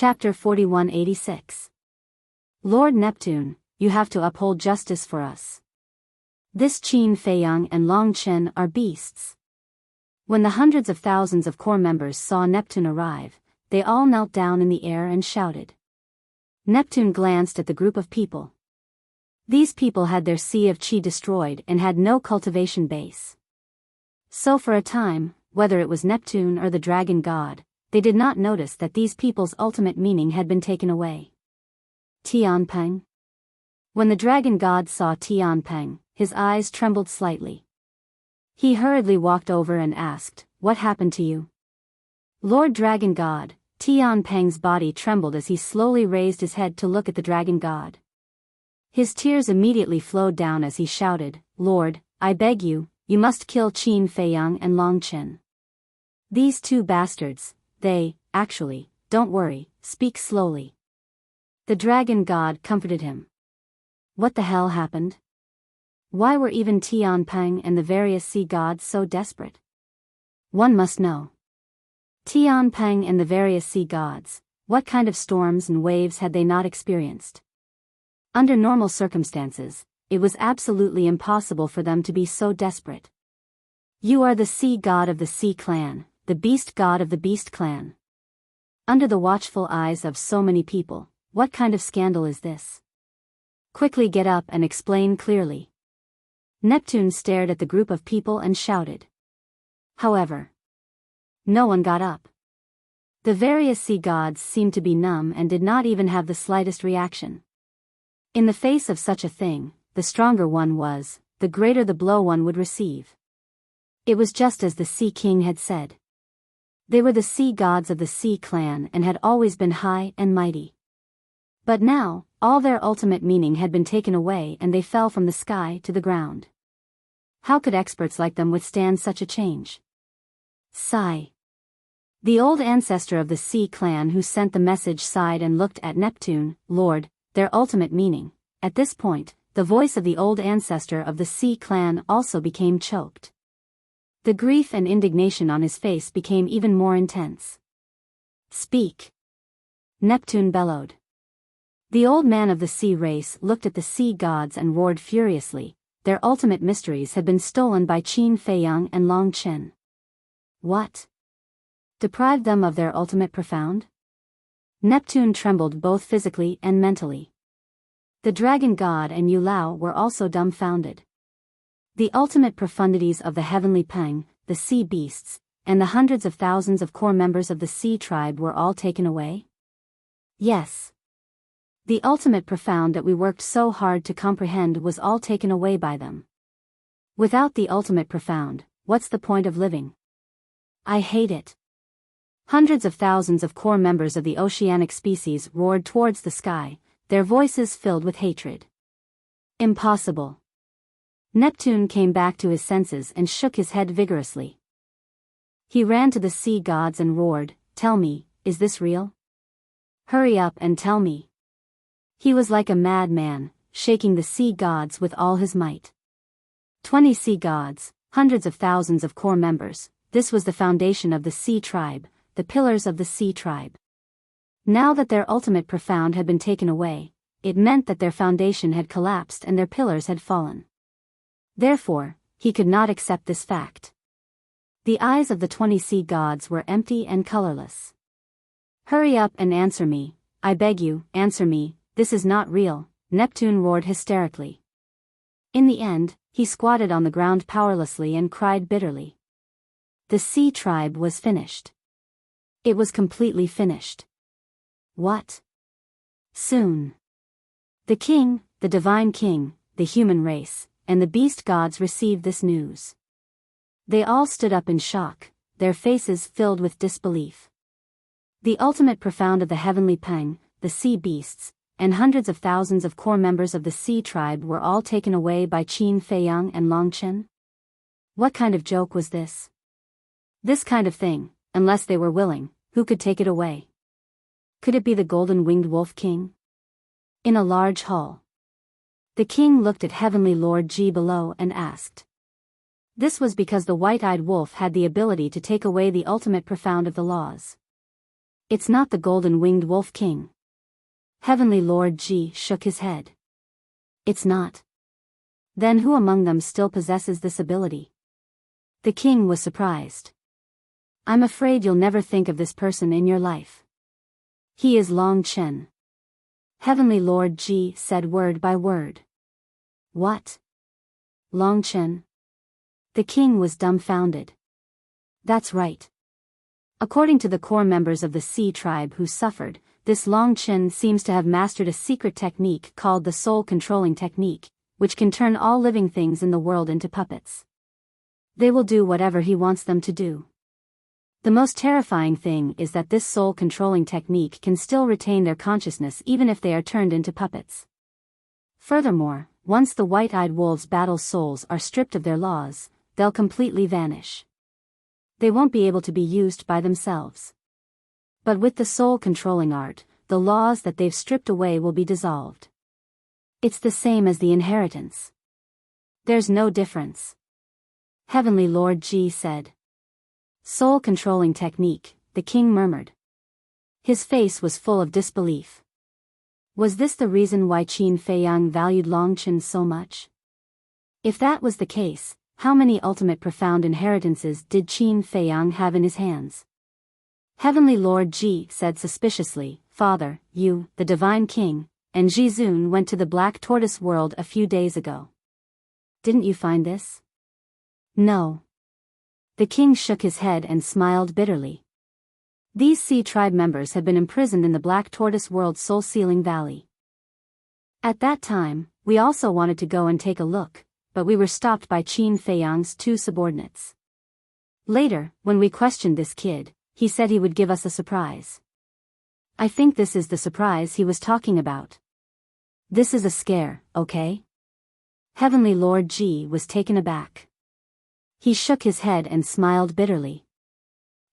Chapter 4186. Lord Neptune, you have to uphold justice for us. This Qin Feiyang and Long Chen are beasts. When the hundreds of thousands of corps members saw Neptune arrive, they all knelt down in the air and shouted. Neptune glanced at the group of people. These people had their sea of qi destroyed and had no cultivation base. So for a time, whether it was Neptune or the dragon god, they did not notice that these people's ultimate meaning had been taken away. Tianpeng. When the dragon god saw Tianpeng, his eyes trembled slightly. He hurriedly walked over and asked, "What happened to you?" Lord Dragon God, Tianpeng's body trembled as he slowly raised his head to look at the dragon god. His tears immediately flowed down as he shouted, "Lord, I beg you, you must kill Qin Feiyang and Long Chen. These two bastards, actually, don't worry, speak slowly." The dragon god comforted him. What the hell happened? Why were even Tianpeng and the various sea gods so desperate? One must know. Tianpeng and the various sea gods, what kind of storms and waves had they not experienced? Under normal circumstances, it was absolutely impossible for them to be so desperate. You are the sea god of the sea clan, the beast god of the beast clan. Under the watchful eyes of so many people, what kind of scandal is this? Quickly get up and explain clearly. Neptune stared at the group of people and shouted. However, no one got up. The various sea gods seemed to be numb and did not even have the slightest reaction. In the face of such a thing, the stronger one was, the greater the blow one would receive. It was just as the Sea King had said. They were the sea gods of the Sea Clan and had always been high and mighty. But now, all their ultimate meaning had been taken away and they fell from the sky to the ground. How could experts like them withstand such a change? Sigh. The old ancestor of the Sea Clan who sent the message sighed and looked at Neptune. Lord, their ultimate meaning. At this point, the voice of the old ancestor of the Sea Clan also became choked. The grief and indignation on his face became even more intense. Speak. Neptune bellowed. The old man of the sea race looked at the sea gods and roared furiously. Their ultimate mysteries had been stolen by Qin Feiyang and Long Chen. What? Deprived them of their ultimate profound? Neptune trembled both physically and mentally. The dragon god and Yu Lao were also dumbfounded. The ultimate profundities of the heavenly Peng, the sea beasts, and the hundreds of thousands of core members of the sea tribe were all taken away? Yes. The ultimate profound that we worked so hard to comprehend was all taken away by them. Without the ultimate profound, what's the point of living? I hate it. Hundreds of thousands of core members of the oceanic species roared towards the sky, their voices filled with hatred. Impossible. Neptune came back to his senses and shook his head vigorously. He ran to the sea gods and roared, "Tell me, is this real? Hurry up and tell me." He was like a madman, shaking the sea gods with all his might. 20 sea gods, hundreds of thousands of core members, this was the foundation of the sea tribe, the pillars of the sea tribe. Now that their ultimate profound had been taken away, it meant that their foundation had collapsed and their pillars had fallen. Therefore, he could not accept this fact. The eyes of the 20 sea gods were empty and colorless. Hurry up and answer me, I beg you, answer me. This is not real, Neptune roared hysterically. In the end, he squatted on the ground powerlessly and cried bitterly. The sea tribe was finished. It was completely finished. What? Soon. The king, the divine king, the human race, and the beast gods received this news. They all stood up in shock, their faces filled with disbelief. The ultimate profound of the heavenly Peng, the sea beasts, and hundreds of thousands of core members of the sea tribe were all taken away by Qin Feiyang and Long Chen? What kind of joke was this? This kind of thing, unless they were willing, who could take it away? Could it be the golden-winged wolf king? In a large hall. The king looked at heavenly Lord Ji below and asked. This was because the white-eyed wolf had the ability to take away the ultimate profound of the laws. It's not the golden-winged wolf king. Heavenly Lord Ji shook his head. It's not. Then who among them still possesses this ability? The king was surprised. I'm afraid you'll never think of this person in your life. He is Long Chen. Heavenly Lord Ji said word by word. What? Long Chen? The king was dumbfounded. That's right. According to the core members of the Sea tribe who suffered, this Long Chen seems to have mastered a secret technique called the soul controlling technique, which can turn all living things in the world into puppets. They will do whatever he wants them to do. The most terrifying thing is that this soul controlling technique can still retain their consciousness even if they are turned into puppets. Furthermore, once the white-eyed wolves' battle souls are stripped of their laws, they'll completely vanish. They won't be able to be used by themselves. But with the soul controlling art, the laws that they've stripped away will be dissolved. It's the same as the inheritance. There's no difference. Heavenly Lord Ji said. Soul controlling technique, the king murmured. His face was full of disbelief. Was this the reason why Qin Feiyang valued Long Chen so much? If that was the case, how many ultimate profound inheritances did Qin Feiyang have in his hands? Heavenly Lord Ji said suspiciously, Father, you, the Divine King, and Jizun went to the Black Tortoise world a few days ago. Didn't you find this? No. The king shook his head and smiled bitterly. These Sea tribe members had been imprisoned in the Black Tortoise world's soul-sealing valley. At that time, we also wanted to go and take a look, but we were stopped by Qin Feiyang's two subordinates. Later, when we questioned this kid, he said he would give us a surprise. I think this is the surprise he was talking about. This is a scare, okay? Heavenly Lord Ji was taken aback. He shook his head and smiled bitterly.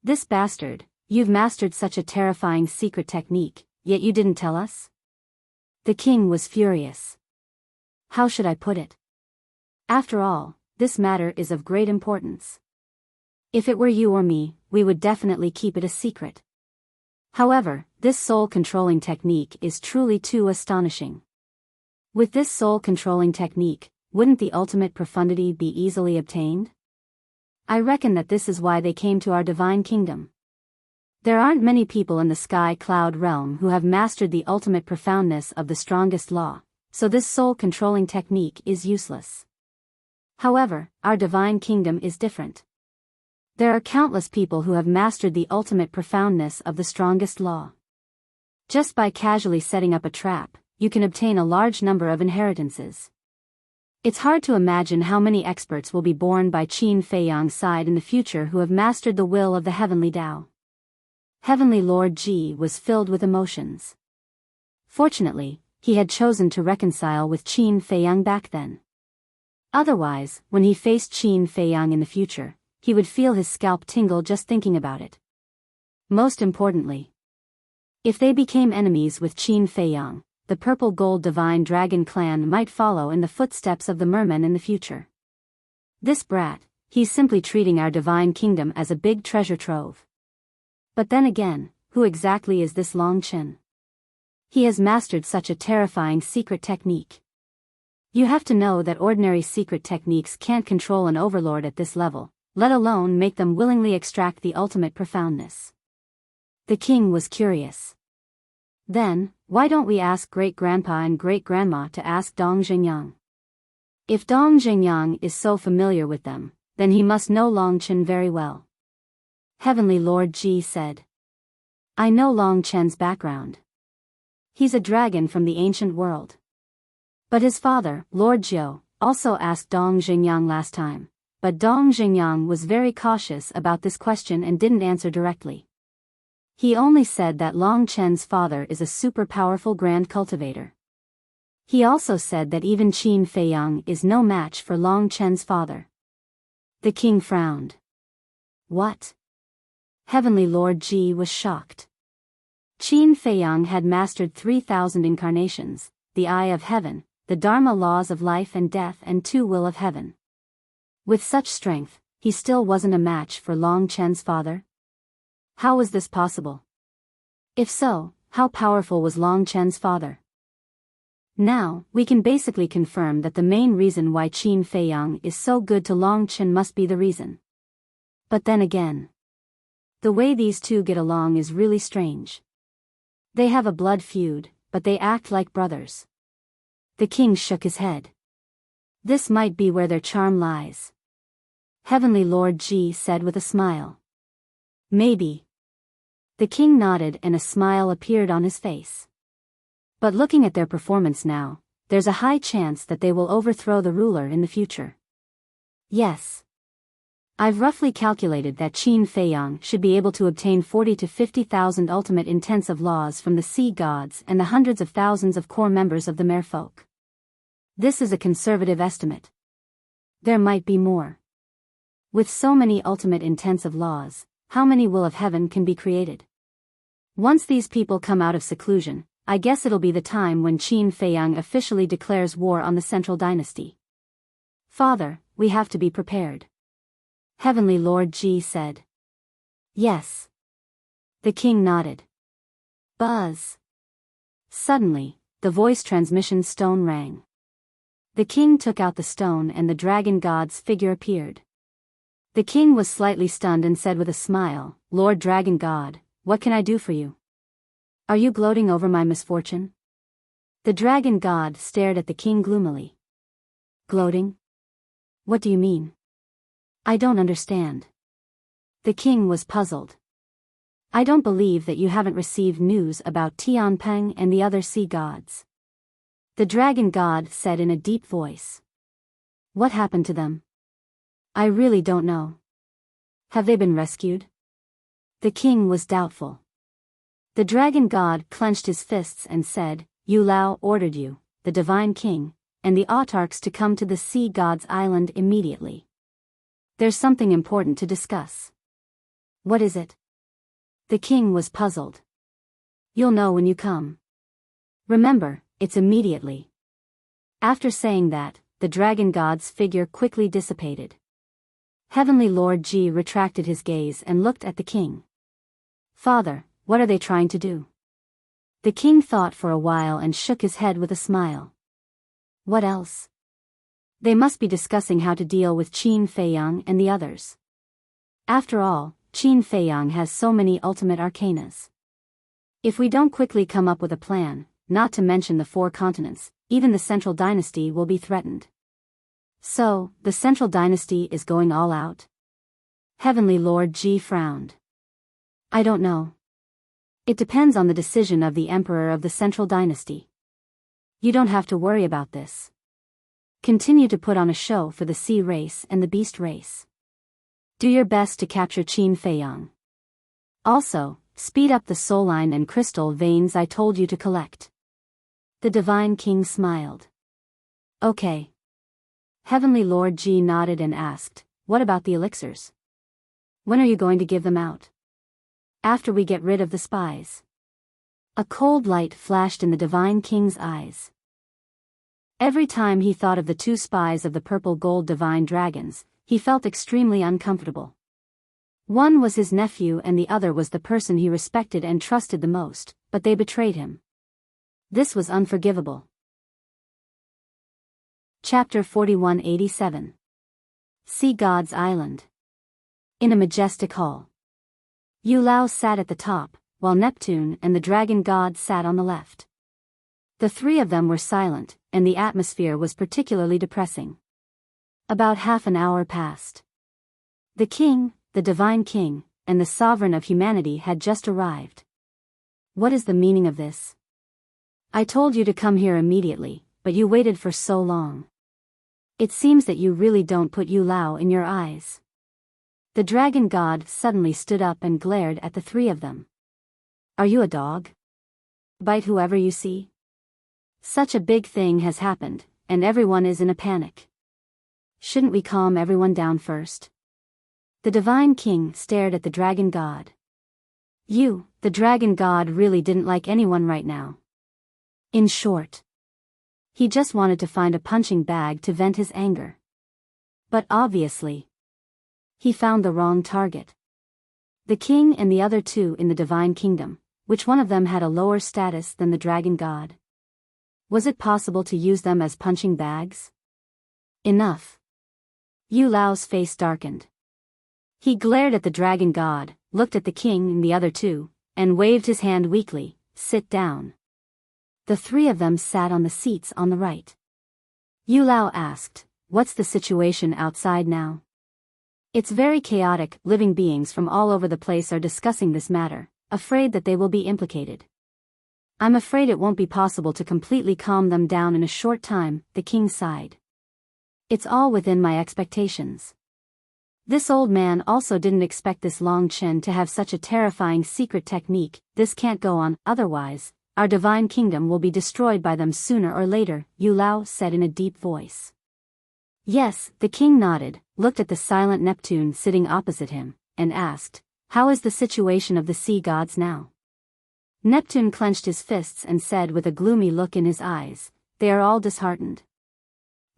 This bastard, you've mastered such a terrifying secret technique, yet you didn't tell us? The king was furious. How should I put it? After all, this matter is of great importance. If it were you or me, we would definitely keep it a secret. However, this soul-controlling technique is truly too astonishing. With this soul-controlling technique, wouldn't the ultimate profundity be easily obtained? I reckon that this is why they came to our divine kingdom. There aren't many people in the sky cloud realm who have mastered the ultimate profoundness of the strongest law, so this soul-controlling technique is useless. However, our divine kingdom is different. There are countless people who have mastered the ultimate profoundness of the strongest law. Just by casually setting up a trap, you can obtain a large number of inheritances. It's hard to imagine how many experts will be born by Qin Feiyang's side in the future who have mastered the will of the heavenly Tao. Heavenly Lord Ji was filled with emotions. Fortunately, he had chosen to reconcile with Qin Feiyang back then. Otherwise, when he faced Qin Feiyang in the future, he would feel his scalp tingle just thinking about it. Most importantly, if they became enemies with Qin Feiyang, the Purple Gold Divine Dragon clan might follow in the footsteps of the mermen in the future. This brat, he's simply treating our divine kingdom as a big treasure trove. But then again, who exactly is this Long Chen? He has mastered such a terrifying secret technique. You have to know that ordinary secret techniques can't control an overlord at this level, let alone make them willingly extract the ultimate profoundness. The king was curious. Then, why don't we ask great-grandpa and great-grandma to ask Dong Zhengyang? If Dong Zhengyang is so familiar with them, then he must know Long Chen very well. Heavenly Lord Ji said. I know Long Chen's background. He's a dragon from the ancient world. But his father, Lord Jiu, also asked Dong Zhengyang last time, but Dong Zhengyang was very cautious about this question and didn't answer directly. He only said that Long Chen's father is a super powerful grand cultivator. He also said that even Qin Feiyang is no match for Long Chen's father. The king frowned. What? Heavenly Lord Ji was shocked. Qin Feiyang had mastered 3,000 incarnations, the eye of heaven, the Dharma laws of life and death and two will of heaven. With such strength, he still wasn't a match for Long Chen's father? How was this possible? If so, how powerful was Long Chen's father? Now, we can basically confirm that the main reason why Qin Feiyang is so good to Long Chen must be the reason. But then again, the way these two get along is really strange. They have a blood feud, but they act like brothers. The king shook his head. This might be where their charm lies. Heavenly Lord Ji said with a smile. Maybe. The king nodded and a smile appeared on his face. But looking at their performance now, there's a high chance that they will overthrow the ruler in the future. Yes. I've roughly calculated that Qin Feiyang should be able to obtain 40 to 50,000 ultimate intensive laws from the sea gods and the hundreds of thousands of core members of the merfolk. This is a conservative estimate. There might be more. With so many ultimate intensive laws, how many will of heaven can be created? Once these people come out of seclusion, I guess it'll be the time when Qin Feiyang officially declares war on the central dynasty. Father, we have to be prepared. Heavenly Lord Ji said. Yes. The king nodded. Buzz. Suddenly, the voice transmission stone rang. The king took out the stone and the dragon god's figure appeared. The king was slightly stunned and said with a smile, Lord Dragon God, what can I do for you? Are you gloating over my misfortune? The dragon god stared at the king gloomily. Gloating? What do you mean? I don't understand. The king was puzzled. I don't believe that you haven't received news about Tianpeng and the other sea gods. The dragon god said in a deep voice. What happened to them? I really don't know. Have they been rescued? The king was doubtful. The dragon god clenched his fists and said, Yu Lao ordered you, the divine king, and the autarchs to come to the sea god's island immediately. There's something important to discuss. What is it? The king was puzzled. You'll know when you come. Remember, it's immediately. After saying that, the dragon god's figure quickly dissipated. Heavenly Lord Ji retracted his gaze and looked at the king. Father, what are they trying to do? The king thought for a while and shook his head with a smile. What else? They must be discussing how to deal with Qin Feiyang and the others. After all, Qin Feiyang has so many ultimate arcanas. If we don't quickly come up with a plan, not to mention the 4 continents, even the central dynasty will be threatened. So, the central dynasty is going all out? Heavenly Lord Ji frowned. I don't know. It depends on the decision of the emperor of the central dynasty. You don't have to worry about this. Continue to put on a show for the sea race and the beast race. Do your best to capture Qin Feiyang. Also, speed up the soul line and crystal veins I told you to collect. The divine king smiled. Okay. Heavenly Lord Ji nodded and asked, what about the elixirs? When are you going to give them out? After we get rid of the spies. A cold light flashed in the divine king's eyes. Every time he thought of the 2 spies of the purple gold divine dragons, he felt extremely uncomfortable. One was his nephew and the other was the person he respected and trusted the most, but they betrayed him. This was unforgivable. Chapter 4187. Sea God's Island. In a majestic hall. Yu Lao sat at the top, while Neptune and the dragon god sat on the left. The 3 of them were silent, and the atmosphere was particularly depressing. About half an hour passed. The king, the divine king, and the sovereign of humanity had just arrived. What is the meaning of this? I told you to come here immediately, but you waited for so long. It seems that you really don't put Yu Lao in your eyes. The dragon god suddenly stood up and glared at the 3 of them. Are you a dog? Bite whoever you see? Such a big thing has happened, and everyone is in a panic. Shouldn't we calm everyone down first? The divine king stared at the dragon god. The dragon god really didn't like anyone right now. In short, he just wanted to find a punching bag to vent his anger. But obviously, he found the wrong target. The king and the other 2 in the divine kingdom, which one of them had a lower status than the dragon god? Was it possible to use them as punching bags? Enough. Yu Lao's face darkened. He glared at the dragon god, looked at the king and the other two, and waved his hand weakly. Sit down. The three of them sat on the seats on the right. Yu Lao asked, what's the situation outside now? It's very chaotic. Living beings from all over the place are discussing this matter, afraid that they will be implicated. I'm afraid it won't be possible to completely calm them down in a short time, the king sighed. It's all within my expectations. This old man also didn't expect this Long Chen to have such a terrifying secret technique. This can't go on, otherwise, our divine kingdom will be destroyed by them sooner or later, Yu Lao said in a deep voice. Yes, the king nodded, looked at the silent Neptune sitting opposite him, and asked, how is the situation of the sea gods now? Neptune clenched his fists and said with a gloomy look in his eyes, they are all disheartened.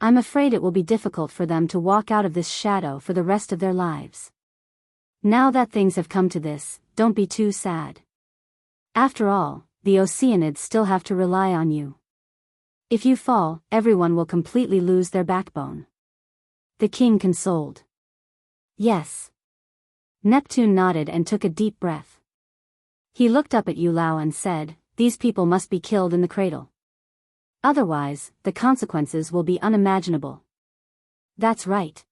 I'm afraid it will be difficult for them to walk out of this shadow for the rest of their lives. Now that things have come to this, don't be too sad. After all, the Oceanids still have to rely on you. If you fall, everyone will completely lose their backbone. The king consoled. Yes. Neptune nodded and took a deep breath. He looked up at Yu Lao and said, these people must be killed in the cradle. Otherwise, the consequences will be unimaginable. That's right.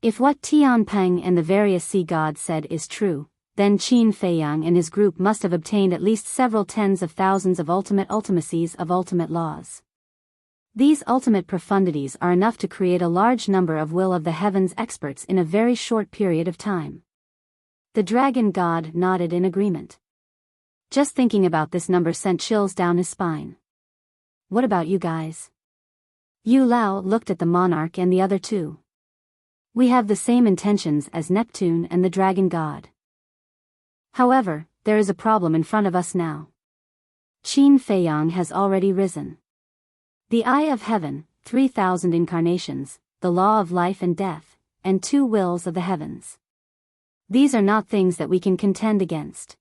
If what Tian Peng and the various sea gods said is true, then Qin Feiyang and his group must have obtained at least several tens of thousands of ultimacies of ultimate laws. These ultimate profundities are enough to create a large number of will of the heavens experts in a very short period of time. The dragon god nodded in agreement. Just thinking about this number sent chills down his spine. What about you guys? Yu Lao looked at the monarch and the other two. We have the same intentions as Neptune and the dragon god. However, there is a problem in front of us now. Qin Feiyang has already risen. The eye of heaven, 3,000 incarnations, the law of life and death, and 2 wills of the heavens. These are not things that we can contend against.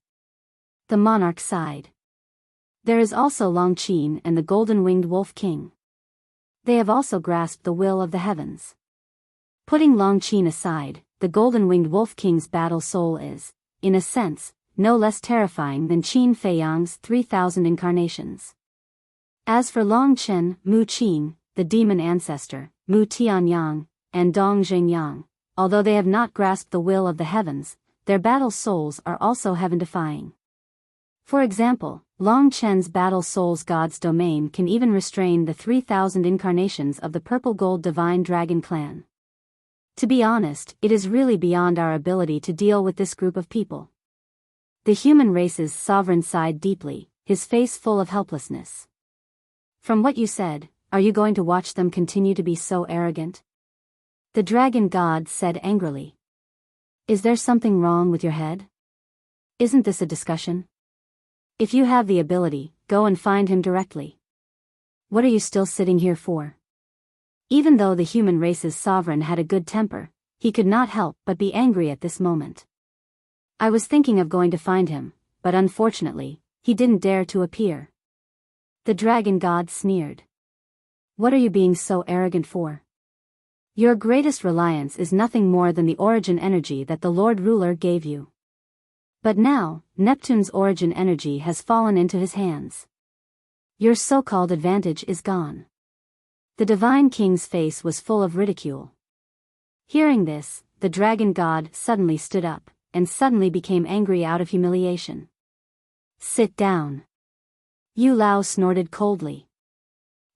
The monarch sighed. There is also Long Qin and the golden-winged wolf king. They have also grasped the will of the heavens. Putting Long Qin aside, the golden-winged wolf king's battle soul is, in a sense, no less terrifying than Qin Feiyang's 3,000 incarnations. As for Long Chen, Mu Qin, the demon ancestor, Mu Tianyang, and Dong Xingyang, although they have not grasped the will of the heavens, their battle souls are also heaven-defying. For example, Long Chen's battle soul's god's domain can even restrain the 3,000 incarnations of the purple-gold divine dragon clan. To be honest, it is really beyond our ability to deal with this group of people. The human race's sovereign sighed deeply, his face full of helplessness. From what you said, are you going to watch them continue to be so arrogant? The dragon god said angrily. Is there something wrong with your head? Isn't this a discussion? If you have the ability, go and find him directly. What are you still sitting here for? Even though the human race's sovereign had a good temper, he could not help but be angry at this moment. I was thinking of going to find him, but unfortunately, he didn't dare to appear. The dragon god sneered. What are you being so arrogant for? Your greatest reliance is nothing more than the origin energy that the Lord Ruler gave you. But now, Neptune's origin energy has fallen into his hands. Your so-called advantage is gone. The divine king's face was full of ridicule. Hearing this, the dragon god suddenly stood up, and suddenly became angry out of humiliation. Sit down. Yu Lao snorted coldly.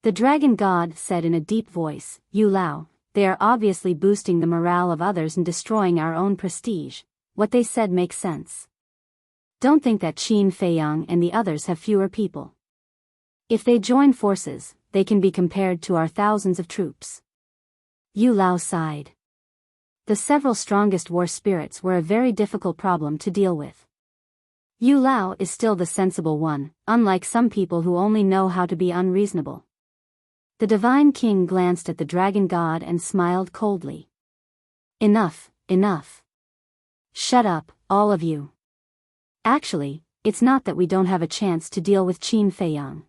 The dragon god said in a deep voice, Yu Lao, they are obviously boosting the morale of others and destroying our own prestige. What they said makes sense. Don't think that Qin Feiyang and the others have fewer people. If they join forces, they can be compared to our thousands of troops. Yu Lao sighed. The several strongest war spirits were a very difficult problem to deal with. Yu Lao is still the sensible one, unlike some people who only know how to be unreasonable. The divine king glanced at the dragon god and smiled coldly. Enough, enough. Shut up, all of you. Actually, it's not that we don't have a chance to deal with Qin Feiyang.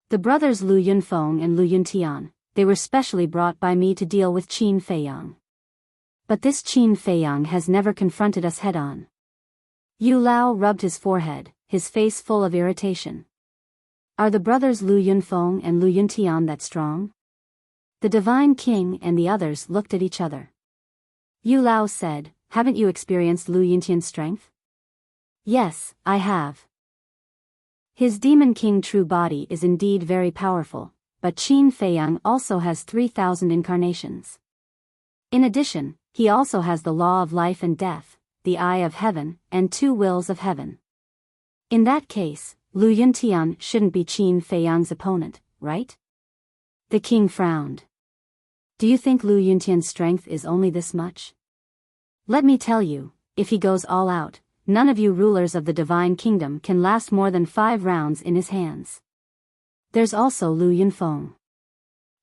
The brothers Lu Yunfeng and Lu Yuntian, they were specially brought by me to deal with Qin Feiyang. But this Qin Feiyang has never confronted us head-on. Yu Lao rubbed his forehead, his face full of irritation. Are the brothers Lu Yunfeng and Lu Yuntian that strong? The Divine King and the others looked at each other. Yu Lao said, haven't you experienced Lu Yuntian's strength? Yes, I have. His Demon King true body is indeed very powerful, but Qin Feiyang also has 3,000 incarnations. In addition, he also has the law of life and death, the eye of heaven, and 2 wills of heaven. In that case, Lu Yuntian shouldn't be Qin Feiyang's opponent, right? The king frowned. Do you think Lu Yuntian's strength is only this much? Let me tell you, if he goes all out, none of you rulers of the Divine Kingdom can last more than 5 rounds in his hands. There's also Lu Yunfeng.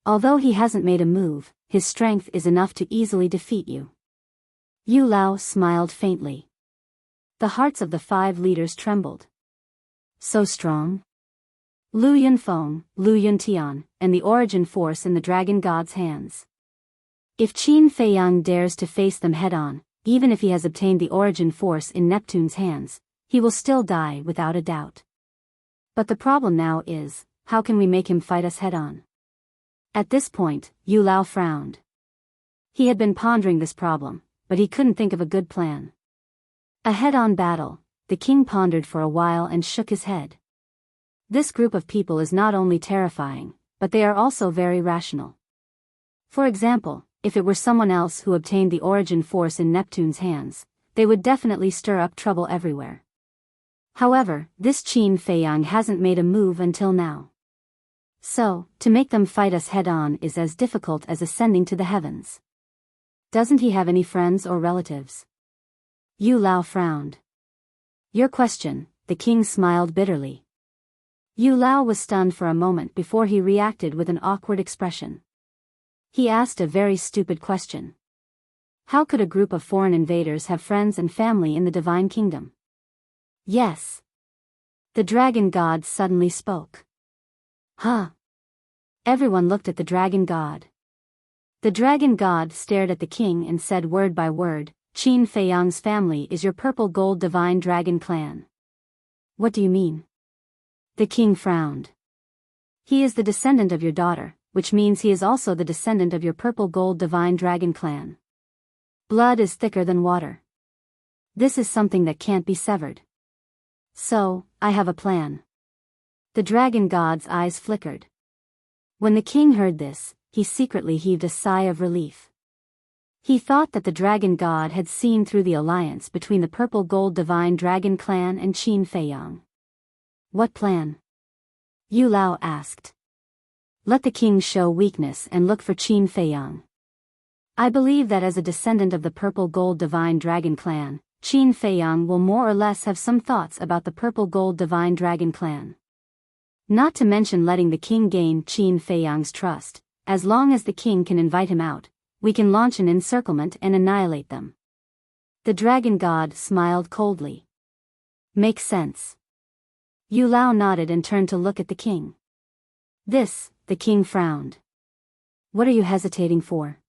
Although he hasn't made a move, his strength is enough to easily defeat you. Yu Lao smiled faintly. The hearts of the 5 leaders trembled. So strong? Lu Yunfeng, Lu Yuntian, and the origin force in the Dragon God's hands. If Qin Feiyang dares to face them head-on, even if he has obtained the origin force in Neptune's hands, he will still die without a doubt. But the problem now is, how can we make him fight us head-on? At this point, Yu Lao frowned. He had been pondering this problem, but he couldn't think of a good plan. A head-on battle, the king pondered for a while and shook his head. This group of people is not only terrifying, but they are also very rational. For example, if it were someone else who obtained the origin force in Neptune's hands, they would definitely stir up trouble everywhere. However, this Qin Feiyang hasn't made a move until now. So, to make them fight us head-on is as difficult as ascending to the heavens. Doesn't he have any friends or relatives? Yu Lao frowned. Your question, the king smiled bitterly. Yu Lao was stunned for a moment before he reacted with an awkward expression. He asked a very stupid question. How could a group of foreign invaders have friends and family in the Divine Kingdom? Yes. The Dragon God suddenly spoke. Huh? Everyone looked at the Dragon God. The Dragon God stared at the king and said word by word, Qin Feiyang's family is your purple gold divine dragon clan. What do you mean? The king frowned. He is the descendant of your daughter, which means he is also the descendant of your purple gold divine dragon clan. Blood is thicker than water. This is something that can't be severed. So, I have a plan. The Dragon God's eyes flickered. When the king heard this, he secretly heaved a sigh of relief. He thought that the Dragon God had seen through the alliance between the purple gold divine dragon clan and Qin Feiyang. What plan? Yu Lao asked. Let the king show weakness and look for Qin Feiyang. I believe that as a descendant of the purple gold divine dragon clan, Qin Feiyang will more or less have some thoughts about the purple gold divine dragon clan. Not to mention letting the king gain Qin Feiyang's trust. As long as the king can invite him out, we can launch an encirclement and annihilate them. The Dragon God smiled coldly. Makes sense. Yu Lao nodded and turned to look at the king. This, the king frowned. What are you hesitating for?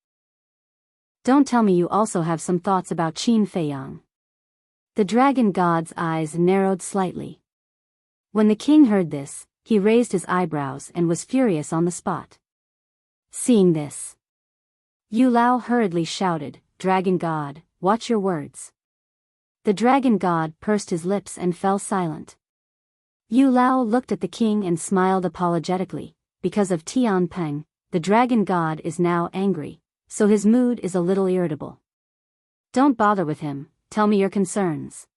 Don't tell me you also have some thoughts about Qin Feiyang. The Dragon God's eyes narrowed slightly. When the king heard this, he raised his eyebrows and was furious on the spot. Seeing this, Yu Lao hurriedly shouted, Dragon God, watch your words. The Dragon God pursed his lips and fell silent. Yu Lao looked at the king and smiled apologetically. Because of Tian Peng, the Dragon God is now angry, so his mood is a little irritable. Don't bother with him, tell me your concerns.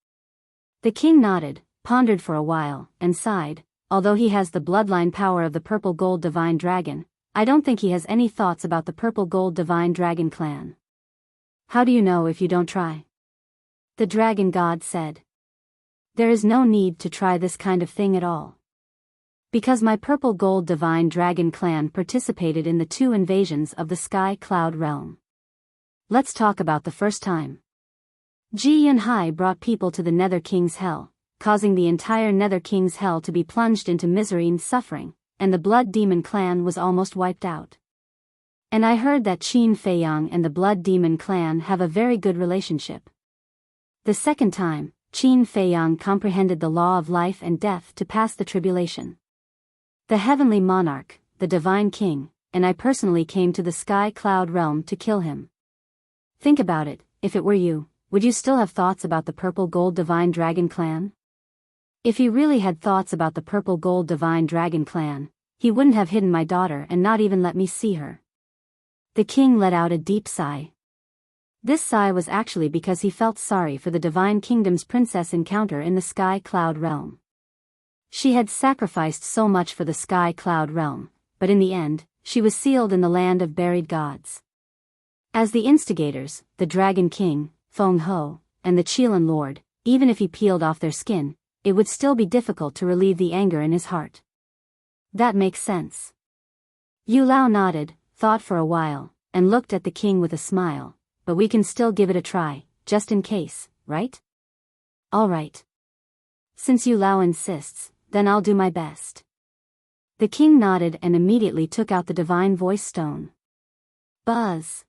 The king nodded, pondered for a while, and sighed. Although he has the bloodline power of the purple gold divine dragon, I don't think he has any thoughts about the purple gold divine dragon clan. How do you know if you don't try? The Dragon God said. There is no need to try this kind of thing at all. Because my purple gold divine dragon clan participated in the 2 invasions of the Sky Cloud realm. Let's talk about the first time. Ji Yunhai brought people to the Nether King's Hell, causing the entire Nether King's hell to be plunged into misery and suffering, and the Blood Demon clan was almost wiped out. And I heard that Qin Feiyang and the Blood Demon clan have a very good relationship. The second time, Qin Feiyang comprehended the law of life and death to pass the tribulation. The heavenly monarch, the divine king, and I personally came to the sky cloud realm to kill him. Think about it, if it were you, would you still have thoughts about the purple gold divine dragon clan? If he really had thoughts about the purple gold divine dragon clan, he wouldn't have hidden my daughter and not even let me see her. The king let out a deep sigh. This sigh was actually because he felt sorry for the divine kingdom's princess encounter in the sky cloud realm. She had sacrificed so much for the sky cloud realm, but in the end, she was sealed in the land of buried gods. As the instigators, the Dragon King, Feng Ho, and the Qilin Lord, even if he peeled off their skin, it would still be difficult to relieve the anger in his heart. That makes sense. Yu Lao nodded, thought for a while, and looked at the king with a smile, but we can still give it a try, just in case, right? All right. Since Yu Lao insists, then I'll do my best. The king nodded and immediately took out the divine voice stone. Buzz.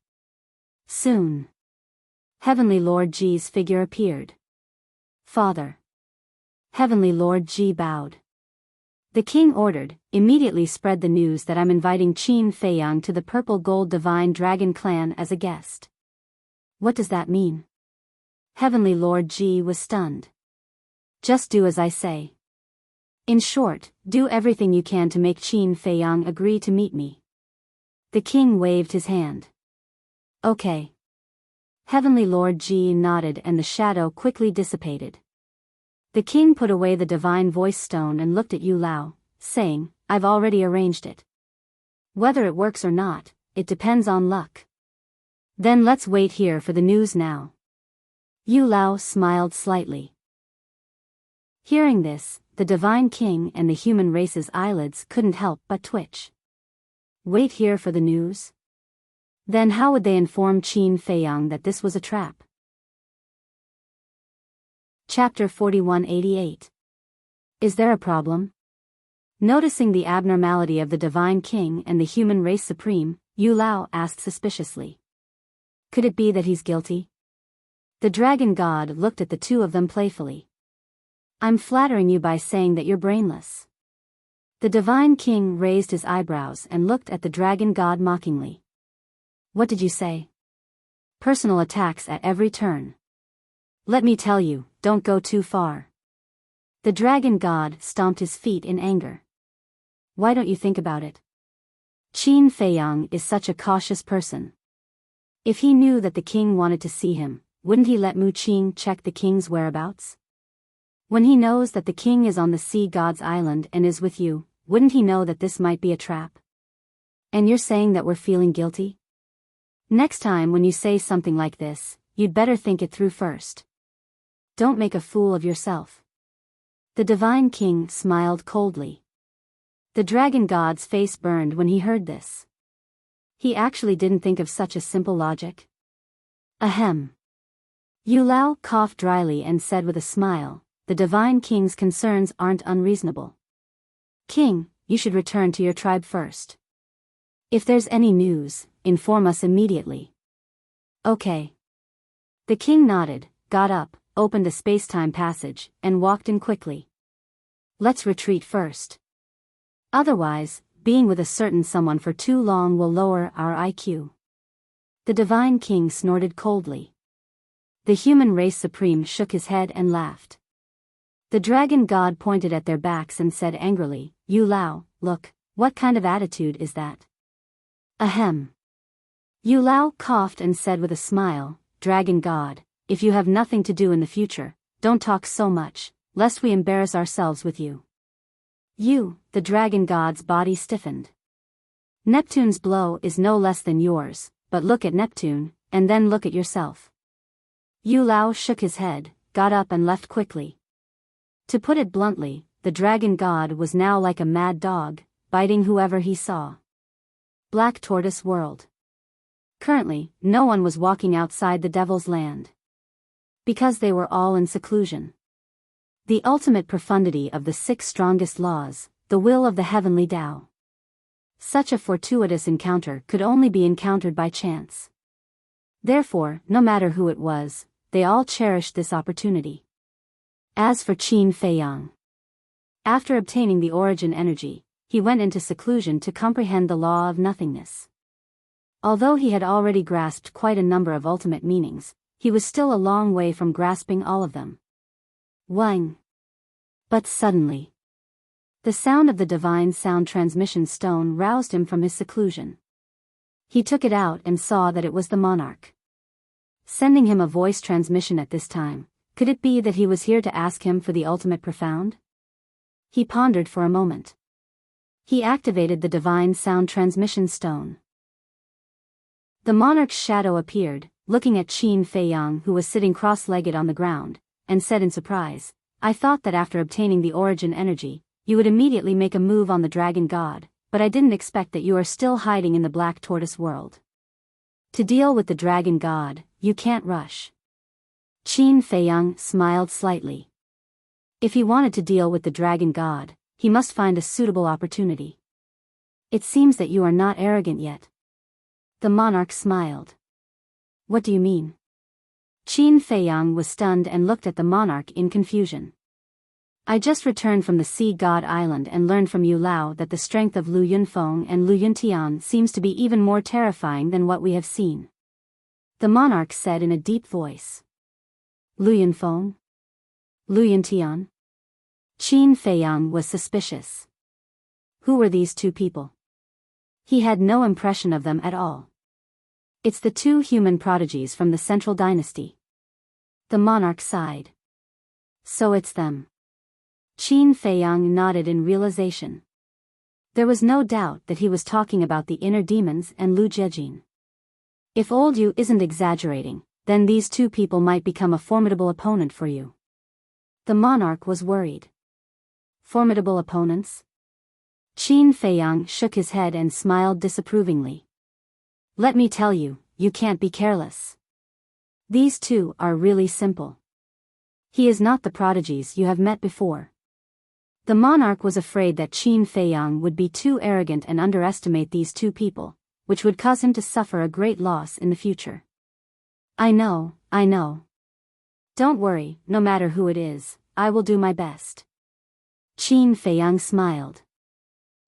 Soon. Heavenly Lord Ji's figure appeared. Father. Heavenly Lord Ji bowed. The king ordered, immediately spread the news that I'm inviting Qin Feiyang to the purple gold divine dragon clan as a guest. What does that mean? Heavenly Lord Ji was stunned. Just do as I say. In short, do everything you can to make Qin Feiyang agree to meet me. The king waved his hand. Okay. Heavenly Lord Ji nodded and the shadow quickly dissipated. The king put away the divine voice stone and looked at Yu Lao, saying, I've already arranged it. Whether it works or not, it depends on luck. Then let's wait here for the news now. Yu Lao smiled slightly. Hearing this, the divine king and the human race's eyelids couldn't help but twitch. Wait here for the news? Then how would they inform Qin Feiyang that this was a trap? Chapter 4188. Is there a problem? Noticing the abnormality of the divine king and the human race supreme, Yu Lao asked suspiciously. Could it be that he's guilty? The dragon god looked at the two of them playfully. I'm flattering you by saying that you're brainless. The divine king raised his eyebrows and looked at the dragon god mockingly. What did you say? Personal attacks at every turn. Let me tell you, don't go too far. The dragon god stomped his feet in anger. Why don't you think about it? Qin Feiyang is such a cautious person. If he knew that the king wanted to see him, wouldn't he let Mu Qing check the king's whereabouts? When he knows that the king is on the sea god's island and is with you, wouldn't he know that this might be a trap? And you're saying that we're feeling guilty? Next time when you say something like this, you'd better think it through first. Don't make a fool of yourself. The divine king smiled coldly. The dragon god's face burned when he heard this. He actually didn't think of such a simple logic. Ahem. Yu Lao coughed dryly and said with a smile, the divine king's concerns aren't unreasonable. King, you should return to your tribe first. If there's any news, inform us immediately. Okay. The king nodded, got up, opened a space-time passage, and walked in quickly. Let's retreat first. Otherwise, being with a certain someone for too long will lower our IQ. The divine king snorted coldly. The human race supreme shook his head and laughed. The dragon god pointed at their backs and said angrily, Yu Lao, look, what kind of attitude is that? Ahem. Yu Lao coughed and said with a smile, Dragon god, if you have nothing to do in the future, don't talk so much, lest we embarrass ourselves with you. You, the dragon god's body stiffened. Neptune's blow is no less than yours, but look at Neptune, and then look at yourself. Yu Lao shook his head, got up and left quickly. To put it bluntly, the dragon god was now like a mad dog, biting whoever he saw. Black Tortoise World. Currently, no one was walking outside the Devil's Land. Because they were all in seclusion. The ultimate profundity of the 6 strongest laws, the will of the heavenly Tao. Such a fortuitous encounter could only be encountered by chance. Therefore, no matter who it was, they all cherished this opportunity. As for Qin Feiyang, after obtaining the origin energy, he went into seclusion to comprehend the law of nothingness. Although he had already grasped quite a number of ultimate meanings, he was still a long way from grasping all of them. Wang. But suddenly, the sound of the divine sound transmission stone roused him from his seclusion. He took it out and saw that it was the monarch sending him a voice transmission at this time. Could it be that he was here to ask him for the ultimate profound? He pondered for a moment. He activated the divine sound transmission stone. The monarch's shadow appeared, looking at Qin Feiyang, who was sitting cross-legged on the ground, and said in surprise, "I thought that after obtaining the origin energy, you would immediately make a move on the dragon god, but I didn't expect that you are still hiding in the black tortoise world. To deal with the dragon god, you can't rush." Qin Feiyang smiled slightly. If he wanted to deal with the dragon god, he must find a suitable opportunity. "It seems that you are not arrogant yet." The monarch smiled. "What do you mean?" Qin Feiyang was stunned and looked at the monarch in confusion. "I just returned from the Sea God Island and learned from Yu Lao that the strength of Lu Yunfeng and Lu Yuntian seems to be even more terrifying than what we have seen," the monarch said in a deep voice. "Lu Yunfeng? Lu Yuntian?" Qin Feiyang was suspicious. Who were these 2 people? He had no impression of them at all. "It's the 2 human prodigies from the Central Dynasty." The monarch sighed. "So it's them." Qin Feiyang nodded in realization. There was no doubt that he was talking about the inner demons and Lu Jejin. If old Yu isn't exaggerating, then these 2 people might become a formidable opponent for you. The monarch was worried. Formidable opponents? Qin Feiyang shook his head and smiled disapprovingly. "Let me tell you, you can't be careless. These 2 are really simple. He is not the prodigies you have met before." The monarch was afraid that Qin Feiyang would be too arrogant and underestimate these 2 people, which would cause him to suffer a great loss in the future. I know. Don't worry, no matter who it is, I will do my best." Qin Feiyang smiled.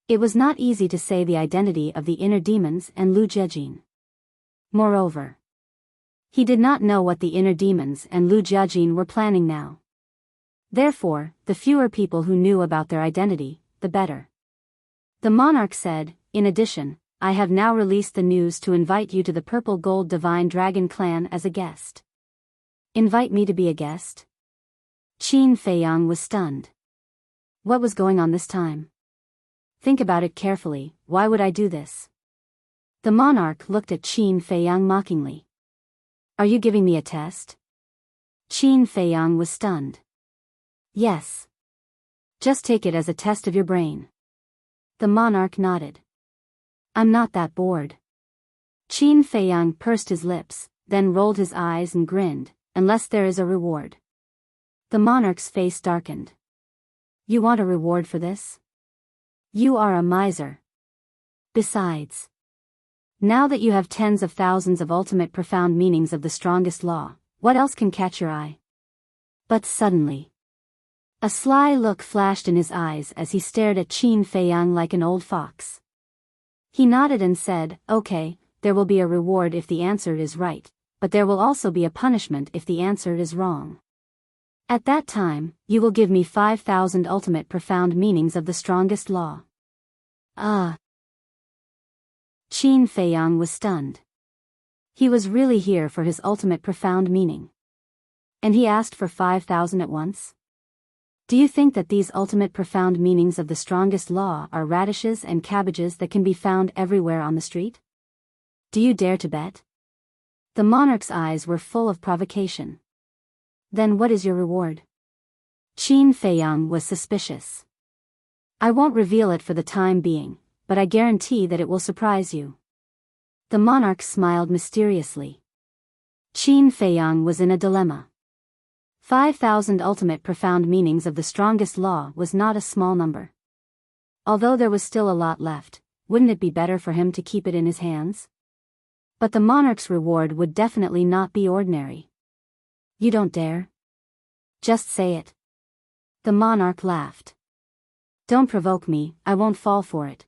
It was not easy to say the identity of the inner demons and Lu Jejin. Moreover, he did not know what the inner demons and Lu Jejin were planning now. Therefore, the fewer people who knew about their identity, the better. The monarch said, "In addition, I have now released the news to invite you to the Purple Gold Divine Dragon Clan as a guest." "Invite me to be a guest?" Qin Feiyang was stunned. What was going on this time? "Think about it carefully, why would I do this?" The monarch looked at Qin Feiyang mockingly. "Are you giving me a test?" Qin Feiyang was stunned. "Yes. Just take it as a test of your brain." The monarch nodded. "I'm not that bored." Qin Feiyang pursed his lips, then rolled his eyes and grinned, "Unless there is a reward." The monarch's face darkened. "You want a reward for this? You are a miser. Besides, now that you have tens of thousands of ultimate profound meanings of the strongest law, what else can catch your eye?" But suddenly, a sly look flashed in his eyes as he stared at Qin Feiyang like an old fox. He nodded and said, "Okay, there will be a reward if the answer is right, but there will also be a punishment if the answer is wrong. At that time, you will give me 5,000 ultimate profound meanings of the strongest law." Ah! Qin Feiyang was stunned. He was really here for his ultimate profound meaning. And he asked for 5,000 at once? Do you think that these ultimate profound meanings of the strongest law are radishes and cabbages that can be found everywhere on the street? Do you dare to bet? The monarch's eyes were full of provocation. "Then what is your reward?" Qin Feiyang was suspicious. "I won't reveal it for the time being, but I guarantee that it will surprise you." The monarch smiled mysteriously. Qin Feiyang was in a dilemma. 5,000 ultimate profound meanings of the strongest law was not a small number. Although there was still a lot left, wouldn't it be better for him to keep it in his hands? But the monarch's reward would definitely not be ordinary. You don't dare? Just say it. The monarch laughed. Don't provoke me, I won't fall for it.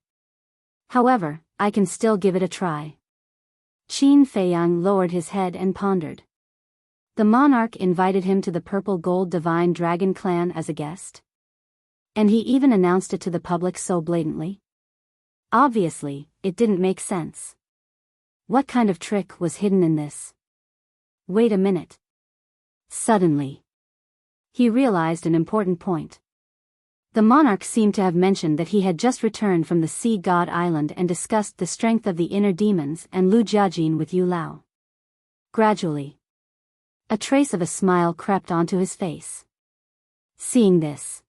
However, I can still give it a try. Qin Feiyang lowered his head and pondered. The monarch invited him to the Purple Gold Divine Dragon clan as a guest. And he even announced it to the public so blatantly. Obviously, it didn't make sense. What kind of trick was hidden in this? Wait a minute. Suddenly, he realized an important point. The monarch seemed to have mentioned that he had just returned from the Sea God Island and discussed the strength of the inner demons and Lu Jiajin with Yu Lao. Gradually, a trace of a smile crept onto his face. Seeing this,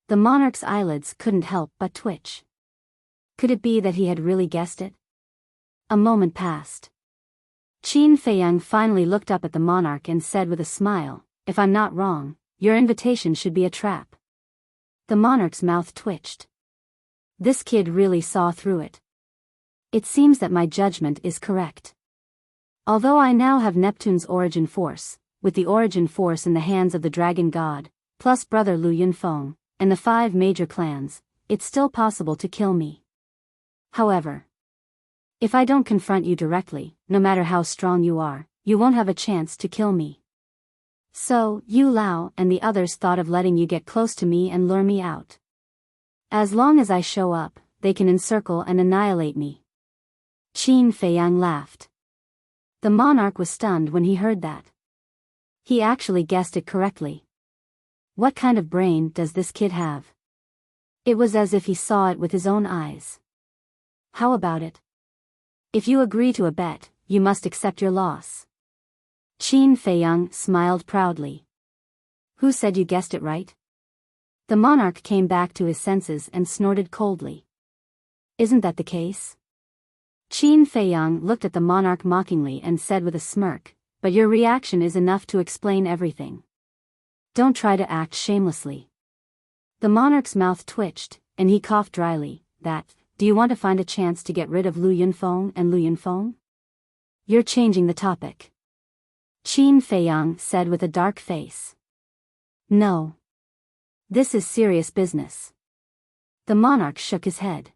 the monarch's eyelids couldn't help but twitch. Could it be that he had really guessed it? A moment passed. Qin Feiyang finally looked up at the monarch and said with a smile, "If I'm not wrong, your invitation should be a trap." The monarch's mouth twitched. This kid really saw through it. It seems that my judgment is correct. Although I now have Neptune's origin force, with the origin force in the hands of the dragon god, plus brother Lu Yunfeng, and the 5 major clans, it's still possible to kill me. However, if I don't confront you directly, no matter how strong you are, you won't have a chance to kill me. So, Yu Lao and the others thought of letting you get close to me and lure me out. As long as I show up, they can encircle and annihilate me. Qin Feiyang laughed. The monarch was stunned when he heard that. He actually guessed it correctly. What kind of brain does this kid have? It was as if he saw it with his own eyes. How about it? If you agree to a bet, you must accept your loss. Qin Feiyang smiled proudly. Who said you guessed it right? The monarch came back to his senses and snorted coldly. Isn't that the case? Qin Feiyang looked at the monarch mockingly and said with a smirk, "But your reaction is enough to explain everything. Don't try to act shamelessly." The monarch's mouth twitched, and he coughed dryly. Do you want to find a chance to get rid of Lu Yunfeng and Lu Yunfeng? You're changing the topic. Qin Feiyang said with a dark face. No. This is serious business. The monarch shook his head.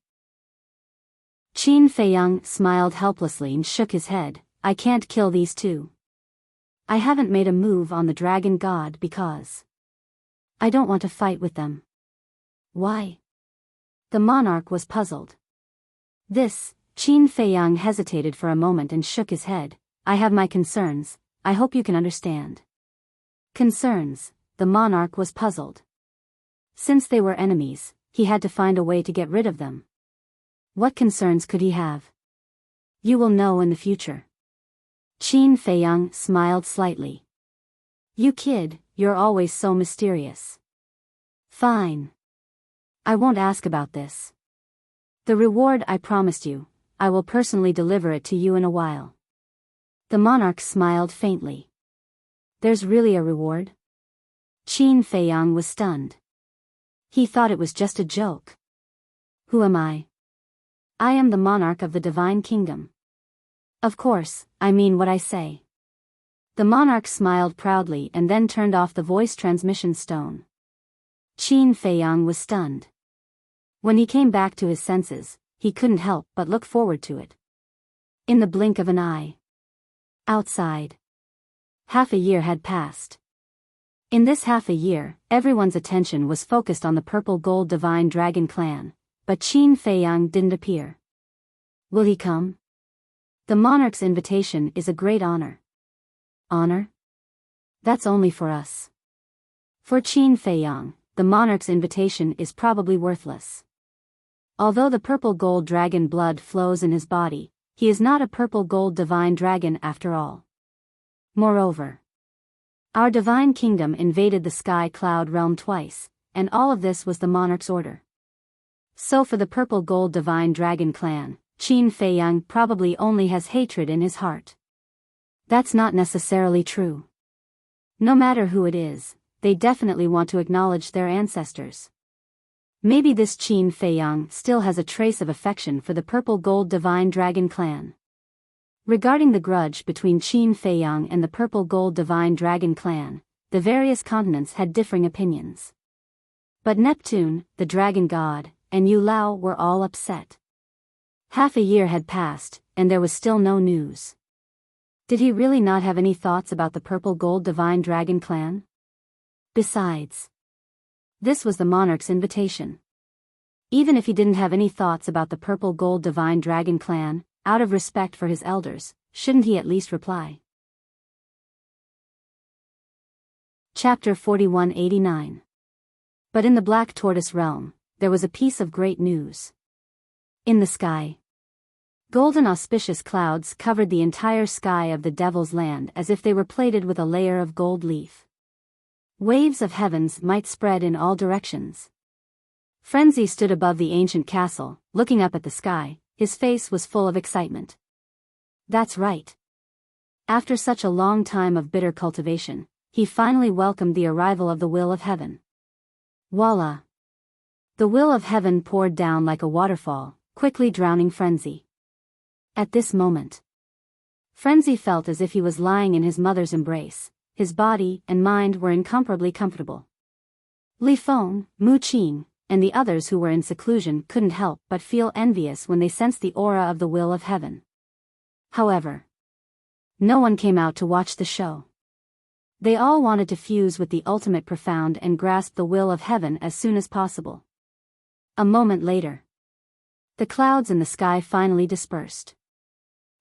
Qin Feiyang smiled helplessly and shook his head. I can't kill these two. I haven't made a move on the dragon god because I don't want to fight with them. Why? The monarch was puzzled. Qin Feiyang hesitated for a moment and shook his head. I have my concerns, I hope you can understand. Concerns, the monarch was puzzled. Since they were enemies, he had to find a way to get rid of them. What concerns could he have? You will know in the future. Qin Feiyang smiled slightly. You kid, you're always so mysterious. Fine. I won't ask about this. The reward I promised you, I will personally deliver it to you in a while. The monarch smiled faintly. There's really a reward? Qin Feiyang was stunned. He thought it was just a joke. Who am I? I am the monarch of the divine kingdom. Of course, I mean what I say. The monarch smiled proudly and then turned off the voice transmission stone. Qin Feiyang was stunned. When he came back to his senses, he couldn't help but look forward to it. In the blink of an eye. Outside. Half a year had passed. In this half a year, everyone's attention was focused on the Purple Gold Divine Dragon clan, but Qin Feiyang didn't appear. Will he come? The monarch's invitation is a great honor. Honor? That's only for us. For Qin Feiyang, the monarch's invitation is probably worthless. Although the purple gold dragon blood flows in his body, he is not a purple gold divine dragon after all. Moreover, our divine kingdom invaded the sky cloud realm twice, and all of this was the monarch's order. So for the purple gold divine dragon clan, Qin Feiyang probably only has hatred in his heart. That's not necessarily true. No matter who it is, they definitely want to acknowledge their ancestors. Maybe this Qin Feiyang still has a trace of affection for the purple gold divine dragon clan. Regarding the grudge between Qin Feiyang and the purple gold divine dragon clan, the various continents had differing opinions. But Neptune, the dragon god, and Yu Lao were all upset. Half a year had passed, and there was still no news. Did he really not have any thoughts about the purple gold divine dragon clan? Besides, this was the monarch's invitation. Even if he didn't have any thoughts about the purple gold divine dragon clan, out of respect for his elders, shouldn't he at least reply? Chapter 4189. But in the Black Tortoise realm, there was a piece of great news. In the sky, golden auspicious clouds covered the entire sky of the Devil's Land as if they were plated with a layer of gold leaf. Waves of heavens might spread in all directions. Frenzy stood above the ancient castle, looking up at the sky. His face was full of excitement. That's right. After such a long time of bitter cultivation, he finally welcomed the arrival of the will of heaven. Voila! The will of heaven poured down like a waterfall, quickly drowning Frenzy. At this moment, Frenzy felt as if he was lying in his mother's embrace. His body and mind were incomparably comfortable. Li Feng, Mu Qin, and the others who were in seclusion couldn't help but feel envious when they sensed the aura of the will of heaven. However, no one came out to watch the show. They all wanted to fuse with the ultimate profound and grasp the will of heaven as soon as possible. A moment later, the clouds in the sky finally dispersed.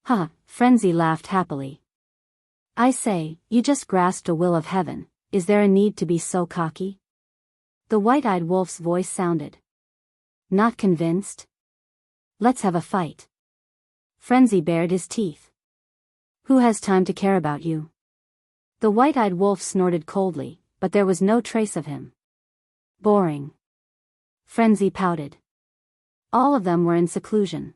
Ha! Frenzy laughed happily. I say, you just grasped a will of heaven, is there a need to be so cocky? The white-eyed wolf's voice sounded. Not convinced? Let's have a fight. Frenzy bared his teeth. Who has time to care about you? The white-eyed wolf snorted coldly, but there was no trace of him. Boring. Frenzy pouted. All of them were in seclusion.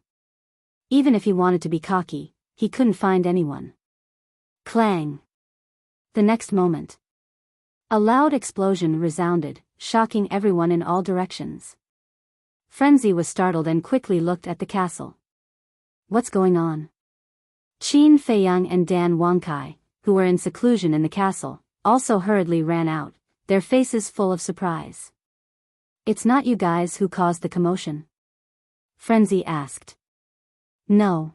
Even if he wanted to be cocky, he couldn't find anyone. Clang. The next moment, a loud explosion resounded, shocking everyone in all directions. Frenzy was startled and quickly looked at the castle. What's going on? Qin Feiyang and Dan Wangkai, who were in seclusion in the castle, also hurriedly ran out, their faces full of surprise. It's not you guys who caused the commotion? Frenzy asked. No.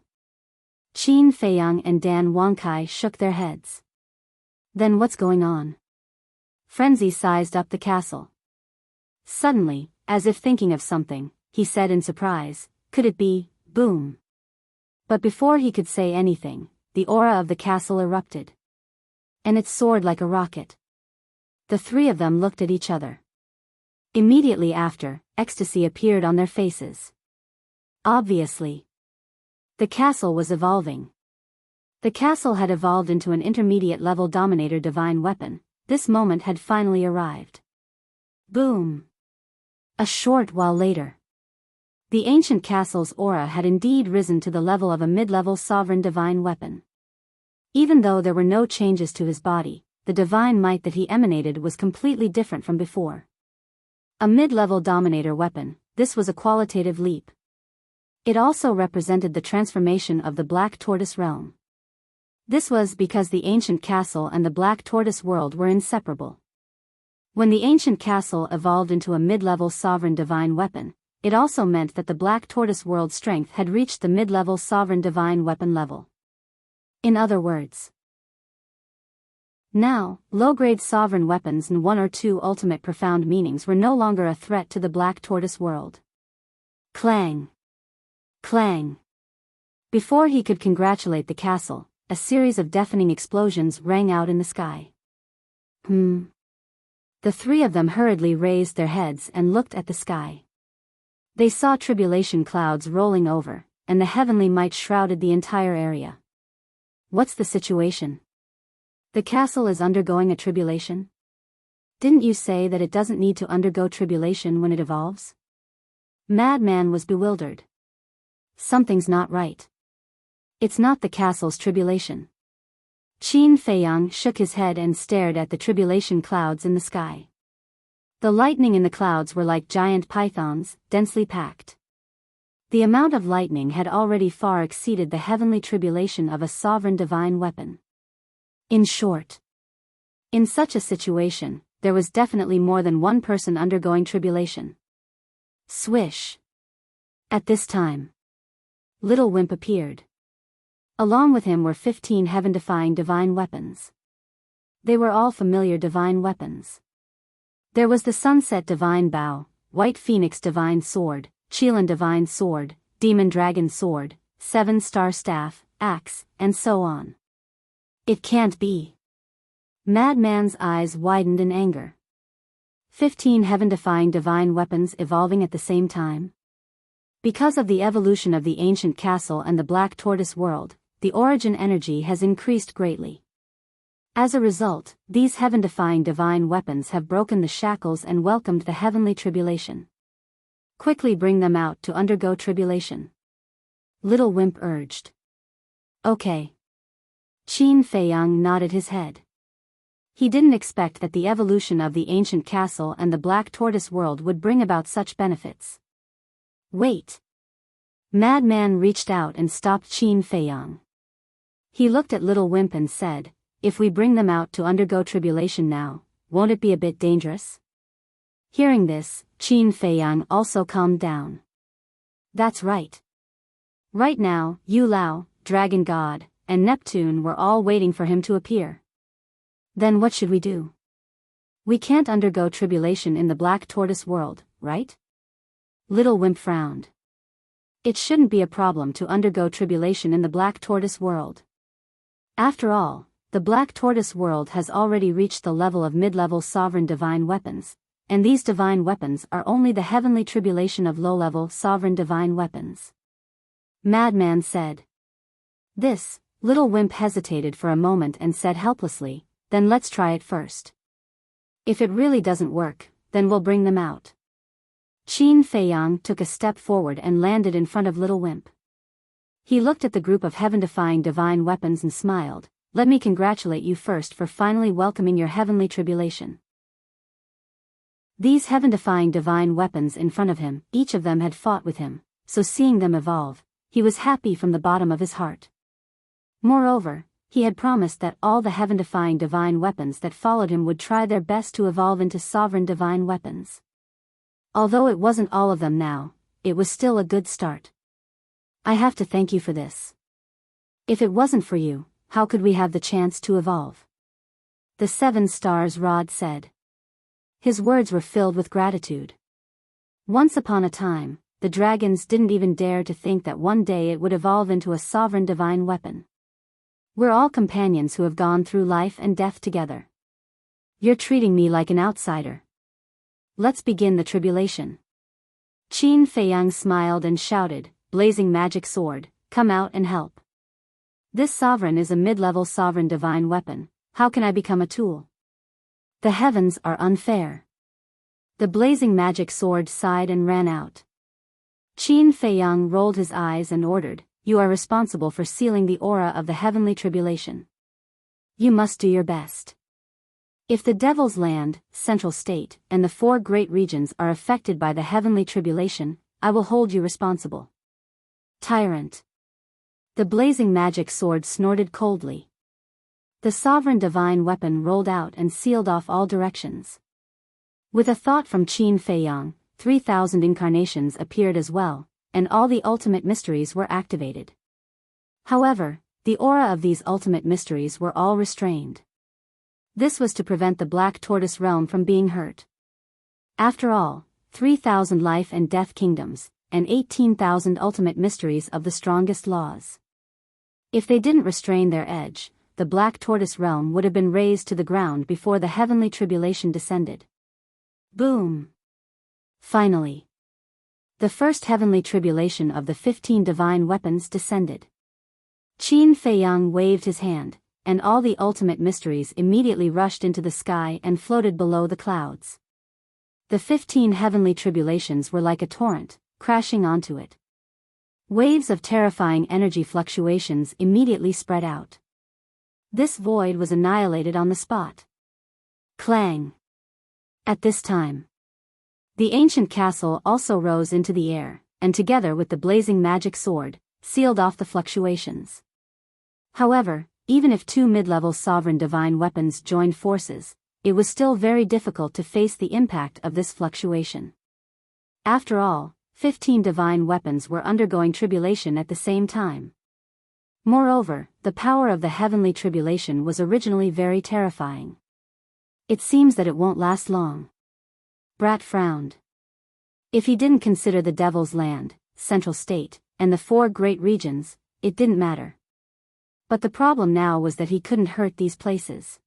Qin Feiyang and Dan Wangkai shook their heads. Then what's going on? Frenzy sized up the castle. Suddenly, as if thinking of something, he said in surprise, could it be, boom? But before he could say anything, the aura of the castle erupted. And it soared like a rocket. The three of them looked at each other. Immediately after, ecstasy appeared on their faces. Obviously, the castle was evolving. The castle had evolved into an intermediate-level Dominator divine weapon. This moment had finally arrived. Boom! A short while later, the ancient castle's aura had indeed risen to the level of a mid-level sovereign divine weapon. Even though there were no changes to his body, the divine might that he emanated was completely different from before. A mid-level Dominator weapon, this was a qualitative leap. It also represented the transformation of the Black Tortoise realm. This was because the ancient castle and the Black Tortoise world were inseparable. When the ancient castle evolved into a mid-level sovereign divine weapon, it also meant that the Black Tortoise world strength had reached the mid-level sovereign divine weapon level. In other words, now, low-grade sovereign weapons and one or two ultimate profound meanings were no longer a threat to the Black Tortoise world. Clang! Clang! Before he could congratulate the castle, a series of deafening explosions rang out in the sky. The three of them hurriedly raised their heads and looked at the sky. They saw tribulation clouds rolling over, and the heavenly might shrouded the entire area. What's the situation? The castle is undergoing a tribulation? Didn't you say that it doesn't need to undergo tribulation when it evolves? Madman was bewildered. Something's not right. It's not the castle's tribulation. Qin Feiyang shook his head and stared at the tribulation clouds in the sky. The lightning in the clouds were like giant pythons, densely packed. The amount of lightning had already far exceeded the heavenly tribulation of a sovereign divine weapon. In short, in such a situation, there was definitely more than one person undergoing tribulation. Swish! At this time, Little Wimp appeared. Along with him were 15 heaven-defying divine weapons. They were all familiar divine weapons. There was the Sunset Divine Bow, White Phoenix Divine Sword, Qilin Divine Sword, Demon Dragon Sword, Seven-Star Staff, Axe, and so on. It can't be. Madman's eyes widened in anger. 15 heaven-defying divine weapons evolving at the same time? Because of the evolution of the ancient castle and the Black Tortoise world, the origin energy has increased greatly. As a result, these heaven-defying divine weapons have broken the shackles and welcomed the heavenly tribulation. Quickly bring them out to undergo tribulation. Little Wimp urged. Okay. Qin Feiyang nodded his head. He didn't expect that the evolution of the ancient castle and the Black Tortoise world would bring about such benefits. Wait. Madman reached out and stopped Qin Feiyang. He looked at Little Wimp and said, "If we bring them out to undergo tribulation now, won't it be a bit dangerous?" Hearing this, Qin Feiyang also calmed down. That's right. Right now, Yu Lao, Dragon God, and Neptune were all waiting for him to appear. Then what should we do? We can't undergo tribulation in the Black Tortoise world, right? Little Wimp frowned. It shouldn't be a problem to undergo tribulation in the Black Tortoise world. After all, the Black Tortoise world has already reached the level of mid-level sovereign divine weapons, and these divine weapons are only the heavenly tribulation of low-level sovereign divine weapons. Madman said. This, Little Wimp hesitated for a moment and said helplessly, "Then let's try it first. If it really doesn't work, then we'll bring them out." Qin Feiyang took a step forward and landed in front of Little Wimp. He looked at the group of heaven-defying divine weapons and smiled. "Let me congratulate you first for finally welcoming your heavenly tribulation." These heaven-defying divine weapons in front of him, each of them had fought with him, so seeing them evolve, he was happy from the bottom of his heart. Moreover, he had promised that all the heaven-defying divine weapons that followed him would try their best to evolve into sovereign divine weapons. Although it wasn't all of them now, it was still a good start. "I have to thank you for this. If it wasn't for you, how could we have the chance to evolve?" The 7 Stars Rod said. His words were filled with gratitude. Once upon a time, the dragons didn't even dare to think that one day it would evolve into a sovereign divine weapon. We're all companions who have gone through life and death together. You're treating me like an outsider. Let's begin the tribulation. Qin Feiyang smiled and shouted, "Blazing magic sword, come out and help. This sovereign is a mid-level sovereign divine weapon, how can I become a tool? The heavens are unfair." The blazing magic sword sighed and ran out. Qin Feiyang rolled his eyes and ordered, "You are responsible for sealing the aura of the heavenly tribulation. You must do your best. If the Devil's Land, Central State, and the 4 great regions are affected by the heavenly tribulation, I will hold you responsible." Tyrant. The blazing magic sword snorted coldly. The sovereign divine weapon rolled out and sealed off all directions. With a thought from Qin Feiyang, 3,000 incarnations appeared as well, and all the ultimate mysteries were activated. However, the aura of these ultimate mysteries were all restrained. This was to prevent the Black Tortoise realm from being hurt. After all, 3,000 life and death kingdoms, and 18,000 ultimate mysteries of the strongest laws. If they didn't restrain their edge, the Black Tortoise realm would have been razed to the ground before the heavenly tribulation descended. Boom! Finally, the first heavenly tribulation of the 15 divine weapons descended. Qin Feiyang waved his hand, and all the ultimate mysteries immediately rushed into the sky and floated below the clouds. The 15 heavenly tribulations were like a torrent, crashing onto it. Waves of terrifying energy fluctuations immediately spread out. This void was annihilated on the spot. Clang! At this time, the ancient castle also rose into the air, and together with the blazing magic sword, sealed off the fluctuations. However, even if two mid-level sovereign divine weapons joined forces, it was still very difficult to face the impact of this fluctuation. After all, 15 divine weapons were undergoing tribulation at the same time. Moreover, the power of the heavenly tribulation was originally very terrifying. It seems that it won't last long. Brat frowned. If he didn't consider the Devil's Land, Central State, and the 4 great regions, it didn't matter. But the problem now was that he couldn't hurt these places.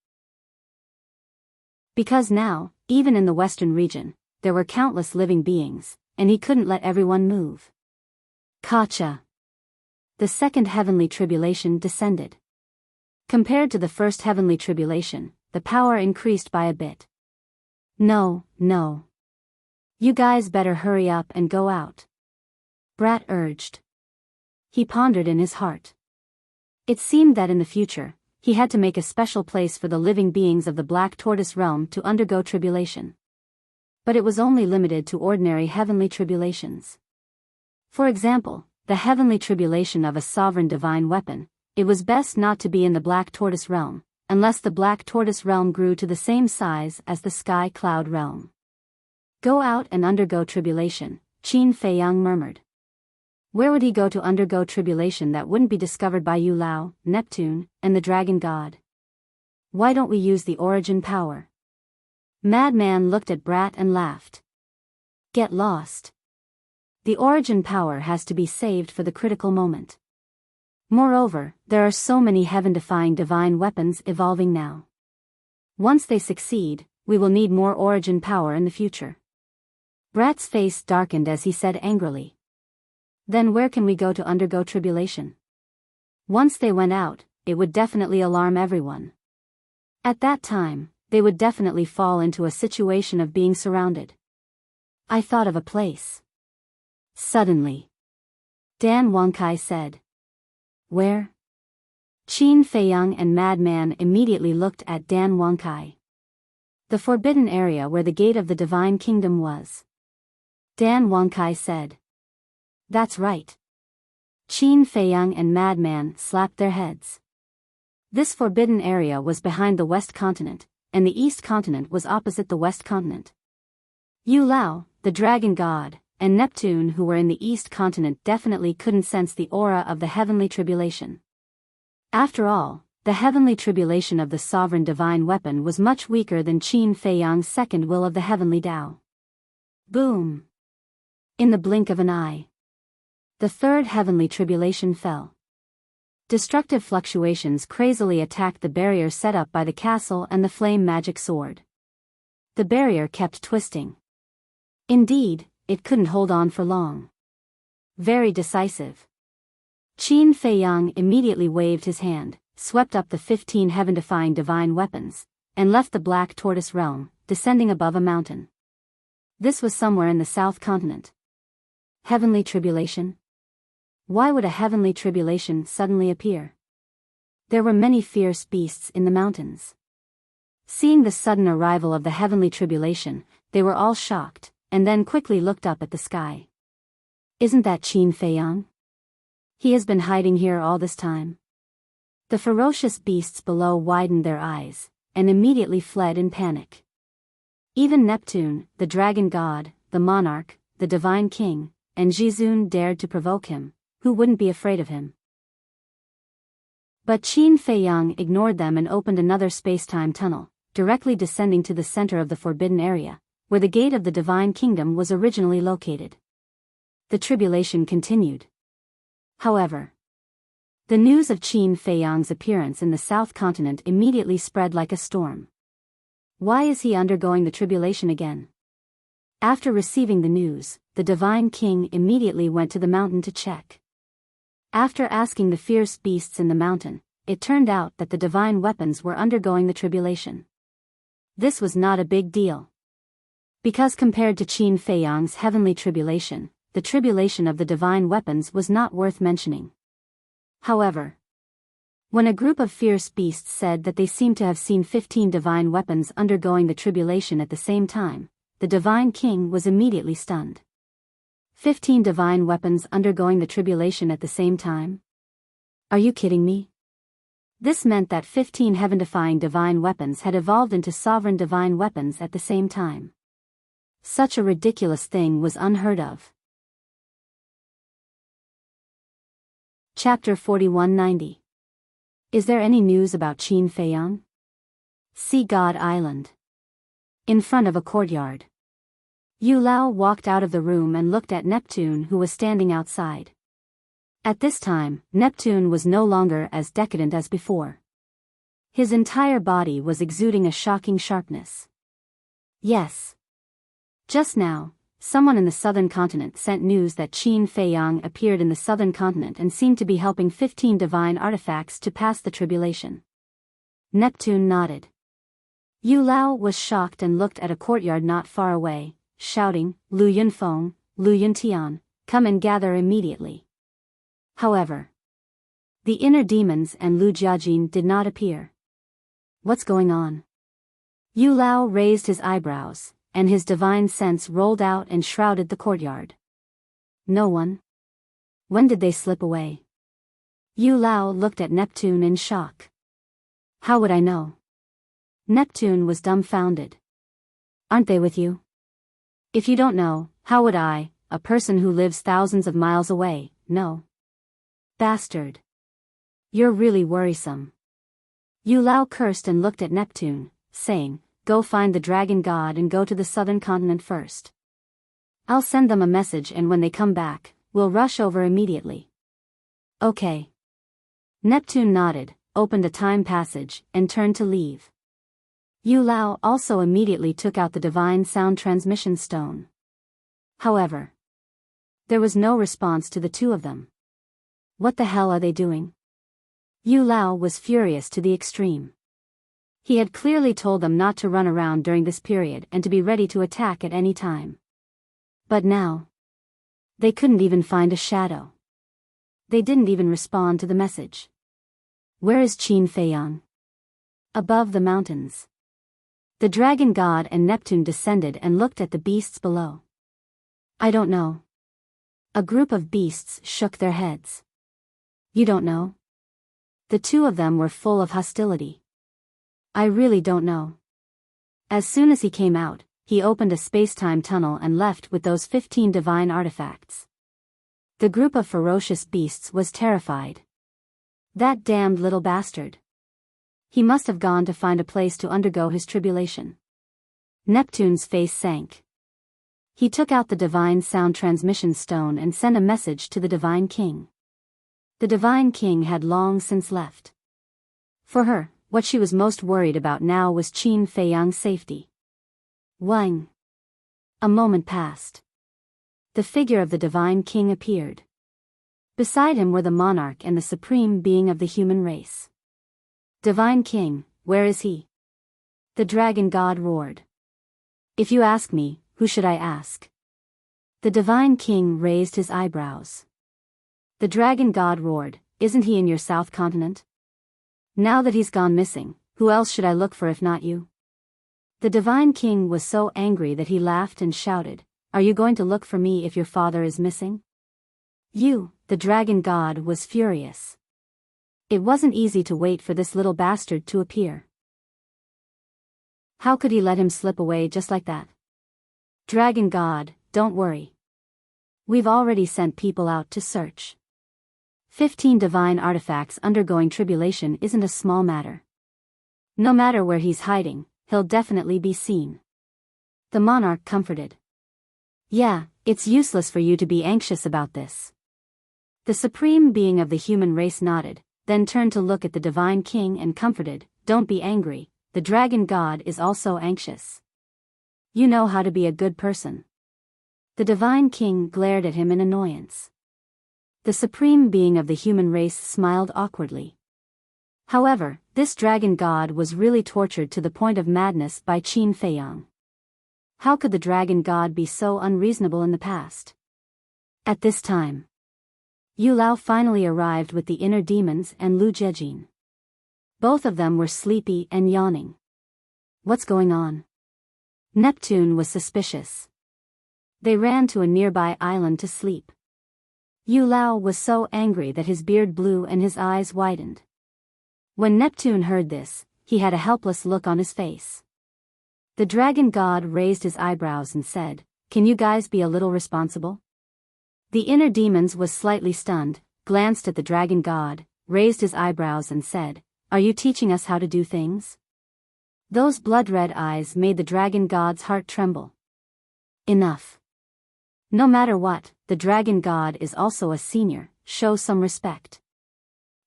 Because now, even in the Western region, there were countless living beings, and he couldn't let everyone move. Kacha! The second heavenly tribulation descended. Compared to the first heavenly tribulation, the power increased by a bit. No. You guys better hurry up and go out. Brat urged. He pondered in his heart. It seemed that in the future, he had to make a special place for the living beings of the Black Tortoise realm to undergo tribulation. But it was only limited to ordinary heavenly tribulations. For example, the heavenly tribulation of a sovereign divine weapon, it was best not to be in the Black Tortoise realm, unless the Black Tortoise realm grew to the same size as the Sky Cloud realm. Go out and undergo tribulation, Qin Feiyang murmured. Where would he go to undergo tribulation that wouldn't be discovered by Yu Lao, Neptune, and the Dragon God? Why don't we use the origin power? Madman looked at Brat and laughed. Get lost. The origin power has to be saved for the critical moment. Moreover, there are so many heaven-defying divine weapons evolving now. Once they succeed, we will need more origin power in the future. Brat's face darkened as he said angrily. Then where can we go to undergo tribulation? Once they went out, it would definitely alarm everyone. At that time, they would definitely fall into a situation of being surrounded. I thought of a place. Suddenly, Dan Wangkai said. Where? Qin Feiyang and Madman immediately looked at Dan Wangkai. The forbidden area where the gate of the divine kingdom was. Dan Wangkai said. That's right. Qin Feiyang and Madman slapped their heads. This forbidden area was behind the West Continent, and the East Continent was opposite the West Continent. Yu Lao, the Dragon God, and Neptune who were in the East Continent definitely couldn't sense the aura of the heavenly tribulation. After all, the heavenly tribulation of the sovereign divine weapon was much weaker than Qin Feiyang's second will of the heavenly Tao. Boom! In the blink of an eye, the third heavenly tribulation fell. Destructive fluctuations crazily attacked the barrier set up by the castle and the flame magic sword. The barrier kept twisting. Indeed, it couldn't hold on for long. Very decisive. Qin Feiyang immediately waved his hand, swept up the 15 heaven-defying divine weapons, and left the Black Tortoise realm, descending above a mountain. This was somewhere in the South Continent. Heavenly tribulation? Why would a heavenly tribulation suddenly appear? There were many fierce beasts in the mountains. Seeing the sudden arrival of the heavenly tribulation, they were all shocked, and then quickly looked up at the sky. Isn't that Qin Feiyang? He has been hiding here all this time. The ferocious beasts below widened their eyes, and immediately fled in panic. Even Neptune, the Dragon God, the Monarch, the Divine King, and Jizun dared to provoke him. Who wouldn't be afraid of him? But Qin Feiyang ignored them and opened another space-time tunnel, directly descending to the center of the forbidden area, where the gate of the divine kingdom was originally located. The tribulation continued. However, the news of Qin Feiyang's appearance in the South Continent immediately spread like a storm. Why is he undergoing the tribulation again? After receiving the news, the divine king immediately went to the mountain to check. After asking the fierce beasts in the mountain, it turned out that the divine weapons were undergoing the tribulation. This was not a big deal. Because compared to Qin Feiyang's heavenly tribulation, the tribulation of the divine weapons was not worth mentioning. However, When a group of fierce beasts said that they seemed to have seen 15 divine weapons undergoing the tribulation at the same time, the divine king was immediately stunned. 15 divine weapons undergoing the tribulation at the same time? Are you kidding me? This meant that 15 heaven-defying divine weapons had evolved into sovereign divine weapons at the same time. Such a ridiculous thing was unheard of. Chapter 4190. Is there any news about Qin Feiyang? Sea God Island. In front of a courtyard. Yu Lao walked out of the room and looked at Neptune, who was standing outside. At this time, Neptune was no longer as decadent as before. His entire body was exuding a shocking sharpness. Yes. Just now, someone in the southern continent sent news that Qin Feiyang appeared in the southern continent and seemed to be helping 15 divine artifacts to pass the tribulation. Neptune nodded. Yu Lao was shocked and looked at a courtyard not far away, shouting, "Lu Yunfeng, Lu Yuntian, come and gather immediately." However, the inner demons and Lu Jiajin did not appear. What's going on? Yu Lao raised his eyebrows, and his divine sense rolled out and shrouded the courtyard. No one? When did they slip away? Yu Lao looked at Neptune in shock. How would I know? Neptune was dumbfounded. Aren't they with you? If you don't know, how would I, a person who lives thousands of miles away, know? Bastard. You're really worrisome. Yu Lao cursed and looked at Neptune, saying, "Go find the dragon god and go to the southern continent first. I'll send them a message, and when they come back, we'll rush over immediately." Okay. Neptune nodded, opened a time passage, and turned to leave. Yu Lao also immediately took out the divine sound transmission stone. However, there was no response to the two of them. What the hell are they doing? Yu Lao was furious to the extreme. He had clearly told them not to run around during this period and to be ready to attack at any time. But now, they couldn't even find a shadow. They didn't even respond to the message. Where is Qin Feiyang? Above the mountains. The dragon god and Neptune descended and looked at the beasts below. I don't know. A group of beasts shook their heads. You don't know? The two of them were full of hostility. I really don't know. As soon as he came out, he opened a space-time tunnel and left with those 15 divine artifacts. The group of ferocious beasts was terrified. That damned little bastard. He must have gone to find a place to undergo his tribulation. Neptune's face sank. He took out the divine sound transmission stone and sent a message to the divine king. The divine king had long since left. For her, what she was most worried about now was Qin Feiyang's safety. Wang. A moment passed. The figure of the divine king appeared. Beside him were the monarch and the supreme being of the human race. Divine king, where is he? The dragon god roared. If you ask me, who should I ask? The divine king raised his eyebrows. The dragon god roared, isn't he in your south continent? Now that he's gone missing, who else should I look for if not you? The divine king was so angry that he laughed and shouted, are you going to look for me if your father is missing? You, the dragon god, was furious. It wasn't easy to wait for this little bastard to appear. How could he let him slip away just like that? Dragon god, don't worry. We've already sent people out to search. 15 divine artifacts undergoing tribulation isn't a small matter. No matter where he's hiding, he'll definitely be seen. The monarch comforted. Yeah, it's useless for you to be anxious about this. The supreme being of the human race nodded, then turned to look at the divine king and comforted, don't be angry, the dragon god is also anxious. You know how to be a good person. The divine king glared at him in annoyance. The supreme being of the human race smiled awkwardly. However, this dragon god was really tortured to the point of madness by Qin Feiyang. How could the dragon god be so unreasonable in the past? At this time, Yu Lao finally arrived with the inner demons and Lu Jiajin. Both of them were sleepy and yawning. What's going on? Neptune was suspicious. They ran to a nearby island to sleep. Yu Lao was so angry that his beard blew and his eyes widened. When Neptune heard this, he had a helpless look on his face. The dragon god raised his eyebrows and said, "Can you guys be a little responsible?" The inner demons was slightly stunned, glanced at the dragon god, raised his eyebrows and said, "Are you teaching us how to do things?" Those blood-red eyes made the dragon god's heart tremble. Enough. No matter what, the dragon god is also a senior, show some respect.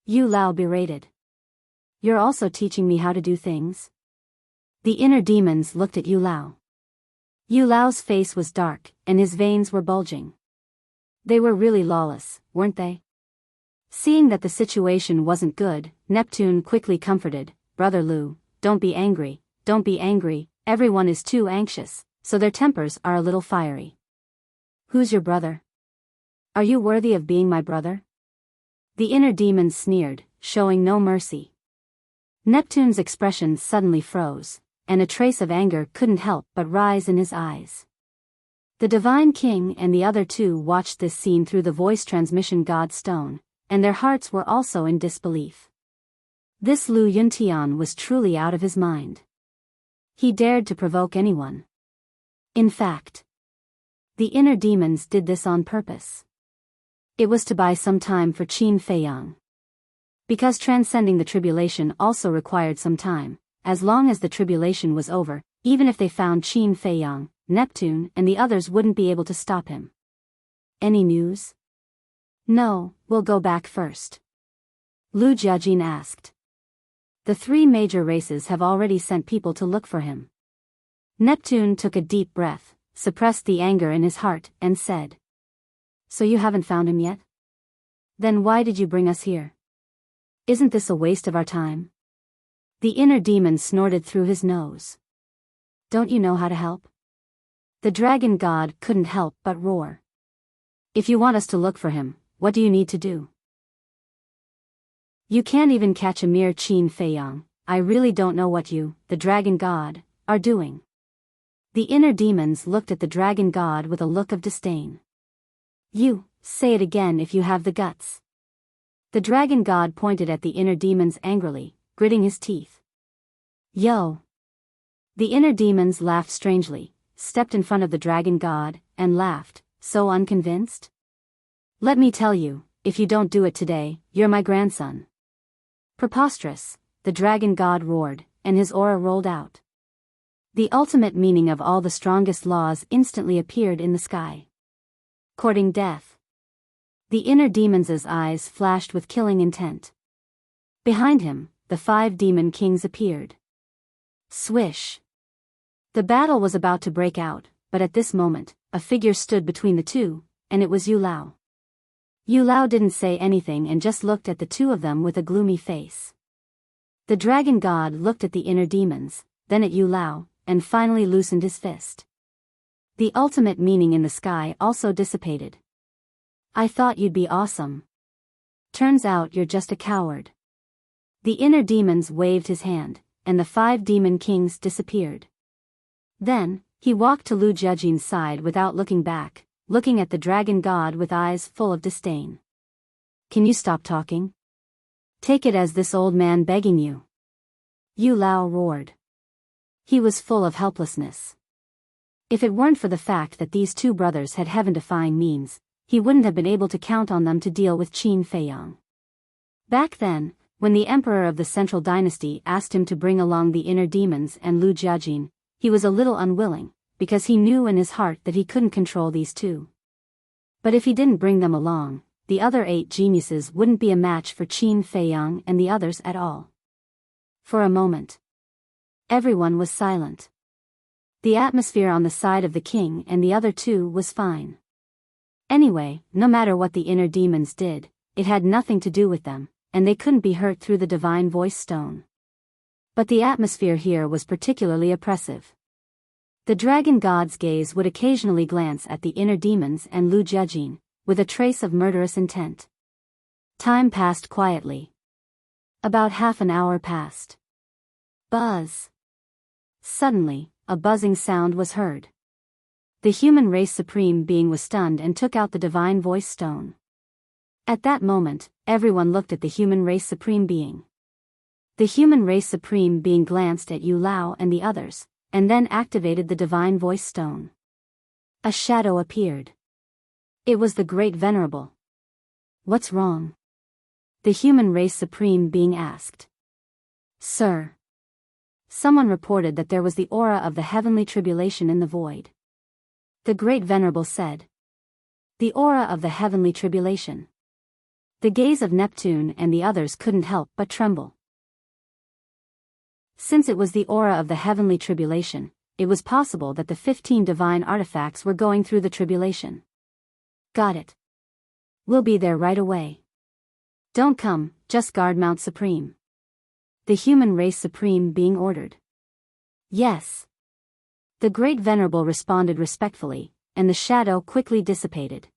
Yu Lao berated. You're also teaching me how to do things? The inner demons looked at Yu Lao. Yu Lao's face was dark, and his veins were bulging. They were really lawless, weren't they? Seeing that the situation wasn't good, Neptune quickly comforted, "Brother Lu, don't be angry, don't be angry, everyone is too anxious, so their tempers are a little fiery." "Who's your brother? Are you worthy of being my brother?" The inner demons sneered, showing no mercy. Neptune's expression suddenly froze, and a trace of anger couldn't help but rise in his eyes. The Divine King and the other two watched this scene through the voice transmission god stone, and their hearts were also in disbelief. This Lu Yuntian was truly out of his mind. He dared to provoke anyone. In fact, the inner demons did this on purpose. It was to buy some time for Qin Feiyang. Because transcending the tribulation also required some time, as long as the tribulation was over, even if they found Qin Feiyang, Neptune and the others wouldn't be able to stop him. "Any news?" "No, we'll go back first." Lu Jiajin asked. "The three major races have already sent people to look for him." Neptune took a deep breath, suppressed the anger in his heart, and said, "So you haven't found him yet? Then why did you bring us here? Isn't this a waste of our time?" The inner demon snorted through his nose. "Don't you know how to help?" The dragon god couldn't help but roar. "If you want us to look for him, what do you need to do? You can't even catch a mere Qin Feiyang. I really don't know what you, the dragon god, are doing." The inner demons looked at the dragon god with a look of disdain. "You, say it again if you have the guts." The dragon god pointed at the inner demons angrily, gritting his teeth. "Yo!" The inner demons laughed strangely, stepped in front of the dragon god, and laughed, so unconvinced. "Let me tell you, if you don't do it today, you're my grandson." "Preposterous," the dragon god roared, and his aura rolled out. The ultimate meaning of all the strongest laws instantly appeared in the sky. Courting death. The inner demon's eyes flashed with killing intent. Behind him, the 5 demon kings appeared. Swish! The battle was about to break out, but at this moment, a figure stood between the two, and it was Yu Lao. Yu Lao didn't say anything and just looked at the two of them with a gloomy face. The dragon god looked at the inner demons, then at Yu Lao, and finally loosened his fist. The ultimate meaning in the sky also dissipated. "I thought you'd be awesome. Turns out you're just a coward." The inner demons waved his hand, and the 5 demon kings disappeared. Then, he walked to Lu Jiajin's side without looking back, looking at the dragon god with eyes full of disdain. "Can you stop talking? Take it as this old man begging you." Yu Lao roared. He was full of helplessness. If it weren't for the fact that these two brothers had heaven-defying means, he wouldn't have been able to count on them to deal with Qin Feiyang. Back then, when the emperor of the Central Dynasty asked him to bring along the inner demons and Lu Jiajin, he was a little unwilling, because he knew in his heart that he couldn't control these two. But if he didn't bring them along, the other 8 geniuses wouldn't be a match for Qin Feiyang and the others at all. For a moment, everyone was silent. The atmosphere on the side of the king and the other two was fine. Anyway, no matter what the inner demons did, it had nothing to do with them, and they couldn't be hurt through the divine voice stone. But the atmosphere here was particularly oppressive. The dragon god's gaze would occasionally glance at the inner demons and Lu Jiajin, with a trace of murderous intent. Time passed quietly. About half an hour passed. Buzz. Suddenly, a buzzing sound was heard. The human race supreme being was stunned and took out the divine voice stone. At that moment, everyone looked at the human race supreme being. The human race supreme being glanced at Yu Lao and the others, and then activated the divine voice stone. A shadow appeared. It was the Great Venerable. What's wrong? The human race supreme being asked. Sir. Someone reported that there was the aura of the heavenly tribulation in the void. The Great Venerable said. The aura of the heavenly tribulation. The gaze of Neptune and the others couldn't help but tremble. Since it was the aura of the heavenly tribulation, it was possible that the 15 divine artifacts were going through the tribulation. Got it. We'll be there right away. Don't come, just guard Mount Supreme. The human race supreme being ordered. Yes. The Great Venerable responded respectfully, and the shadow quickly dissipated.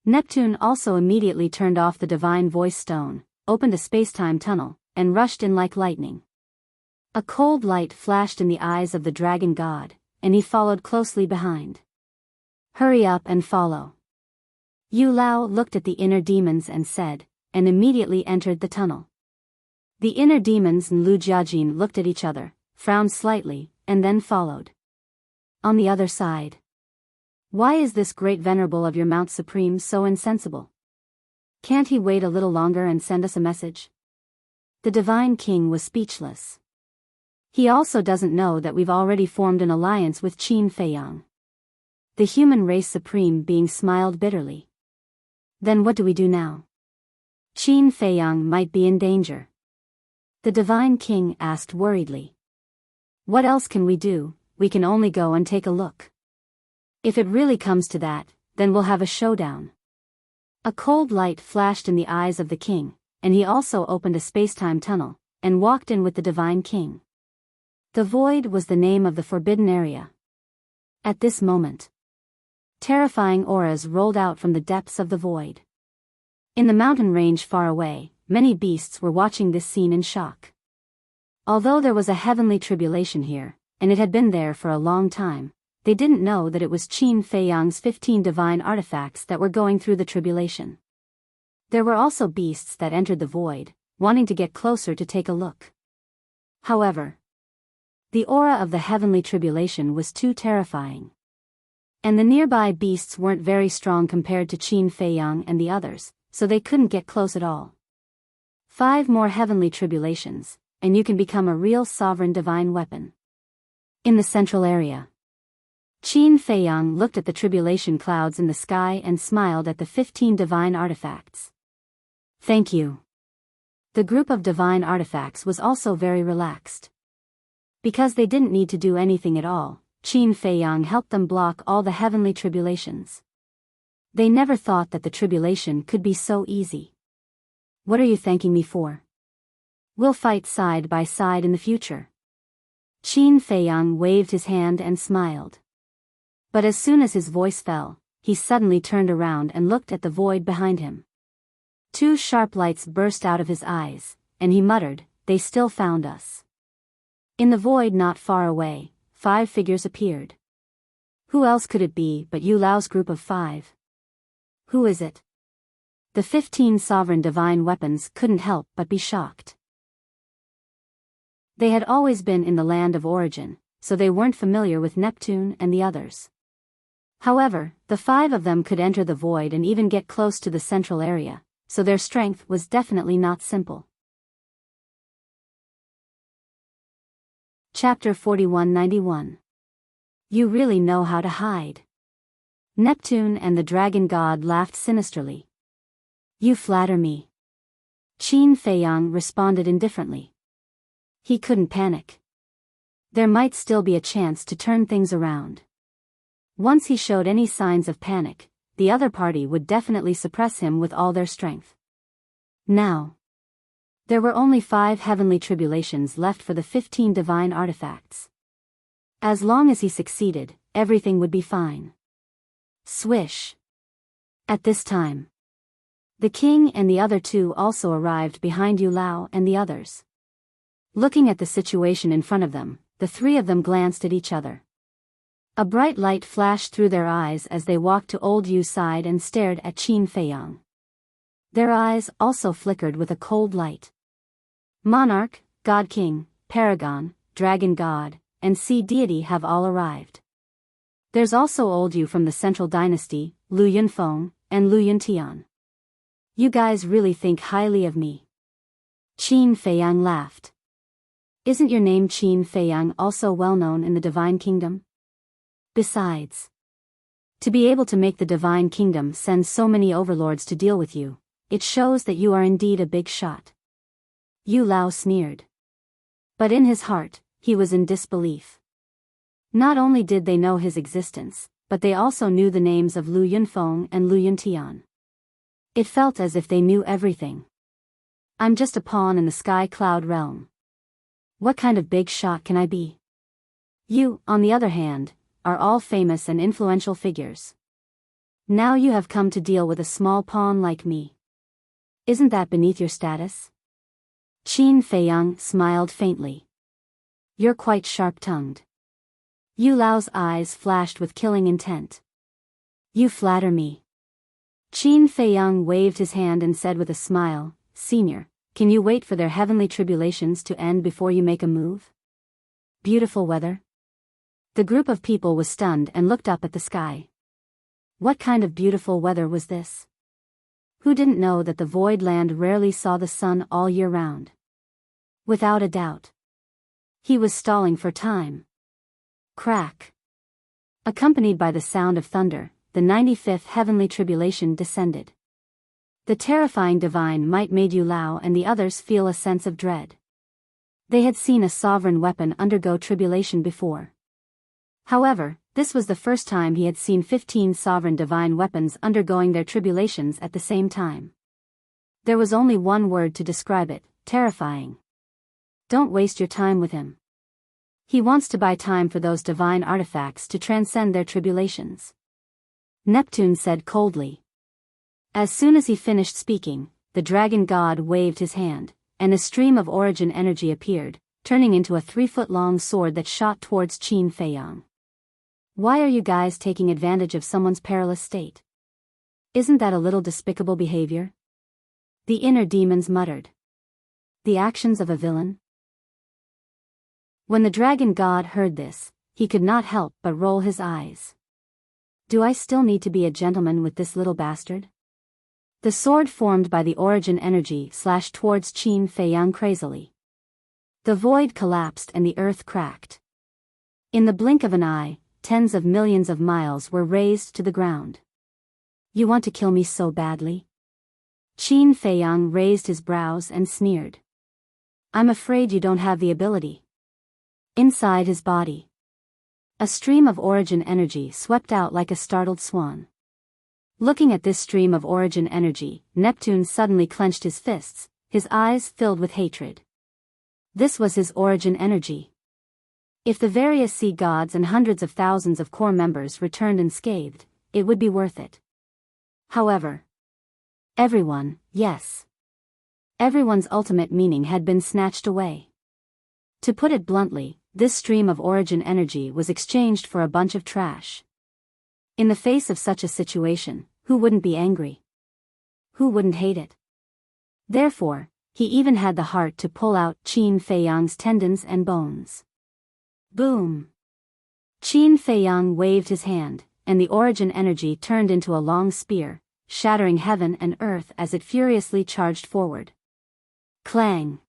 Neptune also immediately turned off the divine voice stone, opened a space-time tunnel, and rushed in like lightning. A cold light flashed in the eyes of the dragon god, and he followed closely behind. Hurry up and follow. Yu Lao looked at the inner demons and said, and immediately entered the tunnel. The inner demons and Lu Jiajin looked at each other, frowned slightly, and then followed. On the other side. Why is this Great Venerable of your Mount Supreme so insensible? Can't he wait a little longer and send us a message? The Divine King was speechless. He also doesn't know that we've already formed an alliance with Qin Feiyang. The human race supreme being smiled bitterly. Then what do we do now? Qin Feiyang might be in danger. The Divine King asked worriedly. What else can we do? We can only go and take a look. If it really comes to that, then we'll have a showdown. A cold light flashed in the eyes of the king, and he also opened a space-time tunnel, and walked in with the Divine King. The void was the name of the forbidden area. At this moment, terrifying auras rolled out from the depths of the void. In the mountain range far away, many beasts were watching this scene in shock. Although there was a heavenly tribulation here, and it had been there for a long time, they didn't know that it was Qin Feiyang's 15 divine artifacts that were going through the tribulation. There were also beasts that entered the void, wanting to get closer to take a look. However, the aura of the heavenly tribulation was too terrifying. And the nearby beasts weren't very strong compared to Qin Feiyang and the others, so they couldn't get close at all. 5 more heavenly tribulations, and you can become a real sovereign divine weapon. In the central area, Qin Feiyang looked at the tribulation clouds in the sky and smiled at the 15 divine artifacts. Thank you. The group of divine artifacts was also very relaxed. Because they didn't need to do anything at all, Qin Feiyang helped them block all the heavenly tribulations. They never thought that the tribulation could be so easy. What are you thanking me for? We'll fight side by side in the future. Qin Feiyang waved his hand and smiled. But as soon as his voice fell, he suddenly turned around and looked at the void behind him. 2 sharp lights burst out of his eyes, and he muttered, "They still found us." In the void not far away, 5 figures appeared. Who else could it be but Yu Lao's group of 5? Who is it? The 15 sovereign divine weapons couldn't help but be shocked. They had always been in the land of origin, so they weren't familiar with Neptune and the others. However, the 5 of them could enter the void and even get close to the central area, so their strength was definitely not simple. Chapter 4191. You really know how to hide. Neptune and the dragon god laughed sinisterly. You flatter me. Qin Feiyang responded indifferently. He couldn't panic. There might still be a chance to turn things around. Once he showed any signs of panic, the other party would definitely suppress him with all their strength. Now, there were only 5 heavenly tribulations left for the 15 divine artifacts. As long as he succeeded, everything would be fine. Swish. At this time, The king and the other two also arrived behind Yu Lao and the others. Looking at the situation in front of them, the three of them glanced at each other. A bright light flashed through their eyes as they walked to old Yu's side and stared at Qin Feiyang. Their eyes also flickered with a cold light. Monarch, God King, Paragon, Dragon God, and Sea Deity have all arrived. There's also old Yu from the Central Dynasty, Lu Yunfeng, and Lu Yuntian. You guys really think highly of me. Qin Feiyang laughed. Isn't your name Qin Feiyang also well known in the Divine Kingdom? Besides, to be able to make the Divine Kingdom send so many overlords to deal with you, it shows that you are indeed a big shot. Yu Lao sneered. But in his heart, he was in disbelief. Not only did they know his existence, but they also knew the names of Lu Yunfeng and Lu Yuntian. It felt as if they knew everything. I'm just a pawn in the sky cloud realm. What kind of big shot can I be? You, on the other hand, are all famous and influential figures. Now you have come to deal with a small pawn like me. Isn't that beneath your status? Qin Feiyang smiled faintly. You're quite sharp-tongued. Yu Lao's eyes flashed with killing intent. You flatter me. Qin Feiyang waved his hand and said with a smile, Senior, can you wait for their heavenly tribulations to end before you make a move? Beautiful weather? The group of people was stunned and looked up at the sky. What kind of beautiful weather was this? Who didn't know that the void land rarely saw the sun all year round? Without a doubt. He was stalling for time. Crack. Accompanied by the sound of thunder, the 95th heavenly tribulation descended. The terrifying divine might made Yu Lao and the others feel a sense of dread. They had seen a sovereign weapon undergo tribulation before. However, this was the first time he had seen 15 sovereign divine weapons undergoing their tribulations at the same time. There was only one word to describe it: terrifying. Don't waste your time with him. He wants to buy time for those divine artifacts to transcend their tribulations. Neptune said coldly. As soon as he finished speaking, the dragon god waved his hand, and a stream of origin energy appeared, turning into a 3-foot-long sword that shot towards Qin Feiyang. Why are you guys taking advantage of someone's perilous state? Isn't that a little despicable behavior? The inner demons muttered. The actions of a villain? When the dragon god heard this, he could not help but roll his eyes. Do I still need to be a gentleman with this little bastard? The sword formed by the origin energy slashed towards Qin Feiyang crazily. The void collapsed and the earth cracked. In the blink of an eye, tens of millions of miles were razed to the ground. You want to kill me so badly? Qin Feiyang raised his brows and sneered. I'm afraid you don't have the ability. Inside his body, a stream of origin energy swept out like a startled swan. Looking at this stream of origin energy, Neptune suddenly clenched his fists, his eyes filled with hatred. This was his origin energy. If the various sea gods and hundreds of thousands of core members returned unscathed, it would be worth it. However, everyone, yes, everyone's ultimate meaning had been snatched away. To put it bluntly, this stream of origin energy was exchanged for a bunch of trash. In the face of such a situation, who wouldn't be angry? Who wouldn't hate it? Therefore, he even had the heart to pull out Qin Feiyang's tendons and bones. Boom! Qin Feiyang waved his hand, and the origin energy turned into a long spear, shattering heaven and earth as it furiously charged forward. Clang!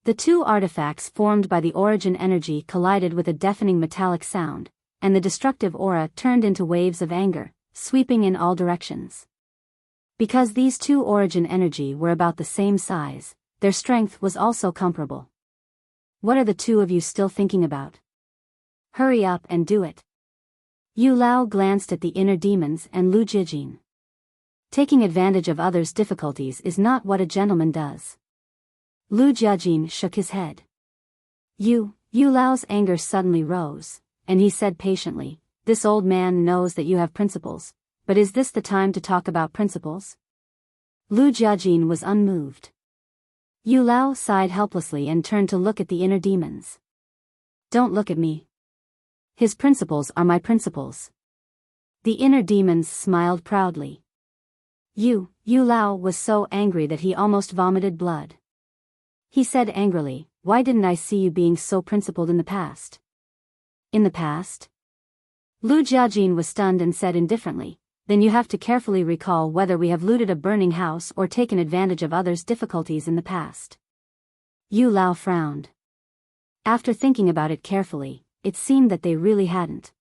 The two artifacts formed by the origin energy collided with a deafening metallic sound, and the destructive aura turned into waves of anger, sweeping in all directions. Because these two origin energy were about the same size, their strength was also comparable. What are the two of you still thinking about? Hurry up and do it. Yu Lao glanced at the inner demons and Lu Jijin. Taking advantage of others' difficulties is not what a gentleman does. Lu Jiajin shook his head. Yu Lao's anger suddenly rose, and he said patiently, this old man knows that you have principles, but is this the time to talk about principles? Lu Jiajin was unmoved. Yu Lao sighed helplessly and turned to look at the inner demons. Don't look at me. His principles are my principles. The inner demons smiled proudly. Yu Lao was so angry that he almost vomited blood. He said angrily, "Why didn't I see you being so principled in the past?" In the past? Lu Jiajin was stunned and said indifferently, "Then you have to carefully recall whether we have looted a burning house or taken advantage of others' difficulties in the past." Yu Lao frowned. After thinking about it carefully, it seemed that they really hadn't.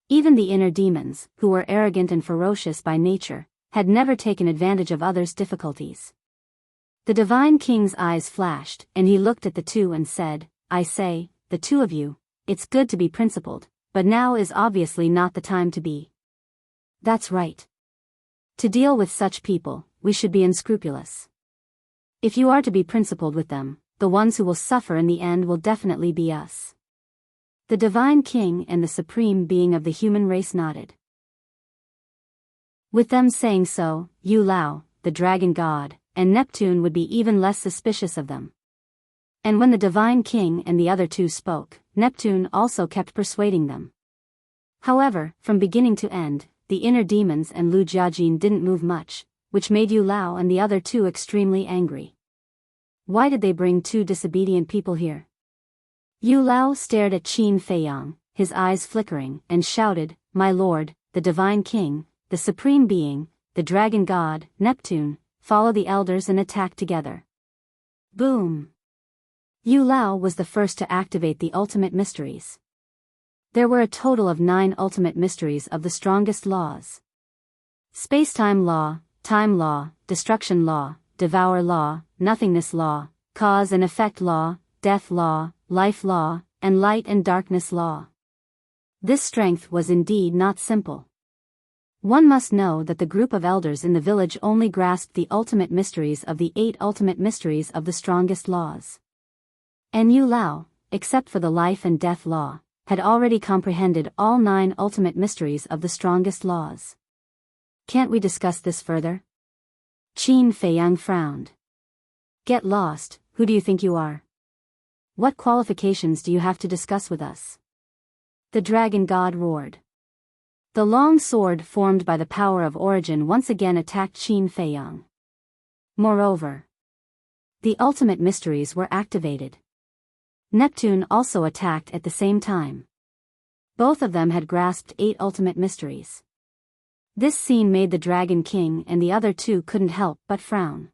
Even the inner demons, who were arrogant and ferocious by nature, had never taken advantage of others' difficulties. The Divine King's eyes flashed, and he looked at the two and said, "I say, the two of you, it's good to be principled, but now is obviously not the time to be." "That's right. To deal with such people, we should be unscrupulous. If you are to be principled with them, the ones who will suffer in the end will definitely be us." The Divine King and the Supreme Being of the human race nodded. With them saying so, Yu Lao, the Dragon God, and Neptune would be even less suspicious of them. And when the Divine King and the other two spoke, Neptune also kept persuading them. However, from beginning to end, the inner demons and Lu Jiajin didn't move much, which made Yu Lao and the other two extremely angry. Why did they bring two disobedient people here? Yu Lao stared at Qin Feiyang, his eyes flickering, and shouted, "My lord, the Divine King, the Supreme Being, the Dragon God, Neptune, follow the elders and attack together." Boom! Yu Lao was the first to activate the ultimate mysteries. There were a total of 9 ultimate mysteries of the strongest laws. Space-time law, time law, destruction law, devour law, nothingness law, cause and effect law, death law, life law, and light and darkness law. This strength was indeed not simple. One must know that the group of elders in the village only grasped the ultimate mysteries of the 8 ultimate mysteries of the strongest laws. And Yu Lao, except for the life and death law, had already comprehended all 9 ultimate mysteries of the strongest laws. "Can't we discuss this further?" Qin Feiyang frowned. "Get lost, who do you think you are? What qualifications do you have to discuss with us?" The Dragon God roared. The long sword formed by the power of origin once again attacked Qin Feiyang. Moreover, the ultimate mysteries were activated. Neptune also attacked at the same time. Both of them had grasped 8 ultimate mysteries. This scene made the Dragon King and the other two couldn't help but frown.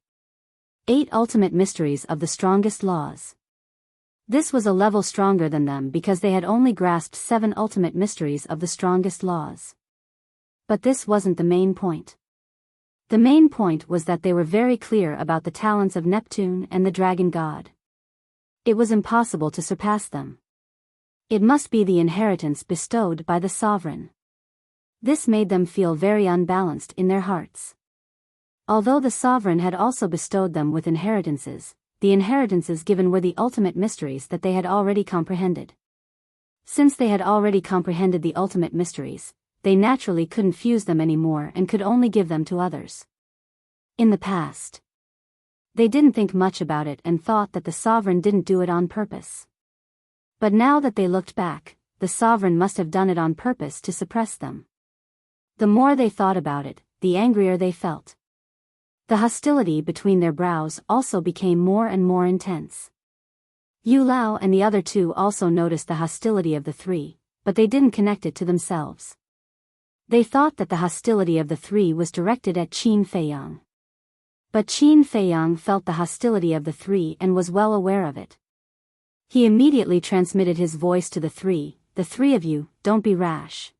8 ultimate mysteries of the strongest laws. This was a level stronger than them because they had only grasped 7 ultimate mysteries of the strongest laws. But this wasn't the main point. The main point was that they were very clear about the talents of Neptune and the Dragon God. It was impossible to surpass them. It must be the inheritance bestowed by the sovereign. This made them feel very unbalanced in their hearts. Although the sovereign had also bestowed them with inheritances, the inheritances given were the ultimate mysteries that they had already comprehended. Since they had already comprehended the ultimate mysteries, they naturally couldn't fuse them anymore and could only give them to others. In the past, they didn't think much about it and thought that the sovereign didn't do it on purpose. But now that they looked back, the sovereign must have done it on purpose to suppress them. The more they thought about it, the angrier they felt. The hostility between their brows also became more and more intense. Yu Lao and the other two also noticed the hostility of the 3, but they didn't connect it to themselves. They thought that the hostility of the 3 was directed at Qin Feiyang. But Qin Feiyang felt the hostility of the 3 and was well aware of it. He immediately transmitted his voice to the 3, "The 3 of you, don't be rash.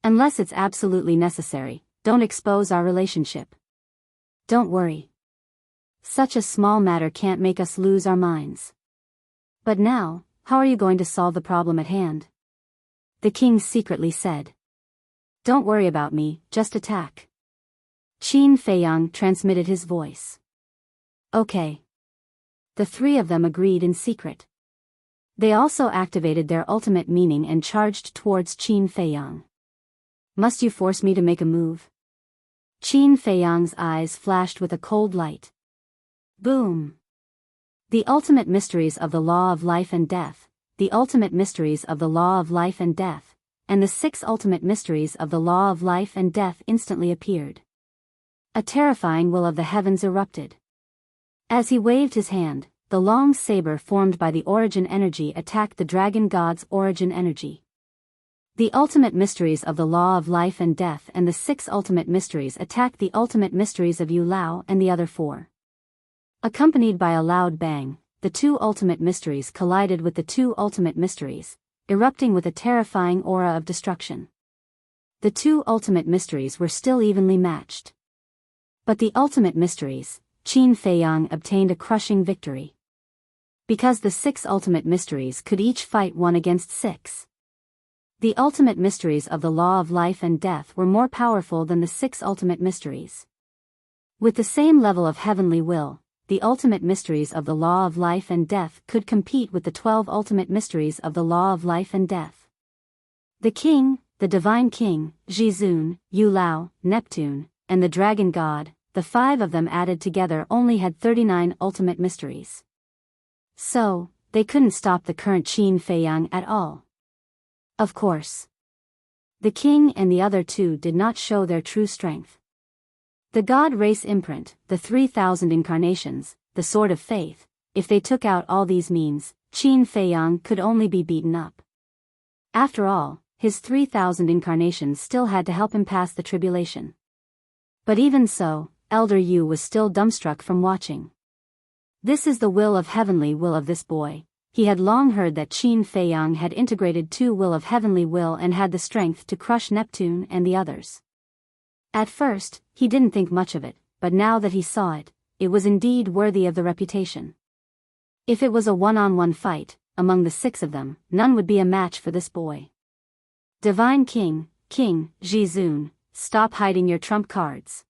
Unless it's absolutely necessary, don't expose our relationship. Don't worry. Such a small matter can't make us lose our minds. But now, how are you going to solve the problem at hand?" The king secretly said. "Don't worry about me, just attack." Qin Feiyang transmitted his voice. "Okay." The 3 of them agreed in secret. They also activated their ultimate meaning and charged towards Qin Feiyang. "Must you force me to make a move?" Qin Feiyang's eyes flashed with a cold light. Boom! The ultimate mysteries of the law of life and death, the ultimate mysteries of the law of life and death, and the 6 ultimate mysteries of the law of life and death instantly appeared. A terrifying will of the heavens erupted. As he waved his hand, the long saber formed by the origin energy attacked the dragon god's origin energy. The ultimate mysteries of the law of life and death and the 6 ultimate mysteries attacked the ultimate mysteries of Yu Lao and the other 4. Accompanied by a loud bang, the 2 ultimate mysteries collided with the 2 ultimate mysteries, erupting with a terrifying aura of destruction. The 2 ultimate mysteries were still evenly matched. But the ultimate mysteries, Qin Feiyang obtained a crushing victory. Because the 6 ultimate mysteries could each fight 1 against 6. The ultimate mysteries of the law of life and death were more powerful than the 6 ultimate mysteries. With the same level of heavenly will, the ultimate mysteries of the law of life and death could compete with the 12 ultimate mysteries of the law of life and death. The king, the divine king, Jizun, Yu Lao, Neptune, and the dragon god, the 5 of them added together only had 39 ultimate mysteries. So, they couldn't stop the current Qin Feiyang at all. Of course. The king and the other 2 did not show their true strength. The God race imprint, the 3,000 incarnations, the sword of faith, if they took out all these means, Qin Feiyang could only be beaten up. After all, his 3,000 incarnations still had to help him pass the tribulation. But even so, Elder Yu was still dumbstruck from watching. This is the will of heavenly will of this boy. He had long heard that Qin Feiyang had integrated 2 will of heavenly will and had the strength to crush Neptune and the others. At first, he didn't think much of it, but now that he saw it, it was indeed worthy of the reputation. If it was a one-on-one fight, among the 6 of them, none would be a match for this boy. Divine King, King, Jizun, stop hiding your trump cards.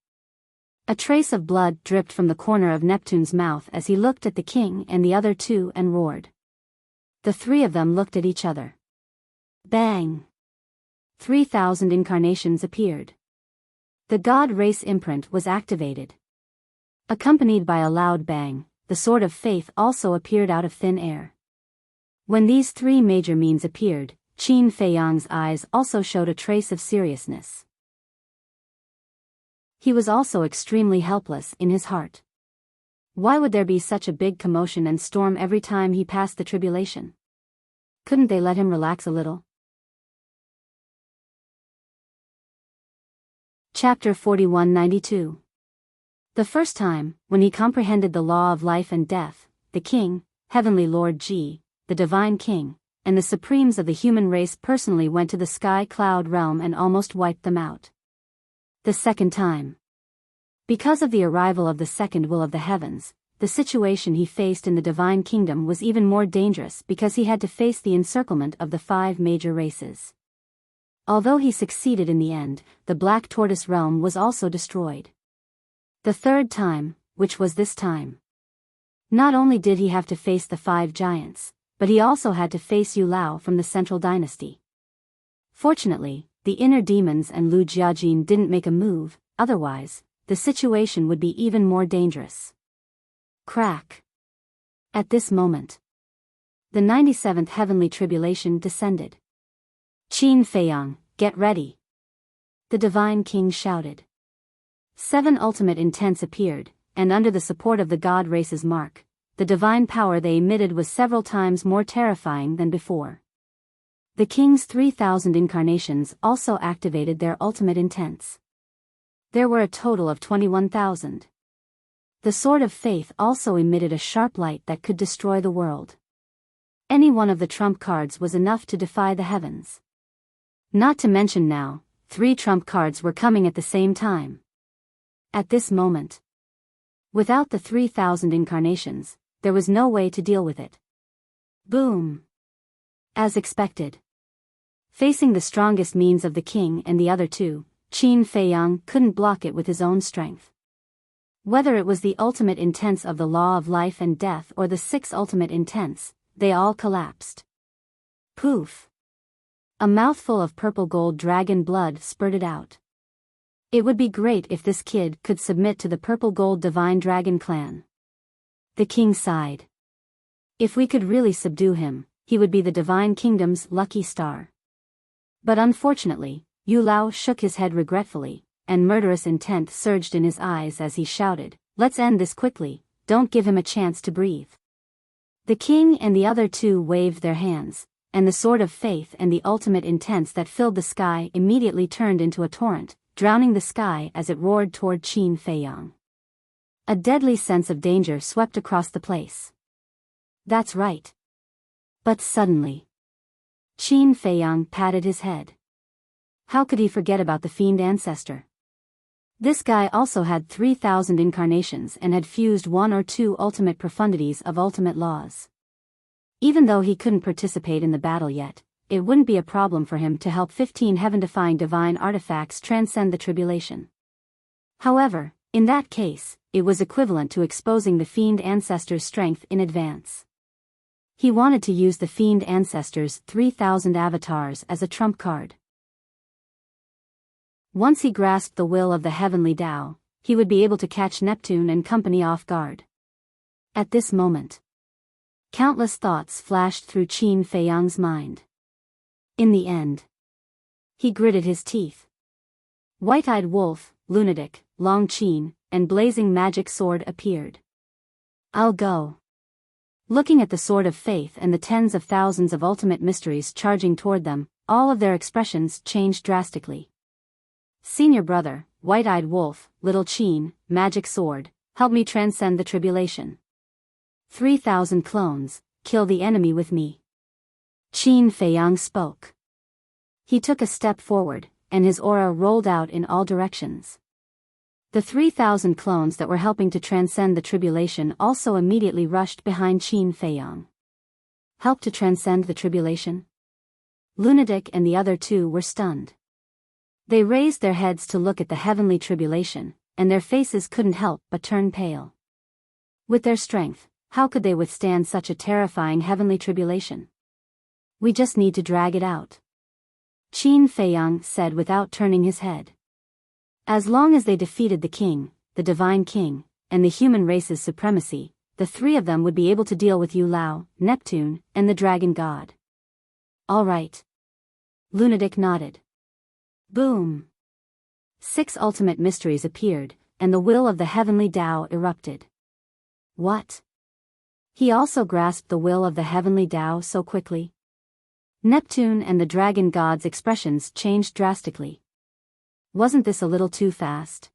A trace of blood dripped from the corner of Neptune's mouth as he looked at the king and the other 2 and roared. The 3 of them looked at each other. Bang! 3,000 incarnations appeared. The God race imprint was activated. Accompanied by a loud bang, the sword of faith also appeared out of thin air. When these 3 major means appeared, Qin Feiyang's eyes also showed a trace of seriousness. He was also extremely helpless in his heart. Why would there be such a big commotion and storm every time he passed the tribulation? Couldn't they let him relax a little? Chapter 4192. The first time, when he comprehended the law of life and death, the king, Heavenly Lord Ji, the divine king, and the supremes of the human race personally went to the sky cloud realm and almost wiped them out. The second time. Because of the arrival of the second will of the heavens, the situation he faced in the divine kingdom was even more dangerous because he had to face the encirclement of the 5 major races. Although he succeeded in the end, the Black Tortoise realm was also destroyed. The third time, which was this time. Not only did he have to face the 5 giants, but he also had to face Yu Lao from the Central Dynasty. Fortunately, the inner demons and Lu Jiajin didn't make a move, otherwise, the situation would be even more dangerous. Crack. At this moment, the 97th heavenly tribulation descended. Qin Feiyang, get ready! The divine king shouted. 7 ultimate intents appeared, and under the support of the God race's mark, the divine power they emitted was several times more terrifying than before. The king's 3,000 incarnations also activated their ultimate intents. There were a total of 21,000. The sword of faith also emitted a sharp light that could destroy the world. Any one of the trump cards was enough to defy the heavens. Not to mention now, 3 trump cards were coming at the same time. At this moment, without the 3,000 incarnations, there was no way to deal with it. Boom! As expected. Facing the strongest means of the king and the other 2, Qin Feiyang couldn't block it with his own strength. Whether it was the ultimate intents of the law of life and death or the 6 ultimate intents, they all collapsed. Poof! A mouthful of purple gold dragon blood spurted out. It would be great if this kid could submit to the purple-gold divine dragon clan. The king sighed. If we could really subdue him, he would be the divine kingdom's lucky star. But unfortunately, Yu Lao shook his head regretfully, and murderous intent surged in his eyes as he shouted, "Let's end this quickly, don't give him a chance to breathe." The king and the other two waved their hands, and the sword of faith and the ultimate intents that filled the sky immediately turned into a torrent, drowning the sky as it roared toward Qin Feiyang. A deadly sense of danger swept across the place. That's right. But suddenly, Qin Feiyang patted his head. How could he forget about the fiend ancestor? This guy also had 3,000 incarnations and had fused one or two ultimate profundities of ultimate laws. Even though he couldn't participate in the battle yet, it wouldn't be a problem for him to help 15 heaven-defying divine artifacts transcend the tribulation. However, in that case, it was equivalent to exposing the fiend ancestor's strength in advance. He wanted to use the fiend ancestor's 3,000 avatars as a trump card. Once he grasped the will of the heavenly Tao, he would be able to catch Neptune and company off guard. At this moment, countless thoughts flashed through Qin Feiyang's mind. In the end, he gritted his teeth. White-eyed wolf, lunatic, Long Qin, and blazing magic sword appeared. I'll go. Looking at the sword of faith and the tens of thousands of ultimate mysteries charging toward them, all of their expressions changed drastically. Senior brother, white-eyed wolf, little Qin, magic sword, help me transcend the tribulation. 3,000 clones, kill the enemy with me. Qin Feiyang spoke. He took a step forward, and his aura rolled out in all directions. The 3,000 clones that were helping to transcend the tribulation also immediately rushed behind Qin Feiyang. Help to transcend the tribulation? Lunatic and the other two were stunned. They raised their heads to look at the heavenly tribulation, and their faces couldn't help but turn pale. With their strength, how could they withstand such a terrifying heavenly tribulation? We just need to drag it out, Qin Feiyang said without turning his head. As long as they defeated the king, the divine king, and the human race's supremacy, the three of them would be able to deal with Yu Lao, Neptune, and the dragon god. All right. Lunatic nodded. Boom. 6 ultimate mysteries appeared, and the will of the heavenly Tao erupted. What? He also grasped the will of the heavenly Tao so quickly? Neptune and the dragon god's expressions changed drastically. Wasn't this a little too fast?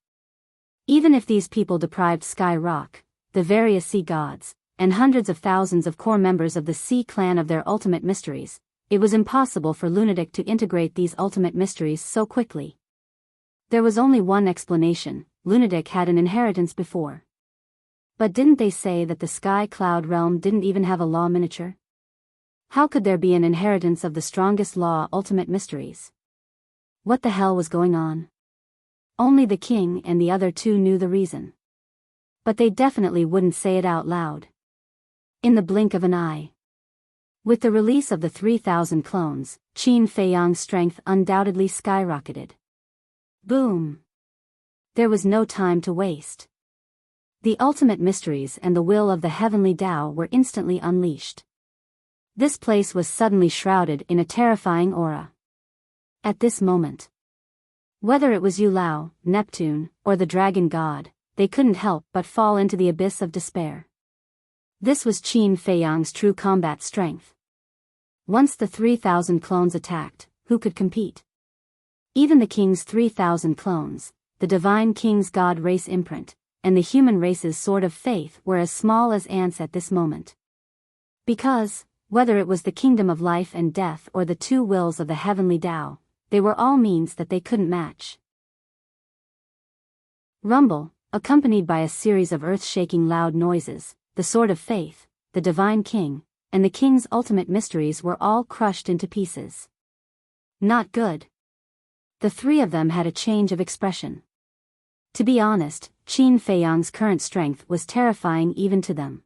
Even if these people deprived Sky Rock, the various sea gods, and hundreds of thousands of core members of the Sea Clan of their ultimate mysteries, it was impossible for Lunatic to integrate these ultimate mysteries so quickly. There was only one explanation: Lunatic had an inheritance before. But didn't they say that the Sky Cloud realm didn't even have a law miniature? How could there be an inheritance of the strongest law ultimate mysteries? What the hell was going on? Only the king and the other two knew the reason. But they definitely wouldn't say it out loud. In the blink of an eye. With the release of the 3,000 clones, Qin Feiyang's strength undoubtedly skyrocketed. Boom! There was no time to waste. The ultimate mysteries and the will of the heavenly Tao were instantly unleashed. This place was suddenly shrouded in a terrifying aura. At this moment, whether it was Yu Lao, Neptune, or the dragon god, they couldn't help but fall into the abyss of despair. This was Qin Feiyang's true combat strength. Once the 3,000 clones attacked, who could compete? Even the king's 3,000 clones, the divine king's god race imprint, and the human race's sword of faith were as small as ants at this moment. Because, whether it was the kingdom of life and death or the two wills of the heavenly Tao, they were all means that they couldn't match. Rumble, accompanied by a series of earth-shaking loud noises, the sword of faith, the divine king, and the king's ultimate mysteries were all crushed into pieces. Not good. The three of them had a change of expression. To be honest, Qin Feiyang's current strength was terrifying even to them.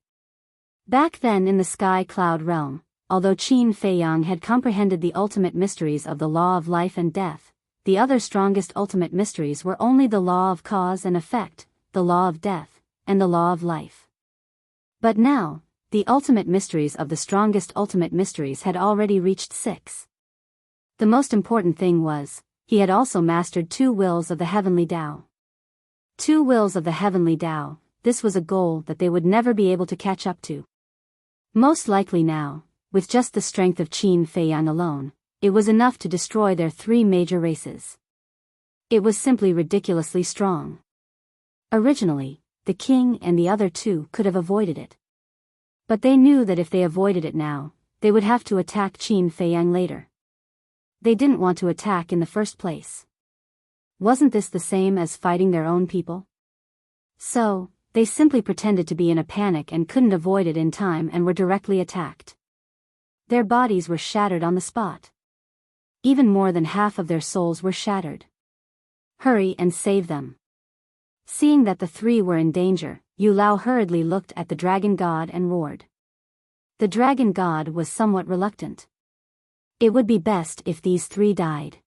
Back then in the Sky Cloud realm, although Qin Feiyang had comprehended the ultimate mysteries of the law of life and death, the other strongest ultimate mysteries were only the law of cause and effect, the law of death, and the law of life. But now, the ultimate mysteries of the strongest ultimate mysteries had already reached 6. The most important thing was, he had also mastered 2 wills of the heavenly Tao. 2 wills of the heavenly Tao, this was a goal that they would never be able to catch up to. Most likely now, with just the strength of Qin Feiyang alone, it was enough to destroy their 3 major races. It was simply ridiculously strong. Originally, the king and the other 2 could have avoided it. But they knew that if they avoided it now, they would have to attack Qin Feiyang later. They didn't want to attack in the first place. Wasn't this the same as fighting their own people? So, they simply pretended to be in a panic and couldn't avoid it in time and were directly attacked. Their bodies were shattered on the spot. Even more than half of their souls were shattered. Hurry and save them. Seeing that the 3 were in danger, Yu Lao hurriedly looked at the dragon god and roared. The dragon god was somewhat reluctant. It would be best if these 3 died.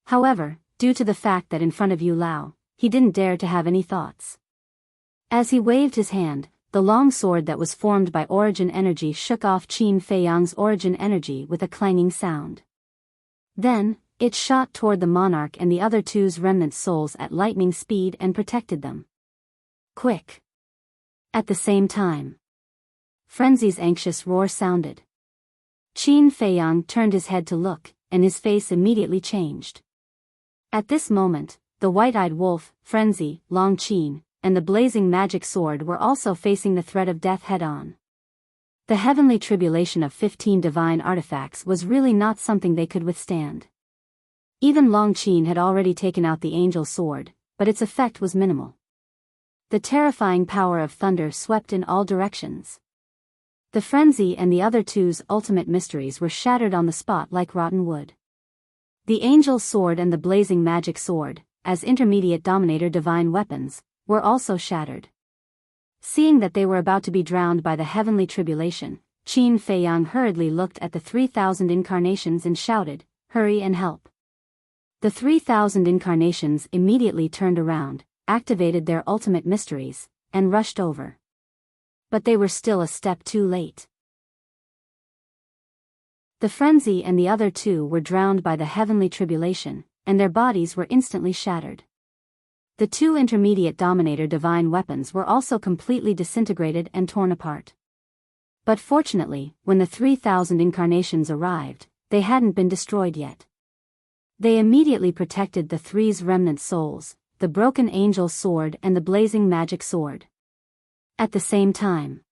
However, due to the fact that in front of Yu Lao, he didn't dare to have any thoughts. As he waved his hand, the long sword that was formed by origin energy shook off Qin Feiyang's origin energy with a clanging sound. Then, it shot toward the monarch and the other 2's remnant souls at lightning speed and protected them. Quick! At the same time, Frenzy's anxious roar sounded. Qin Feiyang turned his head to look, and his face immediately changed. At this moment, the white-eyed wolf, Frenzy, Long Qin, and the blazing magic sword were also facing the threat of death head-on. The heavenly tribulation of 15 divine artifacts was really not something they could withstand. Even Long Qin had already taken out the angel sword, but its effect was minimal. The terrifying power of thunder swept in all directions. The Frenzy and the other 2's ultimate mysteries were shattered on the spot like rotten wood. The angel sword and the blazing magic sword, as intermediate dominator divine weapons, were also shattered. Seeing that they were about to be drowned by the heavenly tribulation, Qin Feiyang hurriedly looked at the 3,000 incarnations and shouted, "Hurry and help." The 3,000 incarnations immediately turned around, activated their ultimate mysteries, and rushed over. But they were still a step too late. The Frenzy and the other 2 were drowned by the heavenly tribulation, and their bodies were instantly shattered. The 2 intermediate dominator divine weapons were also completely disintegrated and torn apart. But fortunately, when the 3,000 incarnations arrived, they hadn't been destroyed yet. They immediately protected the 3's remnant souls, the broken angel sword and the blazing magic sword. At the same time,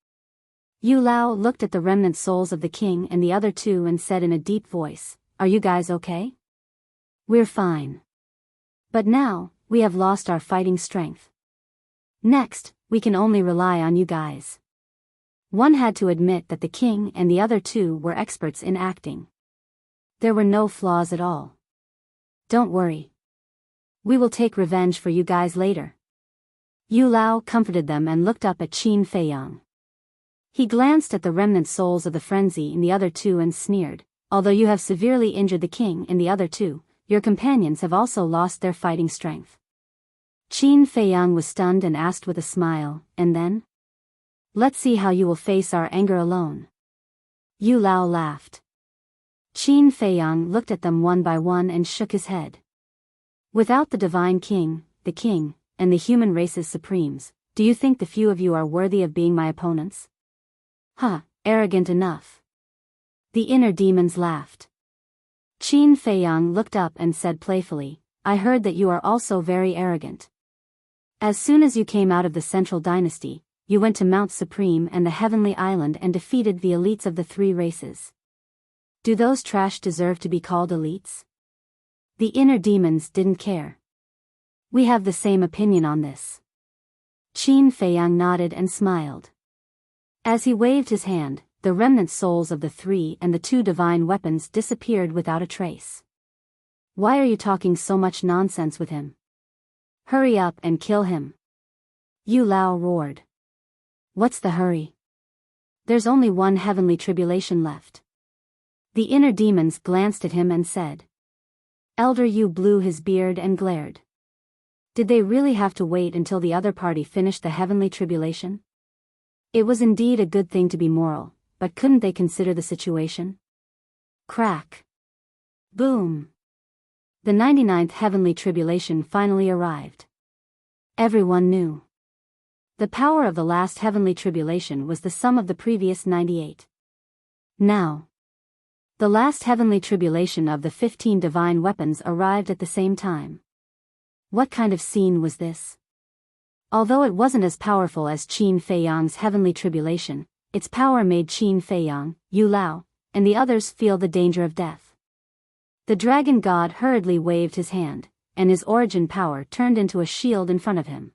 Yu Lao looked at the remnant souls of the king and the other 2 and said in a deep voice, "Are you guys okay?" "We're fine. But now, we have lost our fighting strength. Next, we can only rely on you guys." One had to admit that the king and the other 2 were experts in acting. There were no flaws at all. "Don't worry. We will take revenge for you guys later." Yu Lao comforted them and looked up at Qin Feiyang. He glanced at the remnant souls of the Frenzy and the other 2 and sneered, "Although you have severely injured the king and the other 2, your companions have also lost their fighting strength." Qin Feiyang was stunned and asked with a smile, "And then? Let's see how you will face our anger alone." Yu Lao laughed. Qin Feiyang looked at them one by one and shook his head. "Without the divine king, the king, and the human race's supremes, do you think the few of you are worthy of being my opponents? Arrogant enough." The inner demons laughed. Qin Feiyang looked up and said playfully, "I heard that you are also very arrogant. As soon as you came out of the Central Dynasty, you went to Mount Supreme and the Heavenly Island and defeated the elites of the 3 races. Do those trash deserve to be called elites?" The inner demons didn't care. "We have the same opinion on this." Qin Feiyang nodded and smiled. As he waved his hand, the remnant souls of the 3 and the 2 divine weapons disappeared without a trace. "Why are you talking so much nonsense with him? Hurry up and kill him!" Yu Lao roared. "What's the hurry? There's only one heavenly tribulation left." The inner demons glanced at him and said, Elder Yu blew his beard and glared. Did they really have to wait until the other party finished the heavenly tribulation? It was indeed a good thing to be moral, but couldn't they consider the situation? Crack. Boom. The 99th heavenly tribulation finally arrived. Everyone knew. The power of the last heavenly tribulation was the sum of the previous 98. Now, the last heavenly tribulation of the 15 divine weapons arrived at the same time. What kind of scene was this? Although it wasn't as powerful as Qin Feiyang's heavenly tribulation, its power made Qin Feiyang, Yu Lao, and the others feel the danger of death. The dragon god hurriedly waved his hand, and his origin power turned into a shield in front of him.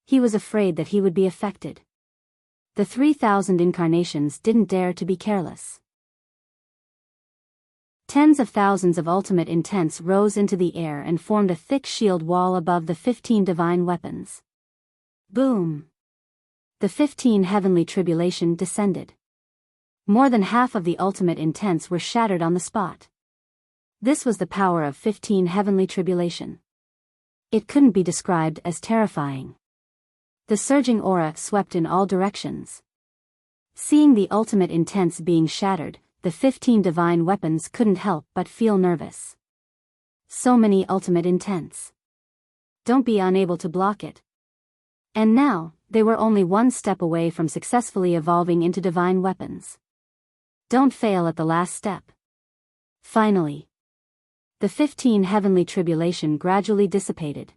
He was afraid that he would be affected. The 3,000 incarnations didn't dare to be careless. Tens of thousands of ultimate intents rose into the air and formed a thick shield wall above the 15 divine weapons. Boom! The 15 heavenly tribulation descended. More than half of the ultimate intents were shattered on the spot. This was the power of 15 heavenly tribulation. It couldn't be described as terrifying. The surging aura swept in all directions. Seeing the ultimate intents being shattered, the 15 divine weapons couldn't help but feel nervous. So many ultimate intents. Don't be unable to block it. And now, they were only one step away from successfully evolving into divine weapons. Don't fail at the last step. Finally, the 15 heavenly tribulation gradually dissipated.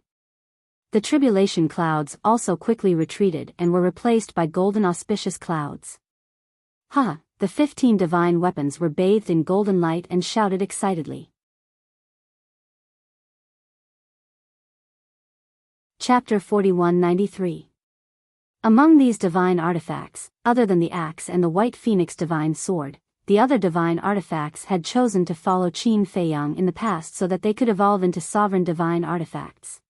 The tribulation clouds also quickly retreated and were replaced by golden auspicious clouds. The 15 divine weapons were bathed in golden light and shouted excitedly. Chapter 4193. Among these divine artifacts, other than the axe and the white phoenix divine sword, the other divine artifacts had chosen to follow Qin Feiyang in the past so that they could evolve into sovereign divine artifacts.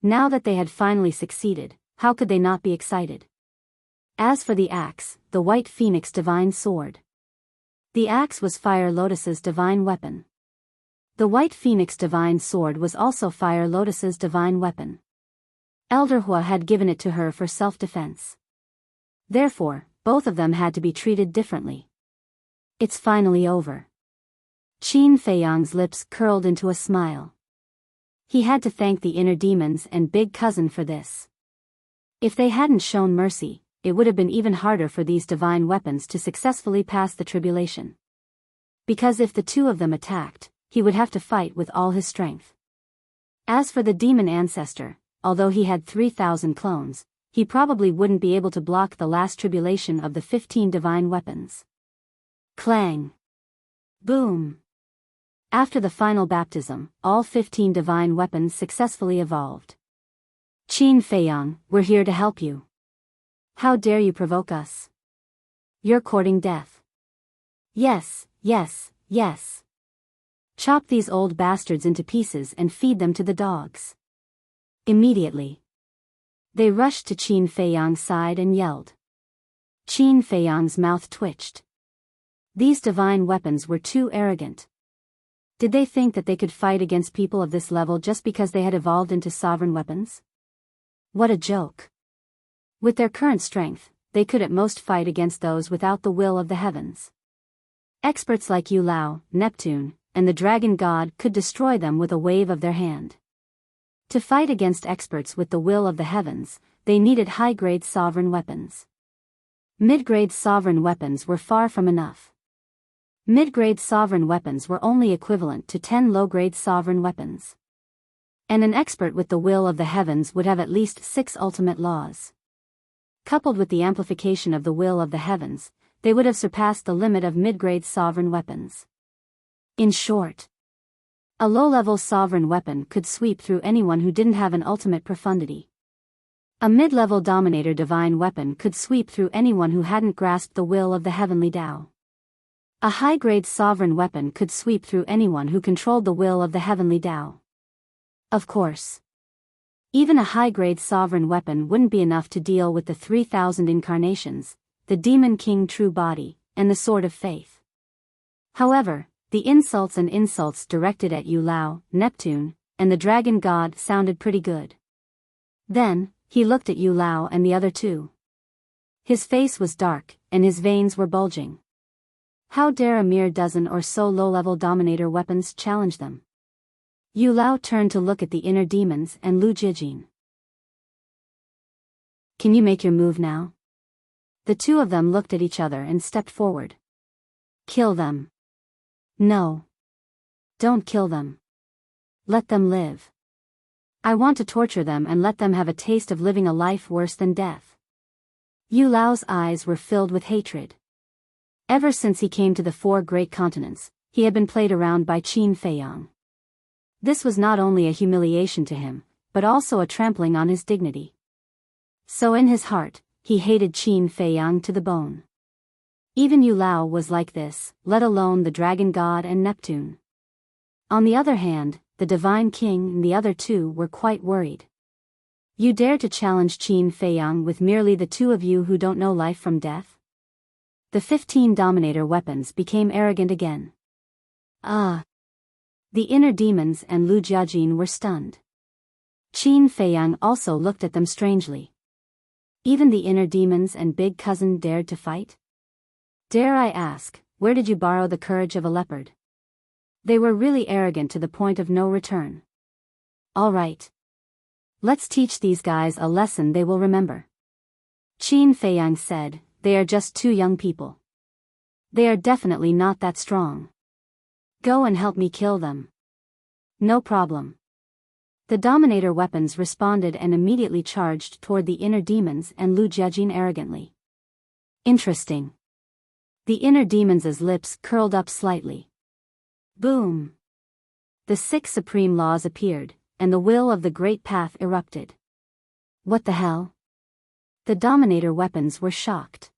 Now that they had finally succeeded, how could they not be excited? As for the axe, the white phoenix divine sword. The axe was Fire Lotus's divine weapon. The white phoenix divine sword was also Fire Lotus's divine weapon. Elder Hua had given it to her for self-defense. Therefore, both of them had to be treated differently. It's finally over. Qin Feiyang's lips curled into a smile. He had to thank the inner demons and big cousin for this. If they hadn't shown mercy, it would have been even harder for these divine weapons to successfully pass the tribulation. Because if the two of them attacked, he would have to fight with all his strength. As for the demon ancestor, although he had 3,000 clones, he probably wouldn't be able to block the last tribulation of the 15 divine weapons. Clang! Boom! After the final baptism, all 15 divine weapons successfully evolved. Qin Feiyang, we're here to help you. How dare you provoke us? You're courting death. Yes, yes, yes. Chop these old bastards into pieces and feed them to the dogs. Immediately. They rushed to Qin Feiyang's side and yelled. Qin Feiyang's mouth twitched. These divine weapons were too arrogant. Did they think that they could fight against people of this level just because they had evolved into sovereign weapons? What a joke. With their current strength, they could at most fight against those without the will of the heavens. Experts like Yu Lao, Neptune, and the dragon god could destroy them with a wave of their hand. To fight against experts with the will of the heavens, they needed high-grade sovereign weapons. Mid-grade sovereign weapons were far from enough. Mid-grade sovereign weapons were only equivalent to 10 low-grade sovereign weapons. And an expert with the will of the heavens would have at least 6 ultimate laws. Coupled with the amplification of the will of the heavens, they would have surpassed the limit of mid-grade sovereign weapons. In short, a low-level sovereign weapon could sweep through anyone who didn't have an ultimate profundity. A mid-level dominator divine weapon could sweep through anyone who hadn't grasped the will of the heavenly Tao. A high-grade sovereign weapon could sweep through anyone who controlled the will of the heavenly Tao. Of course, even a high-grade sovereign weapon wouldn't be enough to deal with the 3,000 incarnations, the Demon King True Body, and the Sword of Faith. However, The insults and insults directed at Yu Lao, Neptune, and the dragon god sounded pretty good. Then, he looked at Yu Lao and the other two. His face was dark, and his veins were bulging. How dare a mere dozen or so low-level dominator weapons challenge them? Yu Lao turned to look at the inner demons and Lu Jijin. Can you make your move now? The two of them looked at each other and stepped forward. Kill them. No. Don't kill them. Let them live. I want to torture them and let them have a taste of living a life worse than death. Yu Lao's eyes were filled with hatred. Ever since he came to the four great continents, he had been played around by Qin Feiyang. This was not only a humiliation to him, but also a trampling on his dignity. So in his heart, he hated Qin Feiyang to the bone. Even Yu Lao was like this, let alone the dragon god and Neptune. On the other hand, the divine king and the other two were quite worried. You dare to challenge Qin Feiyang with merely the two of you who don't know life from death? The 15 dominator weapons became arrogant again. The inner demons and Lu Jiajin were stunned. Qin Feiyang also looked at them strangely. Even the inner demons and big cousin dared to fight? Dare I ask, where did you borrow the courage of a leopard? They were really arrogant to the point of no return. All right. Let's teach these guys a lesson they will remember. Qin Feiyang said, they are just two young people. They are definitely not that strong. Go and help me kill them. No problem. The dominator weapons responded and immediately charged toward the inner demons and Lu Jiajin arrogantly. Interesting. The inner demons' lips curled up slightly. Boom! The 6 supreme laws appeared, and the will of the great path erupted. What the hell? The dominator weapons were shocked.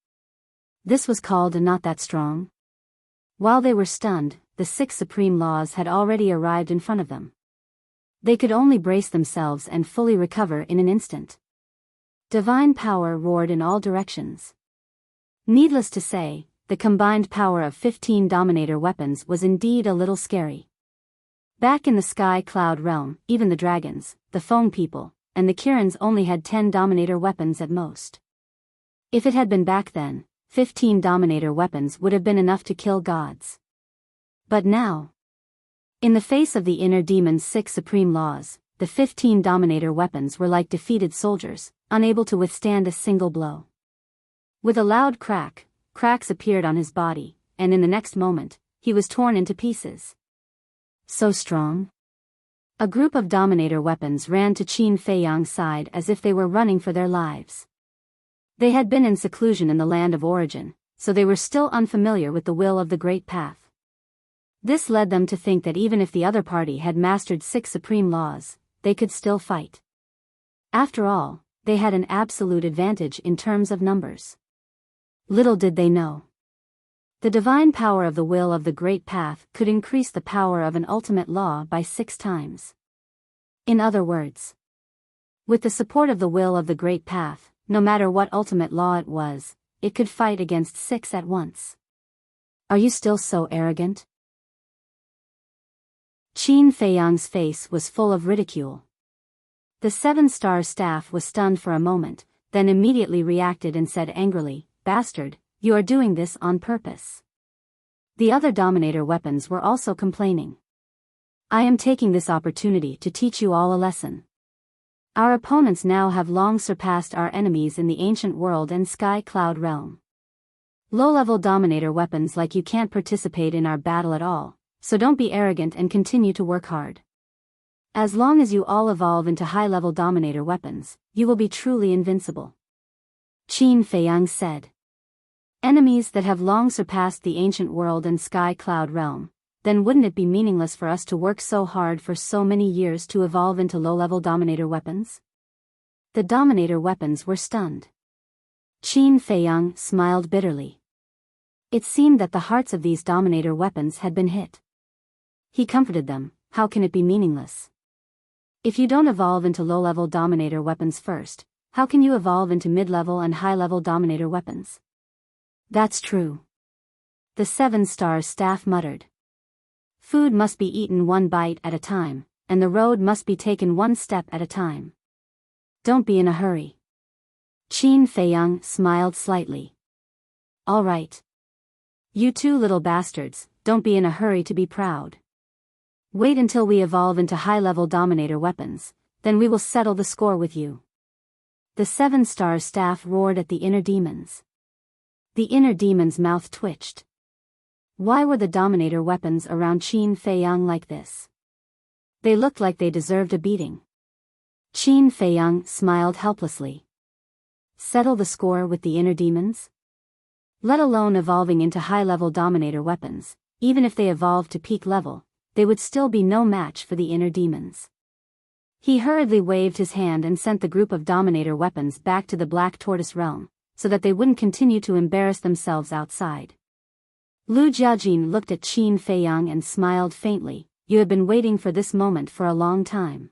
This was called not that strong? While they were stunned, the 6 supreme laws had already arrived in front of them. They could only brace themselves and fully recover in an instant. Divine power roared in all directions. Needless to say, the combined power of 15 dominator weapons was indeed a little scary. Back in the sky cloud realm, even the dragons, the Feng people, and the Kirins only had 10 dominator weapons at most. If it had been back then, 15 dominator weapons would have been enough to kill gods. But now, in the face of the inner demon's 6 supreme laws, the 15 dominator weapons were like defeated soldiers, unable to withstand a single blow. With a loud crack, cracks appeared on his body, and in the next moment, he was torn into pieces. So strong? A group of dominator weapons ran to Qin Feiyang's side as if they were running for their lives. They had been in seclusion in the land of origin, so they were still unfamiliar with the will of the great path. This led them to think that even if the other party had mastered 6 supreme laws, they could still fight. After all, they had an absolute advantage in terms of numbers. Little did they know. The divine power of the will of the great path could increase the power of an ultimate law by 6 times. In other words, with the support of the will of the great path, no matter what ultimate law it was, it could fight against 6 at once. Are you still so arrogant? Qin Feiyang's face was full of ridicule. The 7-star staff was stunned for a moment, then immediately reacted and said angrily, "Bastard, you are doing this on purpose." The other dominator weapons were also complaining. "I am taking this opportunity to teach you all a lesson. Our opponents now have long surpassed our enemies in the ancient world and sky cloud realm. Low-level dominator weapons like you can't participate in our battle at all, so don't be arrogant and continue to work hard. As long as you all evolve into high-level dominator weapons, you will be truly invincible." Qin Feiyang said. "Enemies that have long surpassed the ancient world and sky cloud realm, then wouldn't it be meaningless for us to work so hard for so many years to evolve into low-level dominator weapons?" The dominator weapons were stunned. Qin Feiyang smiled bitterly. It seemed that the hearts of these dominator weapons had been hit. He comforted them, "How can it be meaningless? If you don't evolve into low-level dominator weapons first, how can you evolve into mid-level and high-level dominator weapons?" "That's true." The 7-star staff muttered. Food must be eaten one bite at a time, and the road must be taken one step at a time. Don't be in a hurry. Qin Feiyang smiled slightly. All right. You two little bastards, don't be in a hurry to be proud. Wait until we evolve into high-level dominator weapons, then we will settle the score with you. The 7-star staff roared at the inner demons. The inner demon's mouth twitched. Why were the dominator weapons around Qin Feiyang like this? They looked like they deserved a beating. Qin Feiyang smiled helplessly. Settle the score with the inner demons? Let alone evolving into high-level dominator weapons, even if they evolved to peak level, they would still be no match for the inner demons. He hurriedly waved his hand and sent the group of dominator weapons back to the Black Tortoise realm, so that they wouldn't continue to embarrass themselves outside. Lu Jiajin looked at Qin Feiyang and smiled faintly. You have been waiting for this moment for a long time.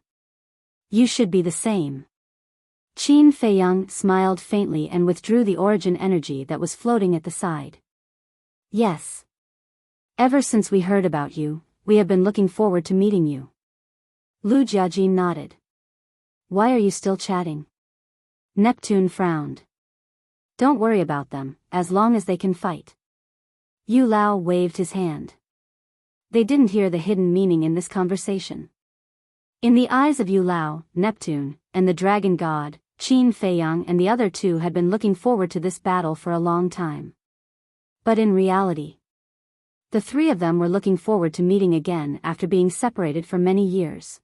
You should be the same. Qin Feiyang smiled faintly and withdrew the origin energy that was floating at the side. Yes. Ever since we heard about you, we have been looking forward to meeting you. Lu Jiajin nodded. Why are you still chatting? Neptune frowned. Don't worry about them, as long as they can fight. Yu Lao waved his hand. They didn't hear the hidden meaning in this conversation. In the eyes of Yu Lao, Neptune, and the dragon god, Qin Feiyang and the other two had been looking forward to this battle for a long time. But in reality, the three of them were looking forward to meeting again after being separated for many years.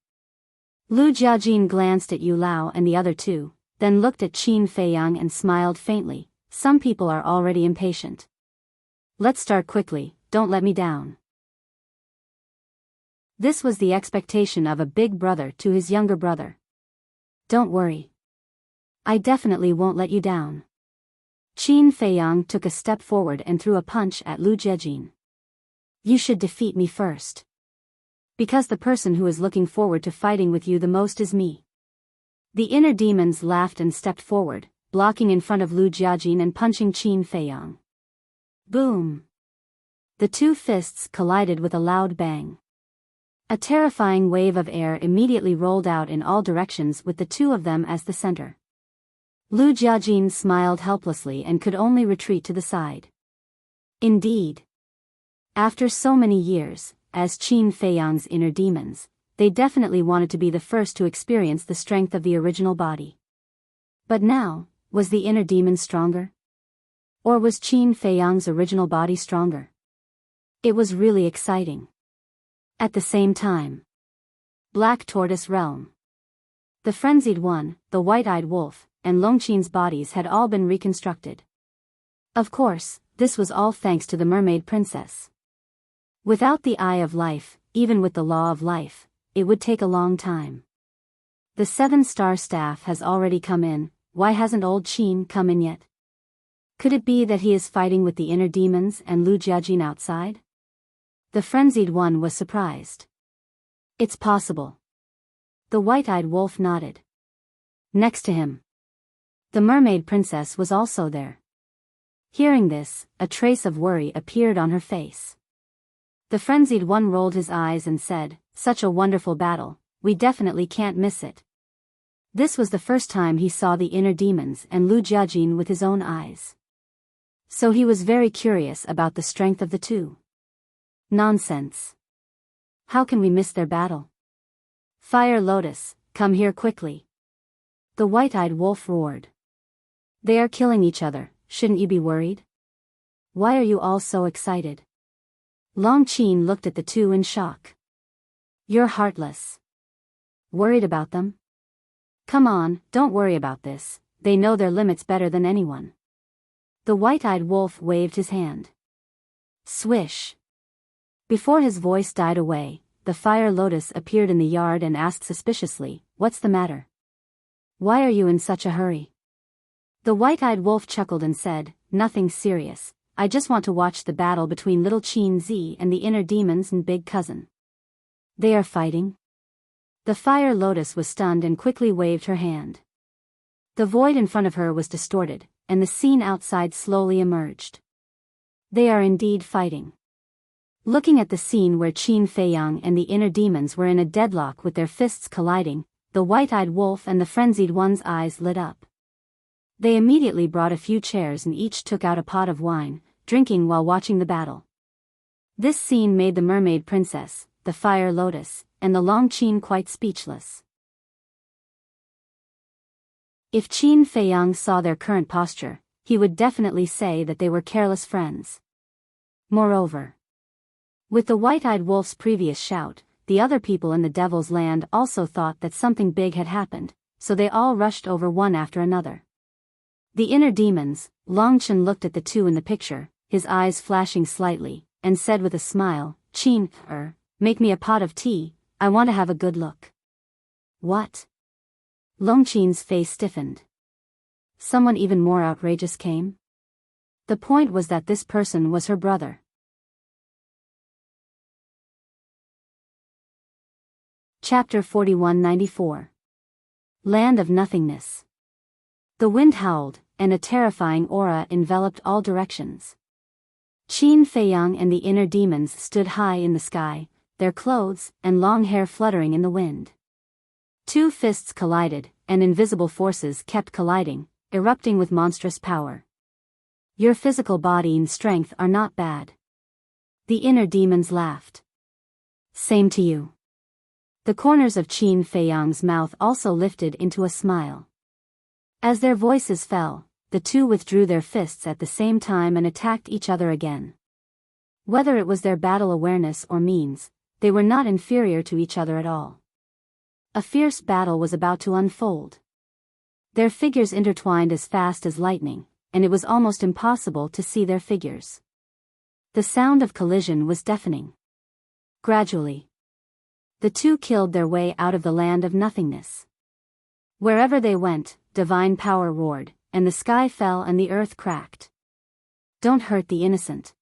Lu Jiajin glanced at Yu Lao and the other two, then looked at Qin Feiyang and smiled faintly. Some people are already impatient. Let's start quickly, don't let me down. This was the expectation of a big brother to his younger brother. Don't worry. I definitely won't let you down. Qin Feiyang took a step forward and threw a punch at Lu Jiajin. You should defeat me first. Because the person who is looking forward to fighting with you the most is me. The inner demons laughed and stepped forward, blocking in front of Lu Jiajin and punching Qin Feiyang. Boom! The two fists collided with a loud bang. A terrifying wave of air immediately rolled out in all directions with the two of them as the center. Lu Jiajin smiled helplessly and could only retreat to the side. Indeed. After so many years, as Qin Feiyang's inner demons, they definitely wanted to be the first to experience the strength of the original body. But now, was the inner demon stronger? Or was Qin Feiyang's original body stronger? It was really exciting. At the same time, Black Tortoise Realm. The Frenzied One, the White-Eyed Wolf, and Longqin's bodies had all been reconstructed. Of course, this was all thanks to the Mermaid Princess. Without the Eye of Life, even with the Law of Life, it would take a long time. The 7-star staff has already come in. Why hasn't old Qin come in yet? Could it be that he is fighting with the inner demons and Lu Jiajin outside? The Frenzied One was surprised. It's possible. The White-Eyed Wolf nodded. Next to him, the Mermaid Princess was also there. Hearing this, a trace of worry appeared on her face. The Frenzied One rolled his eyes and said, Such a wonderful battle, we definitely can't miss it. This was the first time he saw the inner demons and Lu Jiajin with his own eyes. So he was very curious about the strength of the two. Nonsense. How can we miss their battle? Fire Lotus, come here quickly. The White-Eyed Wolf roared. They are killing each other, shouldn't you be worried? Why are you all so excited? Longqin looked at the two in shock. You're heartless. Worried about them? Come on, don't worry about this, they know their limits better than anyone. The White-Eyed Wolf waved his hand. Swish. Before his voice died away, the Fire Lotus appeared in the yard and asked suspiciously, What's the matter? Why are you in such a hurry? The White-Eyed Wolf chuckled and said, Nothing serious, I just want to watch the battle between little Qin Zi and the inner demons and big cousin. They are fighting? The Fire Lotus was stunned and quickly waved her hand. The void in front of her was distorted, and the scene outside slowly emerged. They are indeed fighting. Looking at the scene where Qin Feiyang and the inner demons were in a deadlock with their fists colliding, the white-eyed wolf and the frenzied one's eyes lit up. They immediately brought a few chairs and each took out a pot of wine, drinking while watching the battle. This scene made the mermaid princess, the fire lotus, and the long Qin quite speechless. If Qin Feiyang saw their current posture, he would definitely say that they were careless friends. Moreover, with the white-eyed wolf's previous shout, the other people in the Devil's Land also thought that something big had happened, so they all rushed over one after another. The inner demons, Long Chen looked at the two in the picture, his eyes flashing slightly, and said with a smile, "Qin, make me a pot of tea, I want to have a good look." "What?" Long Qin's face stiffened. Someone even more outrageous came? The point was that this person was her brother. Chapter 4194. Land of Nothingness. The wind howled, and a terrifying aura enveloped all directions. Qin Feiyang and the inner demons stood high in the sky, their clothes and long hair fluttering in the wind. Two fists collided, and invisible forces kept colliding, erupting with monstrous power. "Your physical body and strength are not bad." The inner demons laughed. "Same to you." The corners of Qin Feiyang's mouth also lifted into a smile. As their voices fell, the two withdrew their fists at the same time and attacked each other again. Whether it was their battle awareness or means, they were not inferior to each other at all. A fierce battle was about to unfold. Their figures intertwined as fast as lightning, and it was almost impossible to see their figures. The sound of collision was deafening. Gradually, the two killed their way out of the land of nothingness. Wherever they went, divine power roared, and the sky fell and the earth cracked. "Don't hurt the innocent."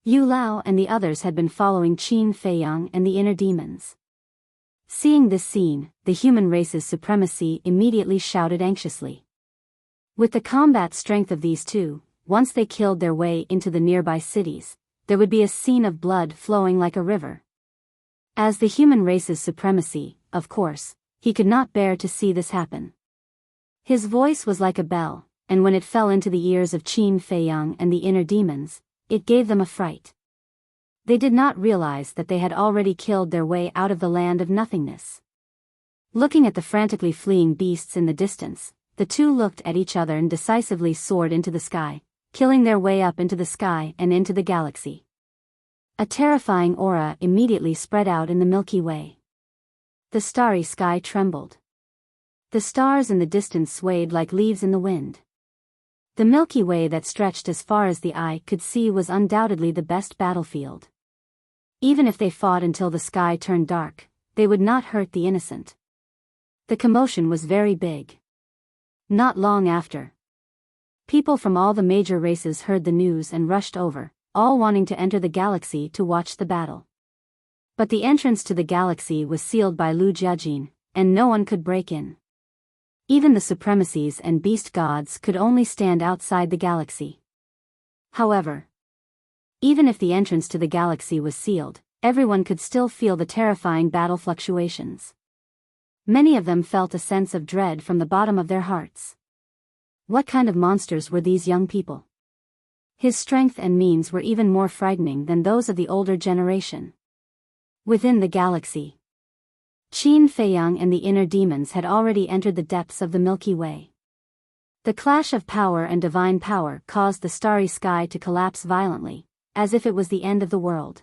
Yu Lao and the others had been following Qin Feiyang and the inner demons. Seeing this scene, the human race's supremacy immediately shouted anxiously. With the combat strength of these two, once they killed their way into the nearby cities, there would be a scene of blood flowing like a river. As the human race's supremacy, of course, he could not bear to see this happen. His voice was like a bell, and when it fell into the ears of Qin Feiyang and the inner demons, it gave them a fright. They did not realize that they had already killed their way out of the land of nothingness. Looking at the frantically fleeing beasts in the distance, the two looked at each other and decisively soared into the sky, killing their way up into the sky and into the galaxy. A terrifying aura immediately spread out in the Milky Way. The starry sky trembled. The stars in the distance swayed like leaves in the wind. The Milky Way that stretched as far as the eye could see was undoubtedly the best battlefield. Even if they fought until the sky turned dark, they would not hurt the innocent. The commotion was very big. Not long after, people from all the major races heard the news and rushed over, all wanting to enter the galaxy to watch the battle. But the entrance to the galaxy was sealed by Lu Jiajin, and no one could break in. Even the supremacies and beast gods could only stand outside the galaxy. However, even if the entrance to the galaxy was sealed, everyone could still feel the terrifying battle fluctuations. Many of them felt a sense of dread from the bottom of their hearts. What kind of monsters were these young people? His strength and means were even more frightening than those of the older generation. Within the galaxy, Qin Feiyang and the inner demons had already entered the depths of the Milky Way. The clash of power and divine power caused the starry sky to collapse violently, as if it was the end of the world.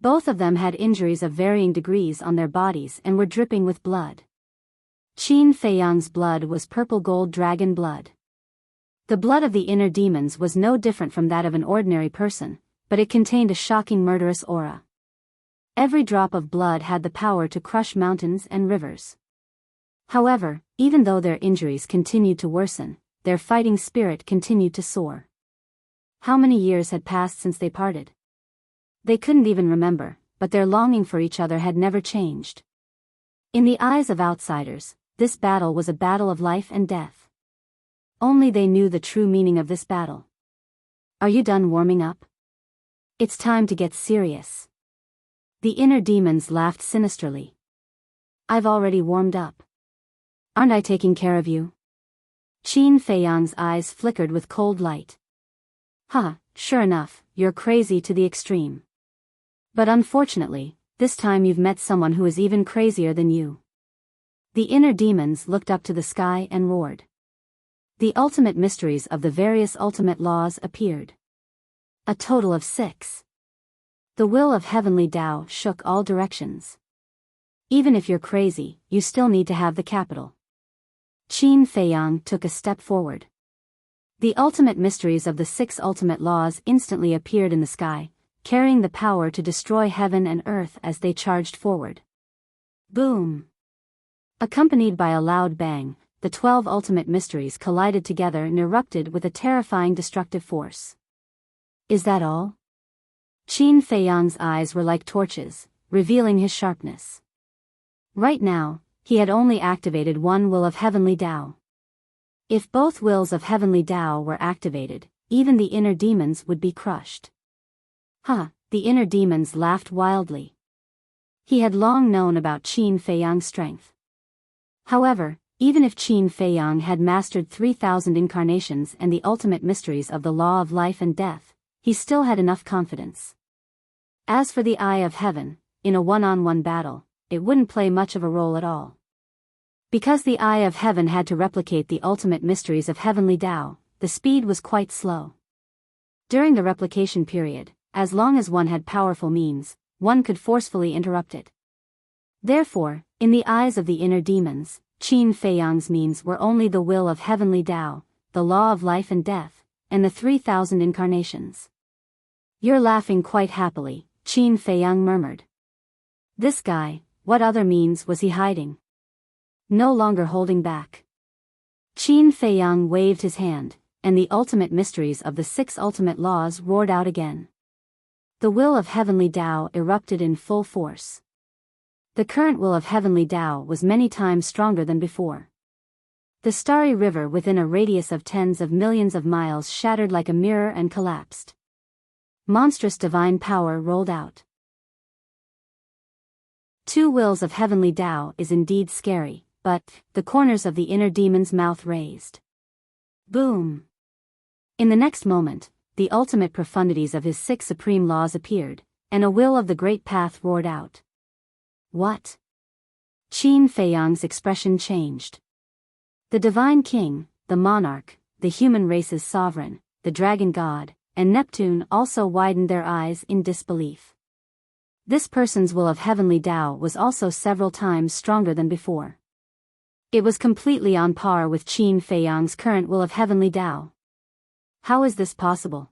Both of them had injuries of varying degrees on their bodies and were dripping with blood. Qin Feiyang's blood was purple gold dragon blood. The blood of the inner demons was no different from that of an ordinary person, but it contained a shocking murderous aura. Every drop of blood had the power to crush mountains and rivers. However, even though their injuries continued to worsen, their fighting spirit continued to soar. How many years had passed since they parted? They couldn't even remember, but their longing for each other had never changed. In the eyes of outsiders, this battle was a battle of life and death. Only they knew the true meaning of this battle. "Are you done warming up?" It's time to get serious. The inner demons laughed sinisterly. I've already warmed up. Aren't I taking care of you? Qin Feiyang's eyes flickered with cold light. Sure enough, you're crazy to the extreme. But unfortunately, this time you've met someone who is even crazier than you. The inner demons looked up to the sky and roared. The ultimate mysteries of the various ultimate laws appeared. A total of 6. The will of heavenly Tao shook all directions. Even if you're crazy, you still need to have the capital. Qin Feiyang took a step forward. The ultimate mysteries of the 6 ultimate laws instantly appeared in the sky, carrying the power to destroy heaven and earth as they charged forward. Boom! Accompanied by a loud bang, the 12 ultimate mysteries collided together and erupted with a terrifying destructive force. Is that all? Qin Feiyang's eyes were like torches, revealing his sharpness. Right now, he had only activated one will of heavenly Tao. If both wills of heavenly Tao were activated, even the inner demons would be crushed. The inner demons laughed wildly. He had long known about Qin Feiyang's strength. However, even if Qin Feiyang had mastered 3,000 incarnations and the ultimate mysteries of the law of life and death, he still had enough confidence. As for the Eye of Heaven, in a one-on-one battle, it wouldn't play much of a role at all. Because the Eye of Heaven had to replicate the ultimate mysteries of heavenly Tao, the speed was quite slow. During the replication period, as long as one had powerful means, one could forcefully interrupt it. Therefore, in the eyes of the inner demons, Qin Feiyang's means were only the will of heavenly Tao, the law of life and death, and the 3,000 incarnations. You're laughing quite happily, Qin Feiyang murmured. This guy, what other means was he hiding? No longer holding back. Qin Feiyang waved his hand, and the ultimate mysteries of the 6 ultimate laws roared out again. The will of heavenly Tao erupted in full force. The current will of heavenly Tao was many times stronger than before. The starry river within a radius of tens of millions of miles shattered like a mirror and collapsed. Monstrous divine power rolled out. 2 wills of heavenly Tao is indeed scary, but the corners of the inner demon's mouth raised. Boom! In the next moment, the ultimate profundities of his 6 supreme laws appeared, and a will of the great path roared out. What? Qin Feiyang's expression changed. The divine king, the monarch, the human race's sovereign, the dragon god, and Neptune also widened their eyes in disbelief. This person's will of heavenly Tao was also several times stronger than before. It was completely on par with Qin Feiyang's current will of heavenly Tao. How is this possible?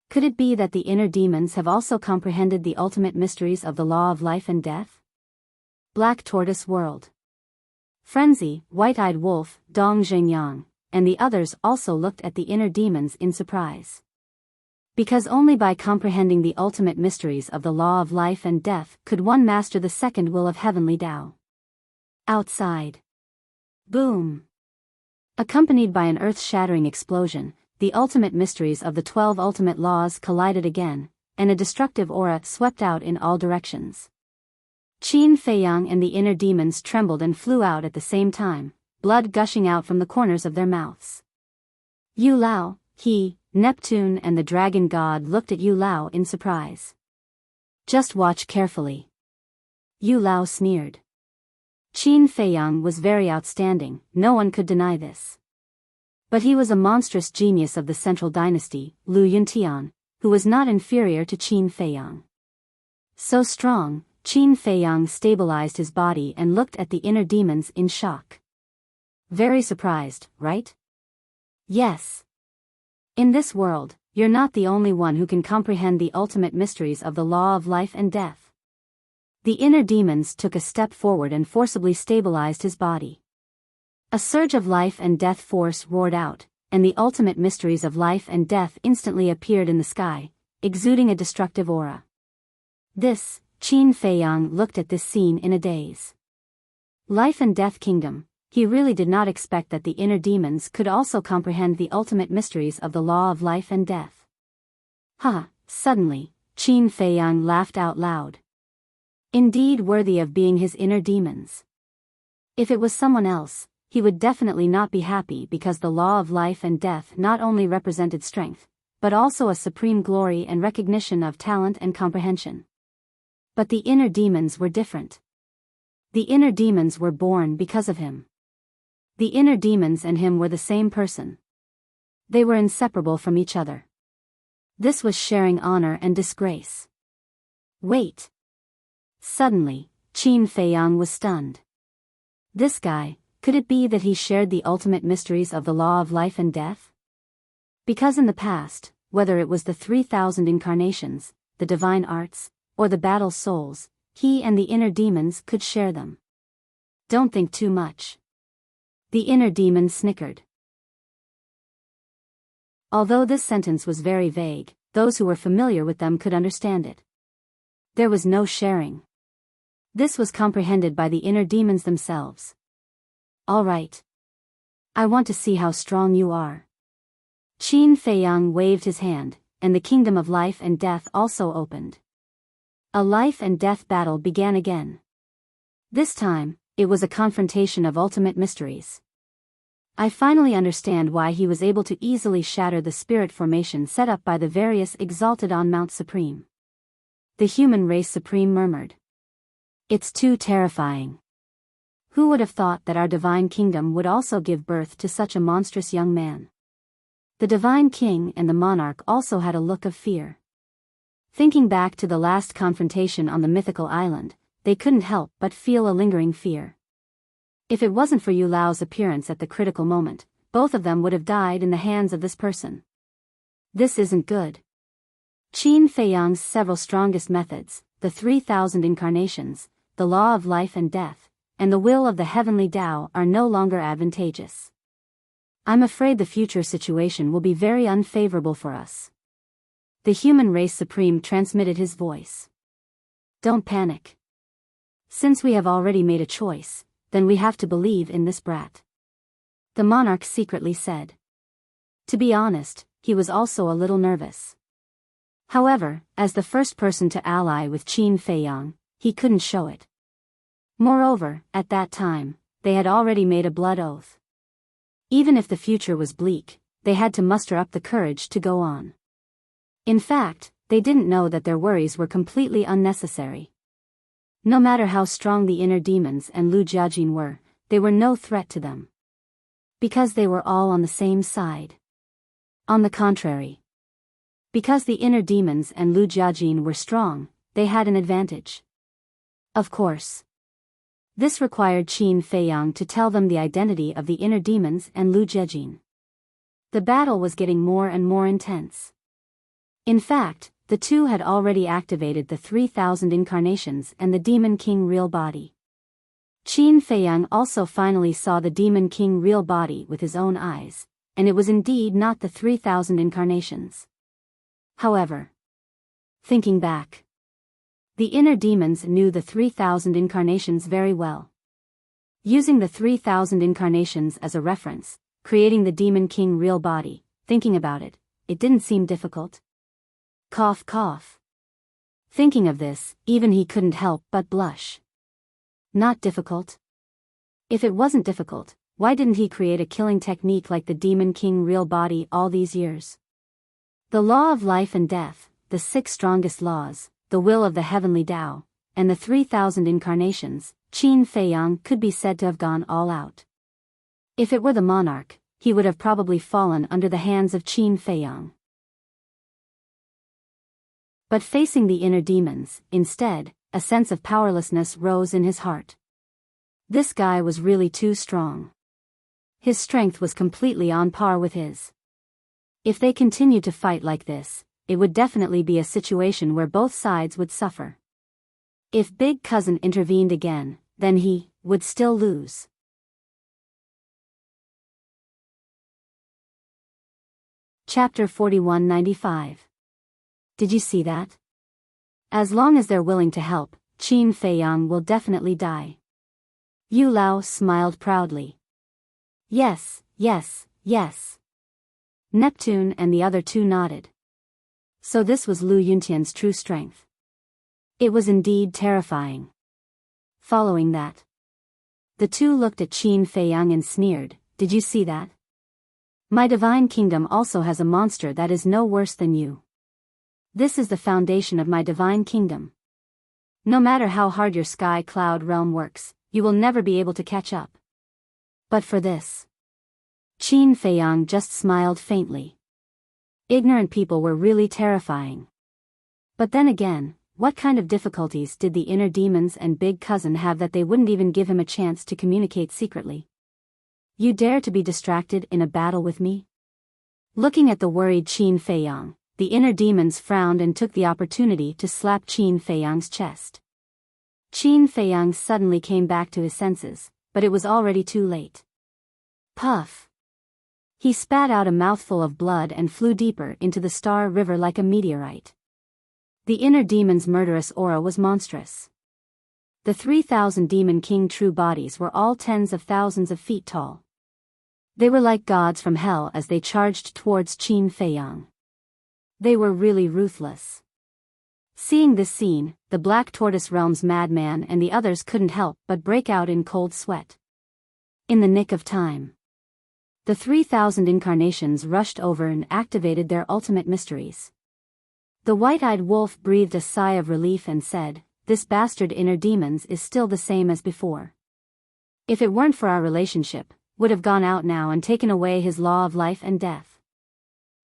Could it be that the inner demons have also comprehended the ultimate mysteries of the law of life and death? Black Tortoise World. Frenzy, White-Eyed Wolf, Dong Zhengyang, and the others also looked at the inner demons in surprise. Because only by comprehending the ultimate mysteries of the law of life and death could one master the second will of heavenly Tao. Outside. Boom! Accompanied by an earth-shattering explosion, the ultimate mysteries of the 12 ultimate laws collided again, and a destructive aura swept out in all directions. Qin Feiyang and the inner demons trembled and flew out at the same time, blood gushing out from the corners of their mouths. Yu Lao, he, Neptune and the dragon god looked at Yu Lao in surprise. Just watch carefully. Yu Lao sneered. Qin Feiyang was very outstanding, no one could deny this. But he was a monstrous genius of the Central Dynasty, Lu Yuntian, who was not inferior to Qin Feiyang. So strong, Qin Feiyang stabilized his body and looked at the inner demons in shock. Very surprised, right? Yes. In this world, you're not the only one who can comprehend the ultimate mysteries of the law of life and death. The inner demons took a step forward and forcibly stabilized his body. A surge of life and death force roared out, and the ultimate mysteries of life and death instantly appeared in the sky, exuding a destructive aura. Qin Feiyang looked at this scene in a daze. Life and Death Kingdom, he really did not expect that the inner demons could also comprehend the ultimate mysteries of the law of life and death. Suddenly, Qin Feiyang laughed out loud. Indeed worthy of being his inner demons. If it was someone else, he would definitely not be happy because the law of life and death not only represented strength, but also a supreme glory and recognition of talent and comprehension. But the inner demons were different. The inner demons were born because of him. The inner demons and him were the same person. They were inseparable from each other. This was sharing honor and disgrace. Wait. Suddenly, Qin Feiyang was stunned. This guy, could it be that he shared the ultimate mysteries of the law of life and death? Because in the past, whether it was the 3,000 incarnations, the divine arts, or the battle souls, he and the inner demons could share them. Don't think too much. The inner demon snickered. Although this sentence was very vague, those who were familiar with them could understand it. There was no sharing. This was comprehended by the inner demons themselves. All right. I want to see how strong you are. Qin Feiyang waved his hand, and the kingdom of life and death also opened. A life and death battle began again. This time, it was a confrontation of ultimate mysteries. I finally understand why he was able to easily shatter the spirit formation set up by the various exalted on Mount Supreme. The human race supreme murmured. It's too terrifying. Who would have thought that our divine kingdom would also give birth to such a monstrous young man? The divine king and the monarch also had a look of fear. Thinking back to the last confrontation on the mythical island, they couldn't help but feel a lingering fear. If it wasn't for Yu Lao's appearance at the critical moment, both of them would have died in the hands of this person. This isn't good. Qin Feiyang's several strongest methods, the 3,000 incarnations, the law of life and death, and the will of the heavenly Tao are no longer advantageous. I'm afraid the future situation will be very unfavorable for us. The human race supreme transmitted his voice. Don't panic. Since we have already made a choice, then we have to believe in this brat. The monarch secretly said. To be honest, he was also a little nervous. However, as the first person to ally with Qin Feiyang, he couldn't show it. Moreover, at that time, they had already made a blood oath. Even if the future was bleak, they had to muster up the courage to go on. In fact, they didn't know that their worries were completely unnecessary. No matter how strong the inner demons and Lu Jiajin were, they were no threat to them. Because they were all on the same side. On the contrary. Because the inner demons and Lu Jiajin were strong, they had an advantage. Of course. This required Qin Feiyang to tell them the identity of the inner demons and Lu Jiajin. The battle was getting more and more intense. In fact, the two had already activated the 3,000 incarnations and the Demon King real body. Qin Feiyang also finally saw the Demon King real body with his own eyes, and it was indeed not the 3,000 incarnations. However, thinking back, the inner demons knew the 3,000 incarnations very well. Using the 3,000 incarnations as a reference, creating the Demon King real body, thinking about it, it didn't seem difficult. Cough cough. Thinking of this, even he couldn't help but blush. Not difficult? If it wasn't difficult, why didn't he create a killing technique like the Demon King real body all these years? The law of life and death, the 6 strongest laws, the will of the heavenly Tao, and the 3,000 incarnations, Qin Feiyang could be said to have gone all out. If it were the monarch, he would have probably fallen under the hands of Qin Feiyang. But facing the inner demons, instead, a sense of powerlessness rose in his heart. This guy was really too strong. His strength was completely on par with his. If they continued to fight like this, it would definitely be a situation where both sides would suffer. If Big Cousin intervened again, then he would still lose. Chapter 4195. Did you see that? As long as they're willing to help, Qin Feiyang will definitely die. Yu Lao smiled proudly. Yes, yes, yes. Neptune and the other two nodded. So this was Lu Yuntian's true strength. It was indeed terrifying. Following that, the two looked at Qin Feiyang and sneered, "Did you see that? My divine kingdom also has a monster that is no worse than you. This is the foundation of my divine kingdom. No matter how hard your sky cloud realm works, you will never be able to catch up." But for this, Qin Feiyang just smiled faintly. Ignorant people were really terrifying. But then again, what kind of difficulties did the inner demons and big cousin have that they wouldn't even give him a chance to communicate secretly? "You dare to be distracted in a battle with me?" Looking at the worried Qin Feiyang, the inner demons frowned and took the opportunity to slap Qin Feiyang's chest. Qin Feiyang suddenly came back to his senses, but it was already too late. Puff! He spat out a mouthful of blood and flew deeper into the Star River like a meteorite. The inner demon's murderous aura was monstrous. The 3,000 Demon King true bodies were all tens of thousands of feet tall. They were like gods from hell as they charged towards Qin Feiyang. They were really ruthless. Seeing this scene, the Black Tortoise Realm's madman and the others couldn't help but break out in cold sweat. In the nick of time, the 3,000 incarnations rushed over and activated their ultimate mysteries. The white-eyed wolf breathed a sigh of relief and said, "This bastard inner demons is still the same as before. If it weren't for our relationship, would have gone out now and taken away his law of life and death.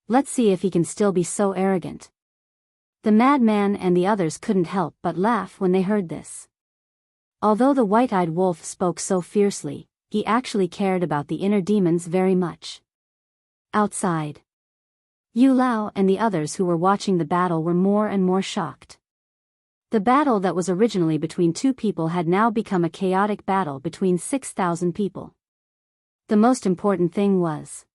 Let's see if he can still be so arrogant." The madman and the others couldn't help but laugh when they heard this. Although the white-eyed wolf spoke so fiercely, he actually cared about the inner demons very much. Outside, Yu Lao and the others who were watching the battle were more and more shocked. The battle that was originally between two people had now become a chaotic battle between 6,000 people. The most important thing was,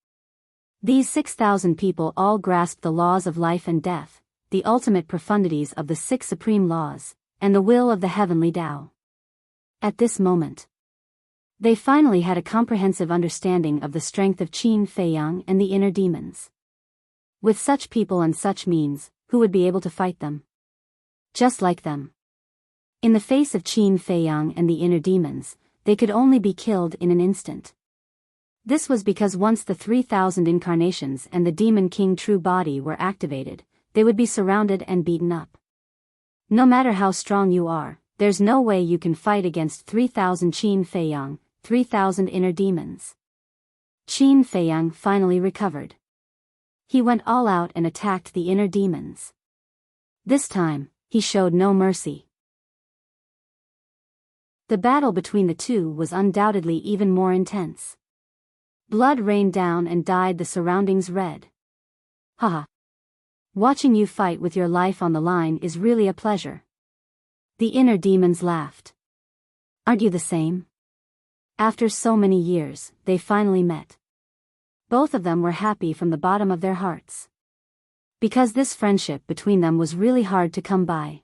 these 6,000 people all grasped the laws of life and death, the ultimate profundities of the six supreme laws, and the will of the heavenly Tao. At this moment, they finally had a comprehensive understanding of the strength of Qin Feiyang and the inner demons. With such people and such means, who would be able to fight them? Just like them. In the face of Qin Feiyang and the inner demons, they could only be killed in an instant. This was because once the 3,000 incarnations and the Demon King true body were activated, they would be surrounded and beaten up. No matter how strong you are, there's no way you can fight against 3,000 Qin Feiyang, 3,000 inner demons. Qin Feiyang finally recovered. He went all out and attacked the inner demons. This time, he showed no mercy. The battle between the two was undoubtedly even more intense. Blood rained down and dyed the surroundings red. Haha. Watching you fight with your life on the line is really a pleasure. The inner demons laughed. Aren't you the same? After so many years, they finally met. Both of them were happy from the bottom of their hearts. Because this friendship between them was really hard to come by.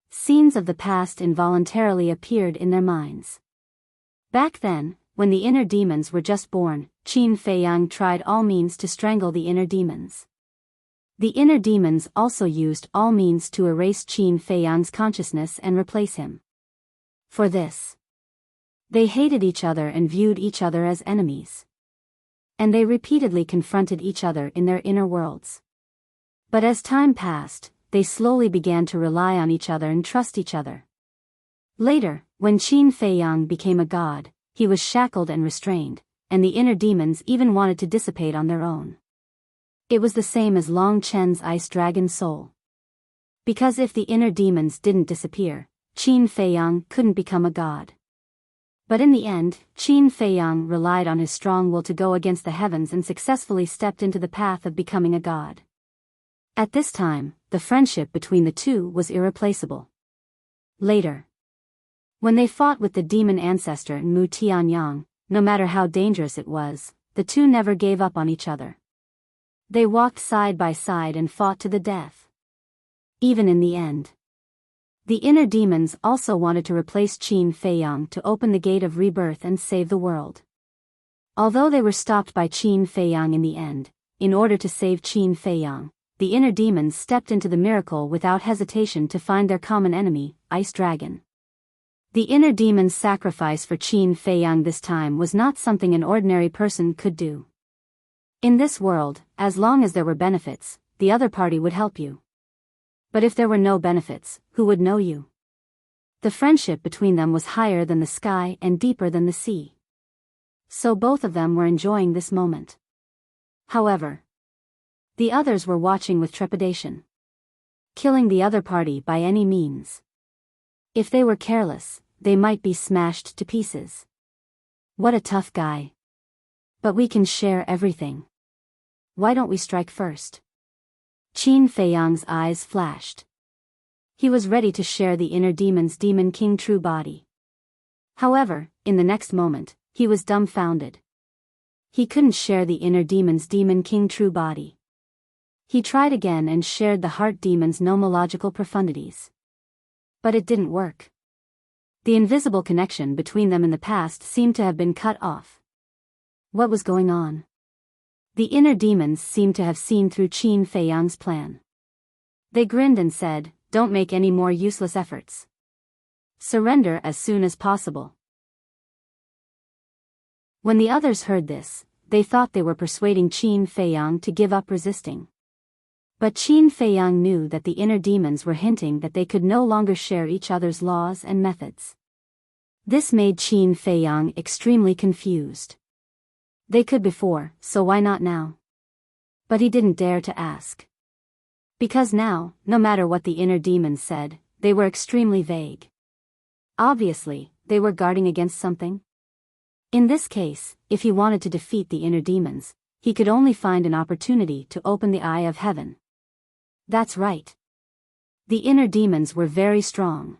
Scenes of the past involuntarily appeared in their minds. Back then, when the inner demons were just born, Qin Feiyang tried all means to strangle the inner demons. The inner demons also used all means to erase Qin Feiyang's consciousness and replace him. For this, they hated each other and viewed each other as enemies. And they repeatedly confronted each other in their inner worlds. But as time passed, they slowly began to rely on each other and trust each other. Later, when Qin Feiyang became a god, he was shackled and restrained, and the inner demons even wanted to dissipate on their own. It was the same as Long Chen's ice dragon soul. Because if the inner demons didn't disappear, Qin Feiyang couldn't become a god. But in the end, Qin Feiyang relied on his strong will to go against the heavens and successfully stepped into the path of becoming a god. At this time, the friendship between the two was irreplaceable. Later, when they fought with the demon ancestor Mu Tianyang, no matter how dangerous it was, the two never gave up on each other. They walked side by side and fought to the death. Even in the end, the inner demons also wanted to replace Qin Feiyang to open the gate of rebirth and save the world. Although they were stopped by Qin Feiyang in the end, in order to save Qin Feiyang, the inner demons stepped into the miracle without hesitation to find their common enemy, Ice Dragon. The inner demon's sacrifice for Qin Feiyang this time was not something an ordinary person could do. In this world, as long as there were benefits, the other party would help you. But if there were no benefits, who would know you? The friendship between them was higher than the sky and deeper than the sea. So both of them were enjoying this moment. However, the others were watching with trepidation. Killing the other party by any means. If they were careless, they might be smashed to pieces. What a tough guy. But we can share everything. Why don't we strike first? Qin Feiyang's eyes flashed. He was ready to share the inner demon's demon king true body. However, in the next moment, he was dumbfounded. He couldn't share the inner demon's demon king true body. He tried again and shared the heart demon's nomological profundities. But it didn't work. The invisible connection between them in the past seemed to have been cut off. What was going on? The inner demons seemed to have seen through Qin Feiyang's plan. They grinned and said, "Don't make any more useless efforts. Surrender as soon as possible." When the others heard this, they thought they were persuading Qin Feiyang to give up resisting. But Qin Feiyang knew that the inner demons were hinting that they could no longer share each other's laws and methods. This made Qin Feiyang extremely confused. They could before, so why not now? But he didn't dare to ask. Because now, no matter what the inner demons said, they were extremely vague. Obviously, they were guarding against something. In this case, if he wanted to defeat the inner demons, he could only find an opportunity to open the eye of heaven. That's right. The inner demons were very strong.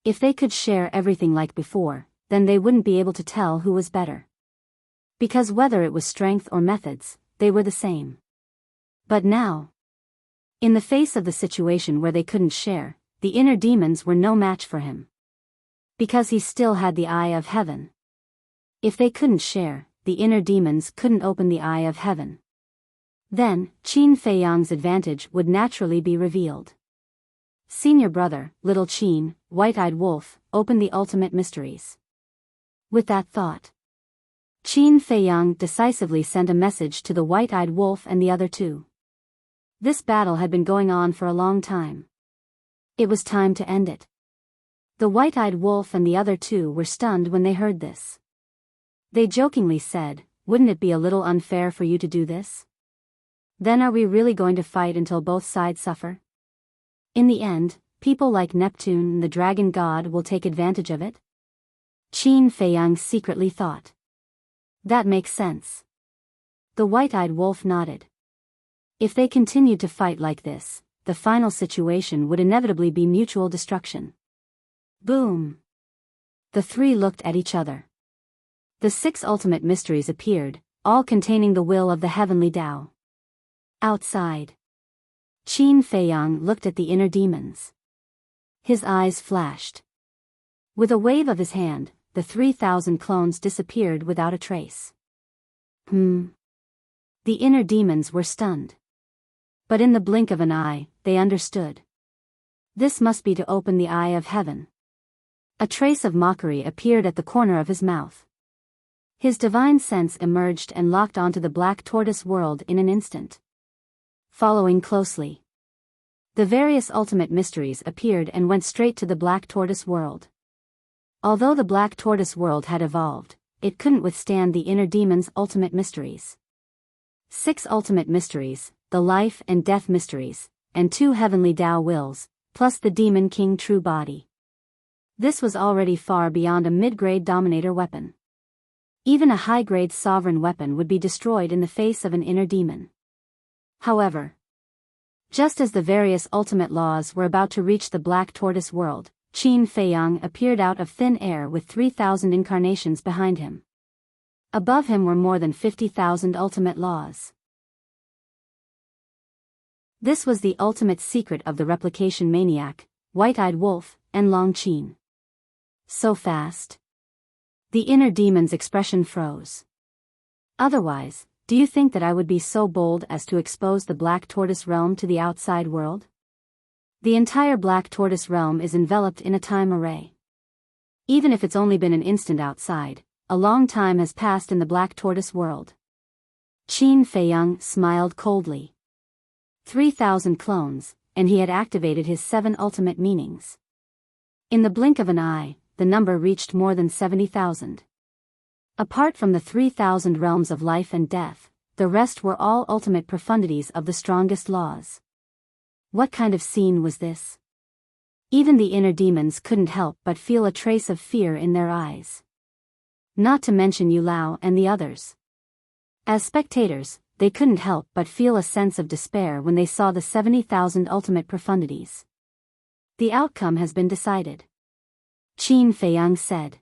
If they could share everything like before, then they wouldn't be able to tell who was better. Because whether it was strength or methods, they were the same. But now, in the face of the situation where they couldn't share, the inner demons were no match for him. Because he still had the eye of heaven. If they couldn't share, the inner demons couldn't open the eye of heaven. Then, Qin Feiyang's advantage would naturally be revealed. Senior brother, little Qin, white-eyed wolf, opened the ultimate mysteries. With that thought, Qin Feiyang decisively sent a message to the white-eyed wolf and the other two. This battle had been going on for a long time. It was time to end it. The white-eyed wolf and the other two were stunned when they heard this. They jokingly said, "Wouldn't it be a little unfair for you to do this? Then are we really going to fight until both sides suffer? In the end, people like Neptune, the dragon god, will take advantage of it?" Qin Feiyang secretly thought. That makes sense. The white-eyed wolf nodded. If they continued to fight like this, the final situation would inevitably be mutual destruction. Boom! The three looked at each other. The 6 ultimate mysteries appeared, all containing the will of the heavenly Tao. Outside, Qin Feiyang looked at the inner demons. His eyes flashed. With a wave of his hand, the 3,000 clones disappeared without a trace. The inner demons were stunned. But in the blink of an eye, they understood. This must be to open the eye of heaven. A trace of mockery appeared at the corner of his mouth. His divine sense emerged and locked onto the black tortoise world in an instant. Following closely, the various ultimate mysteries appeared and went straight to the black tortoise world. Although the black tortoise world had evolved, it couldn't withstand the inner demon's ultimate mysteries. 6 ultimate mysteries, the life and death mysteries, and 2 heavenly Tao wills, plus the demon king true body. This was already far beyond a mid-grade dominator weapon. Even a high-grade sovereign weapon would be destroyed in the face of an inner demon. However, just as the various ultimate laws were about to reach the black tortoise world, Qin Feiyang appeared out of thin air with 3,000 incarnations behind him. Above him were more than 50,000 ultimate laws. This was the ultimate secret of the replication maniac, white-eyed wolf, and Long Qin. So fast. The inner demon's expression froze. Otherwise, do you think that I would be so bold as to expose the Black Tortoise realm to the outside world? The entire Black Tortoise realm is enveloped in a time array. Even if it's only been an instant outside, a long time has passed in the Black Tortoise world. Qin Feiyang smiled coldly. 3,000 clones, and he had activated his 7 ultimate meanings. In the blink of an eye, the number reached more than 70,000. Apart from the 3,000 realms of life and death, the rest were all ultimate profundities of the strongest laws. What kind of scene was this? Even the inner demons couldn't help but feel a trace of fear in their eyes. Not to mention Yu Lao and the others. As spectators, they couldn't help but feel a sense of despair when they saw the 70,000 ultimate profundities. The outcome has been decided. Qin Feiyang said.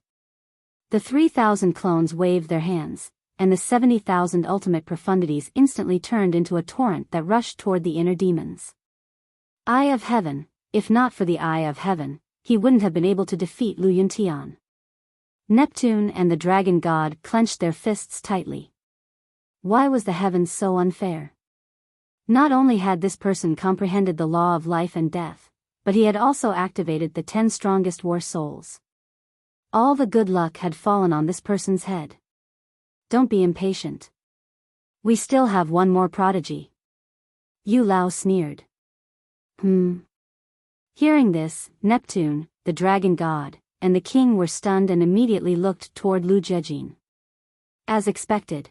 The 3,000 clones waved their hands, and the 70,000 ultimate profundities instantly turned into a torrent that rushed toward the inner demons. Eye of Heaven, if not for the Eye of Heaven, he wouldn't have been able to defeat Lu Yuntian. Neptune and the dragon god clenched their fists tightly. Why was the heavens so unfair? Not only had this person comprehended the law of life and death, but he had also activated the 10 strongest war souls. All the good luck had fallen on this person's head. Don't be impatient. We still have one more prodigy. Yu Lao sneered. Hearing this, Neptune, the dragon god, and the king were stunned and immediately looked toward Lu Jiajin. As expected.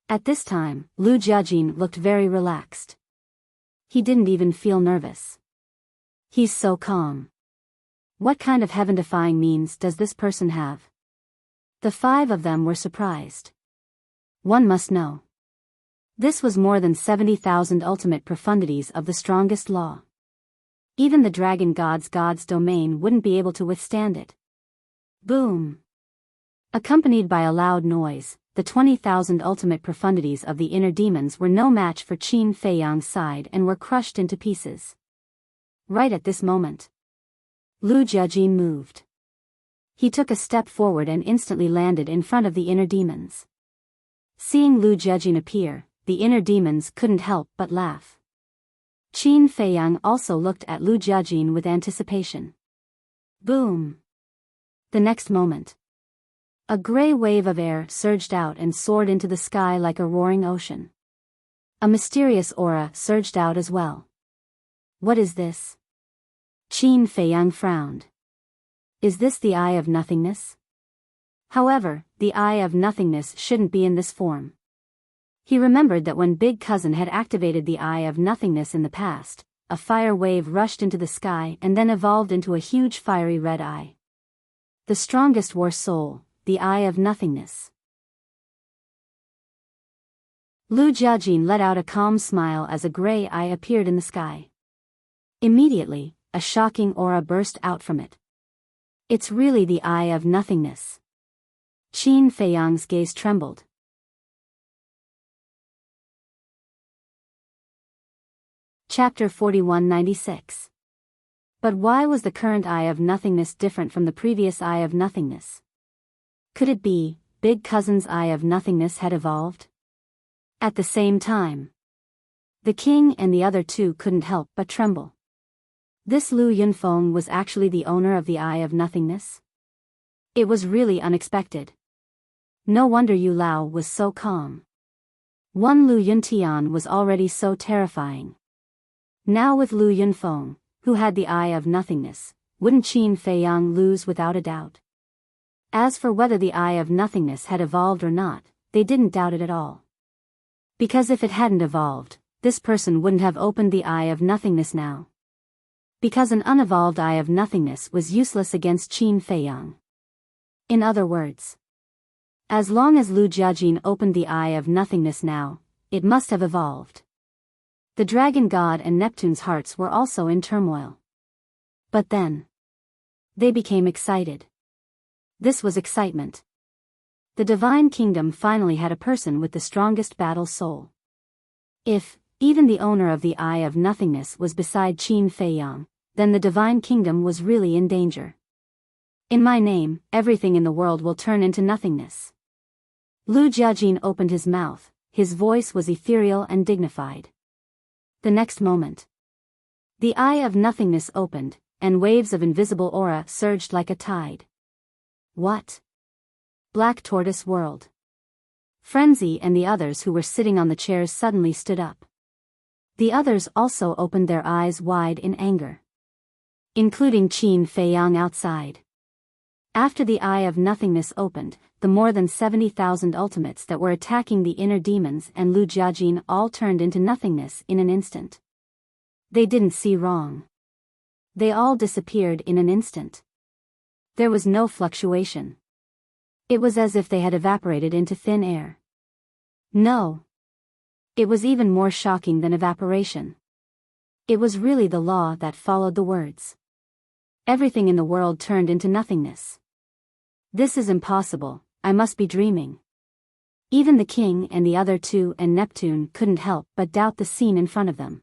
At this time, Lu Jiajin looked very relaxed. He didn't even feel nervous. He's so calm. What kind of heaven-defying means does this person have? The 5 of them were surprised. One must know. This was more than 70,000 ultimate profundities of the strongest law. Even the dragon god's domain wouldn't be able to withstand it. Boom! Accompanied by a loud noise, the 20,000 ultimate profundities of the inner demons were no match for Qin Feiyang's side and were crushed into pieces. Right at this moment, Lu Jiajin moved. He took a step forward and instantly landed in front of the inner demons. Seeing Lu Jiajin appear, the inner demons couldn't help but laugh. Qin Feiyang also looked at Lu Jiajin with anticipation. Boom! The next moment, a gray wave of air surged out and soared into the sky like a roaring ocean. A mysterious aura surged out as well. What is this? Qin Feiyang frowned. Is this the Eye of Nothingness? However, the Eye of Nothingness shouldn't be in this form. He remembered that when Big Cousin had activated the Eye of Nothingness in the past, a fire wave rushed into the sky and then evolved into a huge fiery red eye. The strongest war soul, the Eye of Nothingness. Lu Jiajin let out a calm smile as a gray eye appeared in the sky. Immediately, a shocking aura burst out from it. It's really the Eye of Nothingness. Qin Feiyang's gaze trembled. Chapter 4196. But why was the current Eye of Nothingness different from the previous Eye of Nothingness? Could it be, Big Cousin's Eye of Nothingness had evolved? At the same time, the king and the other 2 couldn't help but tremble. This Lu Yunfeng was actually the owner of the Eye of Nothingness? It was really unexpected. No wonder Yu Lao was so calm. One Lu Yuntian was already so terrifying. Now with Lu Yunfeng, who had the Eye of Nothingness, wouldn't Qin Feiyang lose without a doubt? As for whether the Eye of Nothingness had evolved or not, they didn't doubt it at all. Because if it hadn't evolved, this person wouldn't have opened the Eye of Nothingness now. Because an unevolved Eye of Nothingness was useless against Qin Feiyang. In other words, as long as Lu Jiajin opened the Eye of Nothingness now, it must have evolved. The dragon god and Neptune's hearts were also in turmoil. But then, they became excited. This was excitement. The divine kingdom finally had a person with the strongest battle soul. If, even the owner of the Eye of Nothingness was beside Qin Feiyang, then the divine kingdom was really in danger. In my name, everything in the world will turn into nothingness. Lu Jiajin opened his mouth, his voice was ethereal and dignified. The next moment, the eye of nothingness opened, and waves of invisible aura surged like a tide. What? Black Tortoise whirled. Frenzy and the others who were sitting on the chairs suddenly stood up. The others also opened their eyes wide in anger, including Qin Feiyang outside. After the eye of nothingness opened, the more than 70,000 ultimates that were attacking the inner demons and Lu Jiajin all turned into nothingness in an instant. They didn't see wrong. They all disappeared in an instant. There was no fluctuation. It was as if they had evaporated into thin air. No. It was even more shocking than evaporation. It was really the law that followed the words. Everything in the world turned into nothingness. This is impossible, I must be dreaming. Even the king and the other two and Neptune couldn't help but doubt the scene in front of them.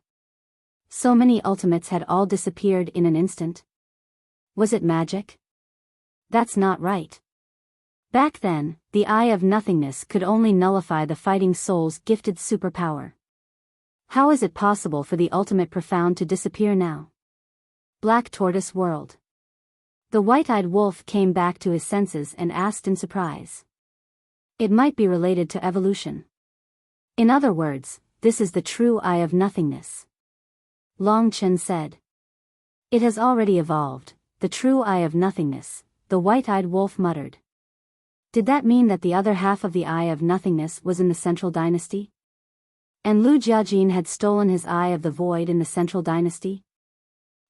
So many ultimates had all disappeared in an instant. Was it magic? That's not right. Back then, the eye of nothingness could only nullify the fighting soul's gifted superpower. How is it possible for the ultimate profound to disappear now? Black Tortoise whirled. The white-eyed wolf came back to his senses and asked in surprise. It might be related to evolution. In other words, this is the true eye of nothingness. Long Chen said. It has already evolved, the true eye of nothingness, the white-eyed wolf muttered. Did that mean that the other half of the eye of nothingness was in the central dynasty? And Lu Jiajin had stolen his eye of the void in the central dynasty?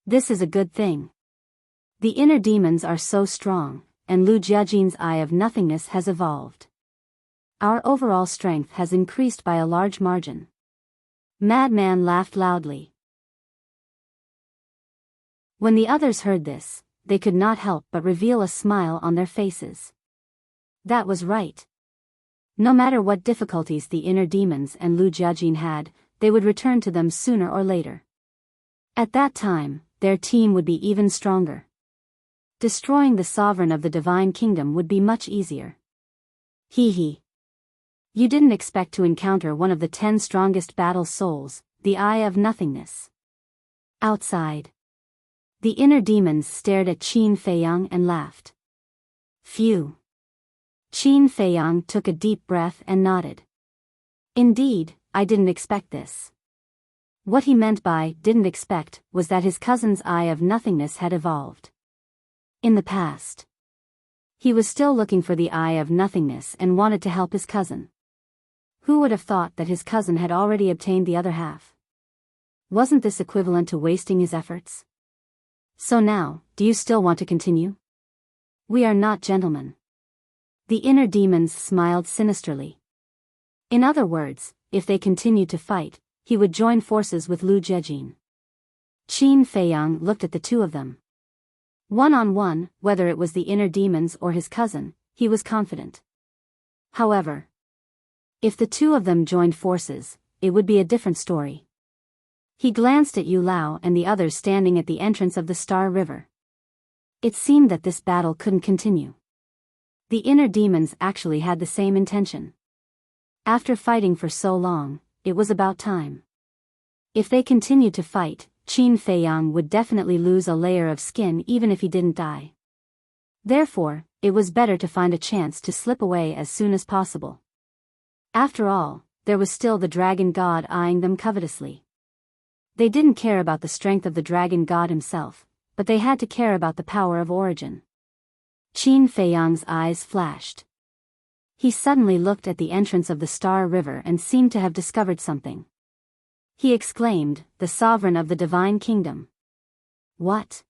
This is a good thing. The inner demons are so strong, and Lu Jiajin's eye of nothingness has evolved. Our overall strength has increased by a large margin. Madman laughed loudly. When the others heard this, they could not help but reveal a smile on their faces. That was right. No matter what difficulties the inner demons and Lu Jiajin had, they would return to them sooner or later. At that time, their team would be even stronger. Destroying the sovereign of the divine kingdom would be much easier. Hee hee. You didn't expect to encounter one of the 10 strongest battle souls, the eye of nothingness. Outside, the inner demons stared at Qin Feiyang and laughed. Phew. Qin Feiyang took a deep breath and nodded. Indeed, I didn't expect this. What he meant by didn't expect was that his cousin's eye of nothingness had evolved. In the past, he was still looking for the eye of nothingness and wanted to help his cousin. Who would have thought that his cousin had already obtained the other half? Wasn't this equivalent to wasting his efforts? So now, do you still want to continue? We are not gentlemen. The inner demons smiled sinisterly. In other words, if they continued to fight, he would join forces with Lu Jiajin. Qin Feiyang looked at the two of them. One-on-one, whether it was the inner demons or his cousin, he was confident. However, if the two of them joined forces, it would be a different story. He glanced at Yu Lao and the others standing at the entrance of the Star River. It seemed that this battle couldn't continue. The inner demons actually had the same intention. After fighting for so long, it was about time. If they continued to fight, Qin Feiyang would definitely lose a layer of skin even if he didn't die. Therefore, it was better to find a chance to slip away as soon as possible. After all, there was still the dragon god eyeing them covetously. They didn't care about the strength of the dragon god himself, but they had to care about the power of origin. Qin Feiyang's eyes flashed. He suddenly looked at the entrance of the Star River and seemed to have discovered something. He exclaimed, "The sovereign of the divine kingdom." What?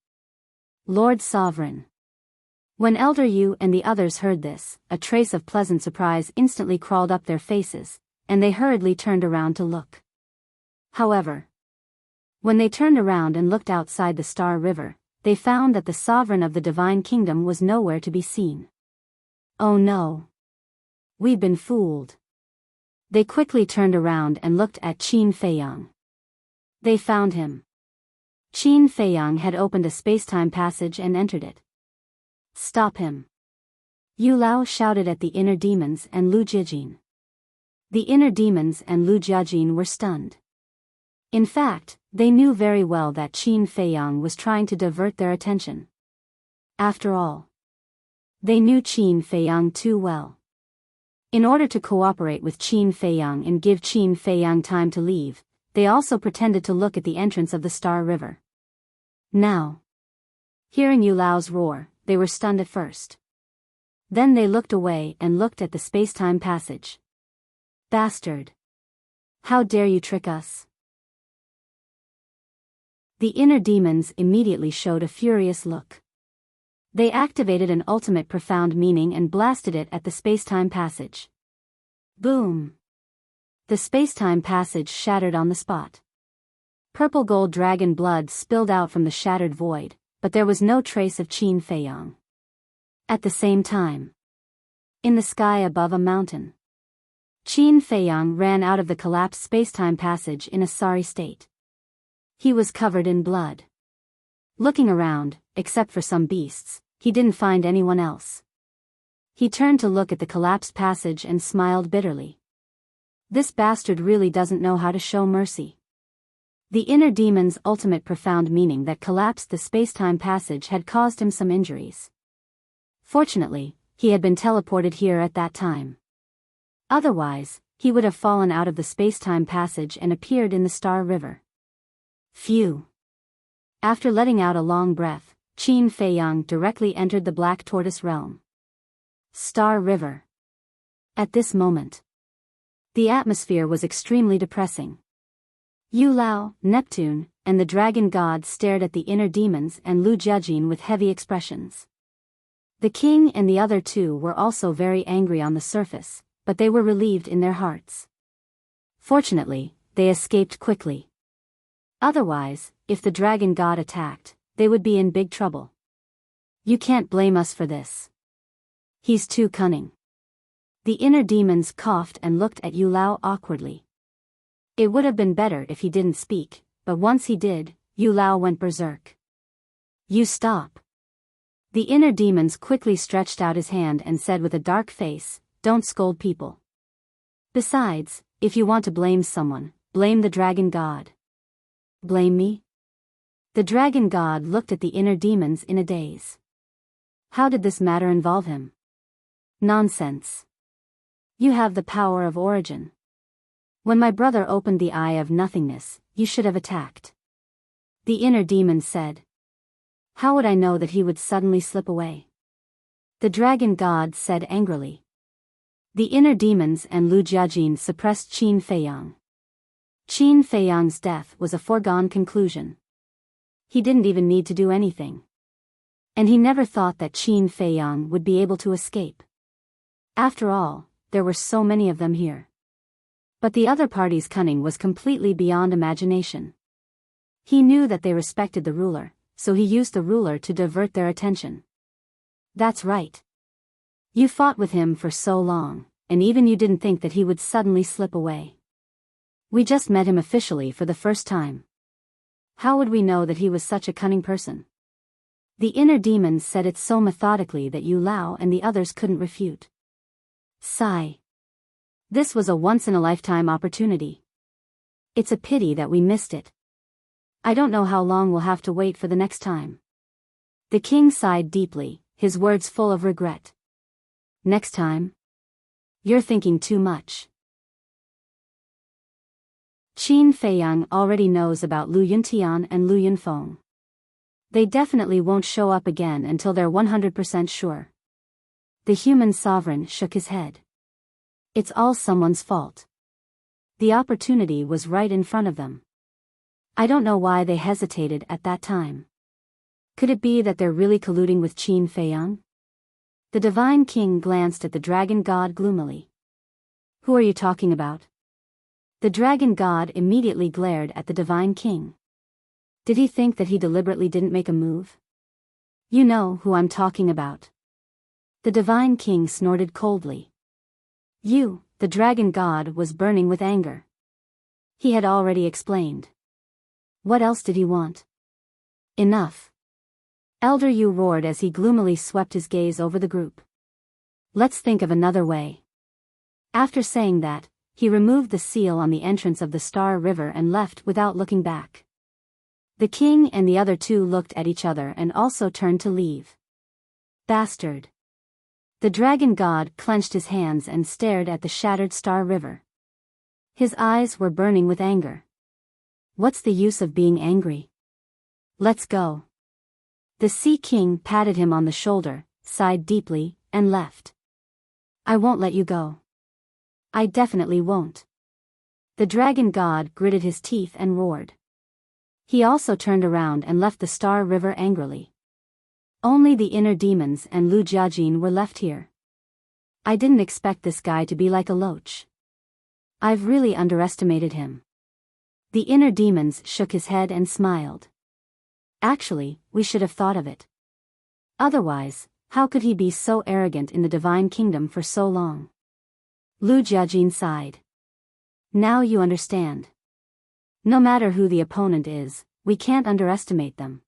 Lord Sovereign. When Elder Yu and the others heard this, a trace of pleasant surprise instantly crawled up their faces, and they hurriedly turned around to look. However, when they turned around and looked outside the Star River, they found that the sovereign of the divine kingdom was nowhere to be seen. Oh no. We've been fooled. They quickly turned around and looked at Qin Feiyang. They found him. Qin Feiyang had opened a space-time passage and entered it. Stop him. Yu Lao shouted at the inner demons and Lu Jiajin. The inner demons and Lu Jiajin were stunned. In fact, they knew very well that Qin Feiyang was trying to divert their attention. After all, they knew Qin Feiyang too well. In order to cooperate with Qin Feiyang and give Qin Feiyang time to leave, they also pretended to look at the entrance of the Star River. Now, hearing Yu Lao's roar, they were stunned at first. Then they looked away and looked at the space-time passage. Bastard! How dare you trick us? The inner demons immediately showed a furious look. They activated an ultimate profound meaning and blasted it at the space-time passage. Boom! The space-time passage shattered on the spot. Purple gold dragon blood spilled out from the shattered void, but there was no trace of Qin Feiyang. At the same time, in the sky above a mountain, Qin Feiyang ran out of the collapsed space-time passage in a sorry state. He was covered in blood. Looking around, except for some beasts, he didn't find anyone else. He turned to look at the collapsed passage and smiled bitterly. This bastard really doesn't know how to show mercy. The inner demon's ultimate profound meaning that collapsed the space-time passage had caused him some injuries. Fortunately, he had been teleported here at that time. Otherwise, he would have fallen out of the space-time passage and appeared in the Star River. Phew! After letting out a long breath, Qin Feiyang directly entered the Black Tortoise realm. Star River. At this moment, the atmosphere was extremely depressing. Yu Lao, Neptune, and the dragon god stared at the inner demons and Lu Jiajin with heavy expressions. The king and the other two were also very angry on the surface, but they were relieved in their hearts. Fortunately, they escaped quickly. Otherwise, if the dragon god attacked, they would be in big trouble. You can't blame us for this. He's too cunning. The inner demons coughed and looked at Yu Lao awkwardly. It would have been better if he didn't speak, but once he did, Yu Lao went berserk. You stop. The inner demons quickly stretched out his hand and said with a dark face, don't scold people. Besides, if you want to blame someone, blame the dragon god. Blame me? The dragon god looked at the inner demons in a daze. How did this matter involve him? Nonsense. You have the power of origin. When my brother opened the eye of nothingness, you should have attacked. The inner demon said. How would I know that he would suddenly slip away? The dragon god said angrily. The inner demons and Lu Jiajin suppressed Qin Feiyang. Qin Feiyang's death was a foregone conclusion. He didn't even need to do anything. And he never thought that Qin Feiyang would be able to escape. After all, there were so many of them here. But the other party's cunning was completely beyond imagination. He knew that they respected the ruler, so he used the ruler to divert their attention. That's right. You fought with him for so long, and even you didn't think that he would suddenly slip away. We just met him officially for the first time. How would we know that he was such a cunning person? The inner demons said it so methodically that Yu Lao and the others couldn't refute. Sigh. This was a once-in-a-lifetime opportunity. It's a pity that we missed it. I don't know how long we'll have to wait for the next time. The king sighed deeply, his words full of regret. Next time? You're thinking too much. Qin Feiyang already knows about Lu Yuntian and Lu Yunfeng. They definitely won't show up again until they're 100% sure. The human sovereign shook his head. It's all someone's fault. The opportunity was right in front of them. I don't know why they hesitated at that time. Could it be that they're really colluding with Qin Feiyang? The divine king glanced at the dragon god gloomily. Who are you talking about? The dragon god immediately glared at the divine king. Did he think that he deliberately didn't make a move? You know who I'm talking about. The divine king snorted coldly. The dragon god was burning with anger. He had already explained. What else did he want? Enough. Elder Yu roared as he gloomily swept his gaze over the group. Let's think of another way. After saying that, He removed the seal on the entrance of the Star River and left without looking back. The king and the other two looked at each other and also turned to leave. Bastard. The dragon god clenched his hands and stared at the shattered Star River. His eyes were burning with anger. What's the use of being angry? Let's go. The Sea King patted him on the shoulder, sighed deeply, and left. I won't let you go. I definitely won't. The dragon god gritted his teeth and roared. He also turned around and left the Star River angrily. Only the inner demons and Lu Jiajin were left here. I didn't expect this guy to be like a loach. I've really underestimated him. The inner demons shook his head and smiled. Actually, we should have thought of it. Otherwise, how could he be so arrogant in the divine kingdom for so long? Lu Jiajin sighed. Now you understand. No matter who the opponent is, we can't underestimate them.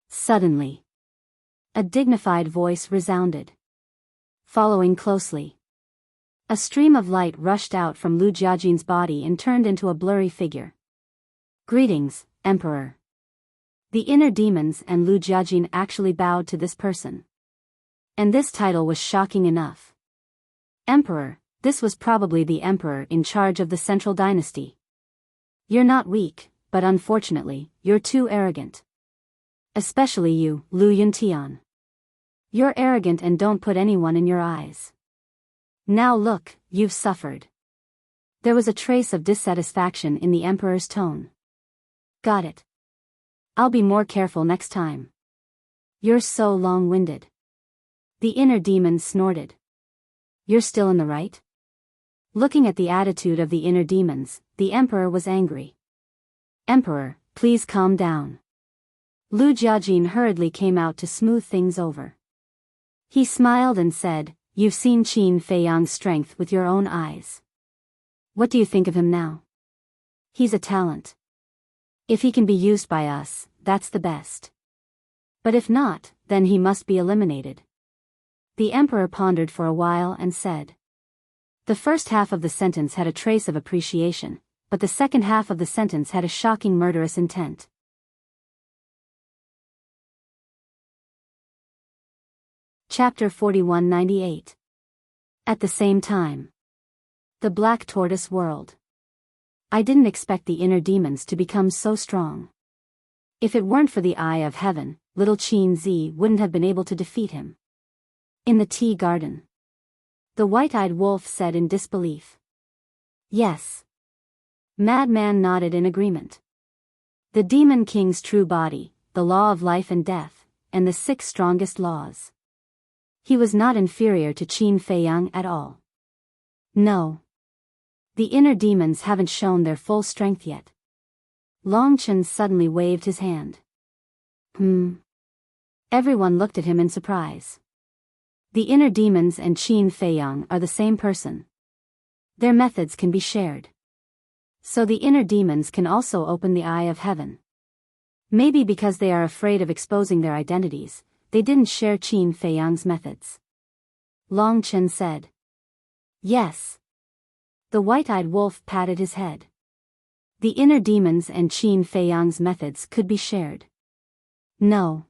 Suddenly, a dignified voice resounded. Following closely, a stream of light rushed out from Lu Jiajin's body and turned into a blurry figure. Greetings, Emperor. The inner demons and Lu Jiajin actually bowed to this person. And this title was shocking enough. Emperor, this was probably the emperor in charge of the central dynasty. You're not weak, but unfortunately, you're too arrogant. Especially you, Lu Yuntian. You're arrogant and don't put anyone in your eyes. Now look, you've suffered. There was a trace of dissatisfaction in the emperor's tone. Got it. I'll be more careful next time. You're so long-winded. The inner demon snorted. You're still in the right? Looking at the attitude of the inner demons, the emperor was angry. Emperor, please calm down. Lu Jiajin hurriedly came out to smooth things over. He smiled and said, You've seen Qin Feiyang's strength with your own eyes. What do you think of him now? He's a talent. If he can be used by us, that's the best. But if not, then he must be eliminated. The emperor pondered for a while and said. The first half of the sentence had a trace of appreciation, but the second half of the sentence had a shocking murderous intent. Chapter 4198. At the same time. The Black Tortoise World. I didn't expect the inner demons to become so strong. If it weren't for the Eye of Heaven, little Qin Zi wouldn't have been able to defeat him. In the tea garden. The white-eyed wolf said in disbelief. Yes. Madman nodded in agreement. The Demon King's true body, the law of life and death, and the 6 strongest laws. He was not inferior to Qin Feiyang at all. No. The inner demons haven't shown their full strength yet. Long Chen suddenly waved his hand. Everyone looked at him in surprise. The inner demons and Qin Feiyang are the same person. Their methods can be shared. So the inner demons can also open the Eye of Heaven. Maybe because they are afraid of exposing their identities, they didn't share Qin Feiyang's methods. Long Chen said. Yes. The white-eyed wolf patted his head. The inner demons and Qin Feiyang's methods could be shared. No.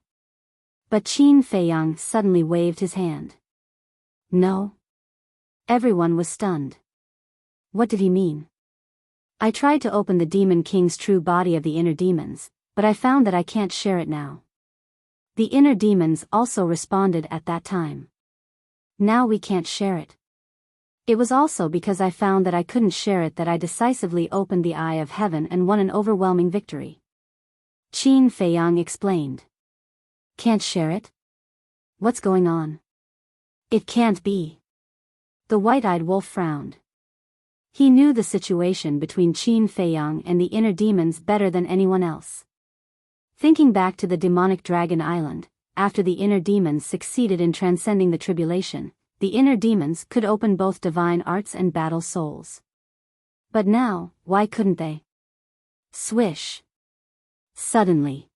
But Qin Feiyang suddenly waved his hand. No. Everyone was stunned. What did he mean? I tried to open the Demon King's true body of the inner demons, but I found that I can't share it now. The inner demons also responded at that time. Now we can't share it. It was also because I found that I couldn't share it that I decisively opened the Eye of Heaven and won an overwhelming victory. Qin Feiyang explained. Can't share it? What's going on? It can't be. The white-eyed wolf frowned. He knew the situation between Qin Feiyang and the inner demons better than anyone else. Thinking back to the demonic dragon island, after the inner demons succeeded in transcending the tribulation, the inner demons could open both divine arts and battle souls. But now, why couldn't they? Swish. Suddenly.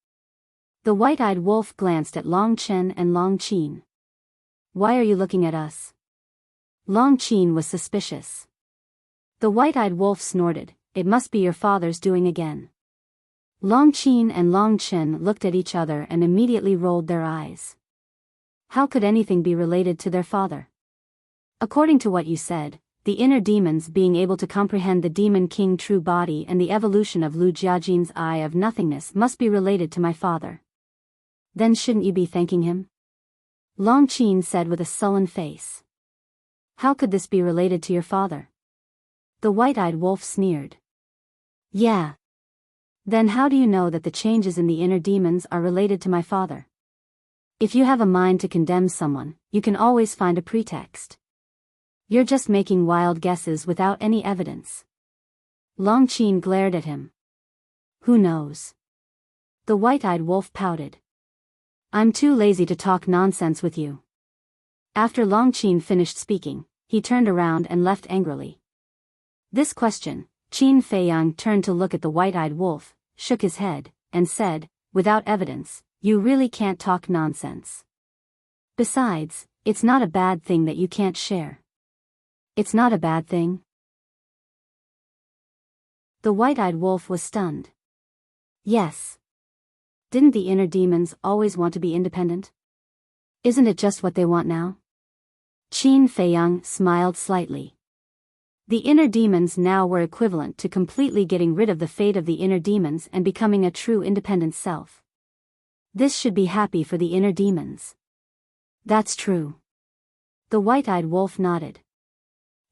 The white-eyed wolf glanced at Long Chen and Long Qin. Why are you looking at us? Long Qin was suspicious. The white-eyed wolf snorted, "It must be your father's doing again." Long Qin and Long Chen looked at each other and immediately rolled their eyes. How could anything be related to their father? According to what you said, the inner demons being able to comprehend the demon king true body and the evolution of Lu Jiajin's eye of nothingness must be related to my father. Then shouldn't you be thanking him? Long Qin said with a sullen face. How could this be related to your father? The white-eyed wolf sneered. Yeah. Then how do you know that the changes in the inner demons are related to my father? If you have a mind to condemn someone, you can always find a pretext. You're just making wild guesses without any evidence. Long Qin glared at him. Who knows? The white-eyed wolf pouted. I'm too lazy to talk nonsense with you. After Long Qin finished speaking, he turned around and left angrily. This question, Qin Feiyang turned to look at the white-eyed wolf, shook his head, and said, without evidence, you really can't talk nonsense. Besides, it's not a bad thing that you can't share. It's not a bad thing? The white-eyed wolf was stunned. Yes. Didn't the inner demons always want to be independent? Isn't it just what they want now? Qin Feiyang smiled slightly. The inner demons now were equivalent to completely getting rid of the fate of the inner demons and becoming a true independent self. This should be happy for the inner demons. That's true. The white-eyed wolf nodded.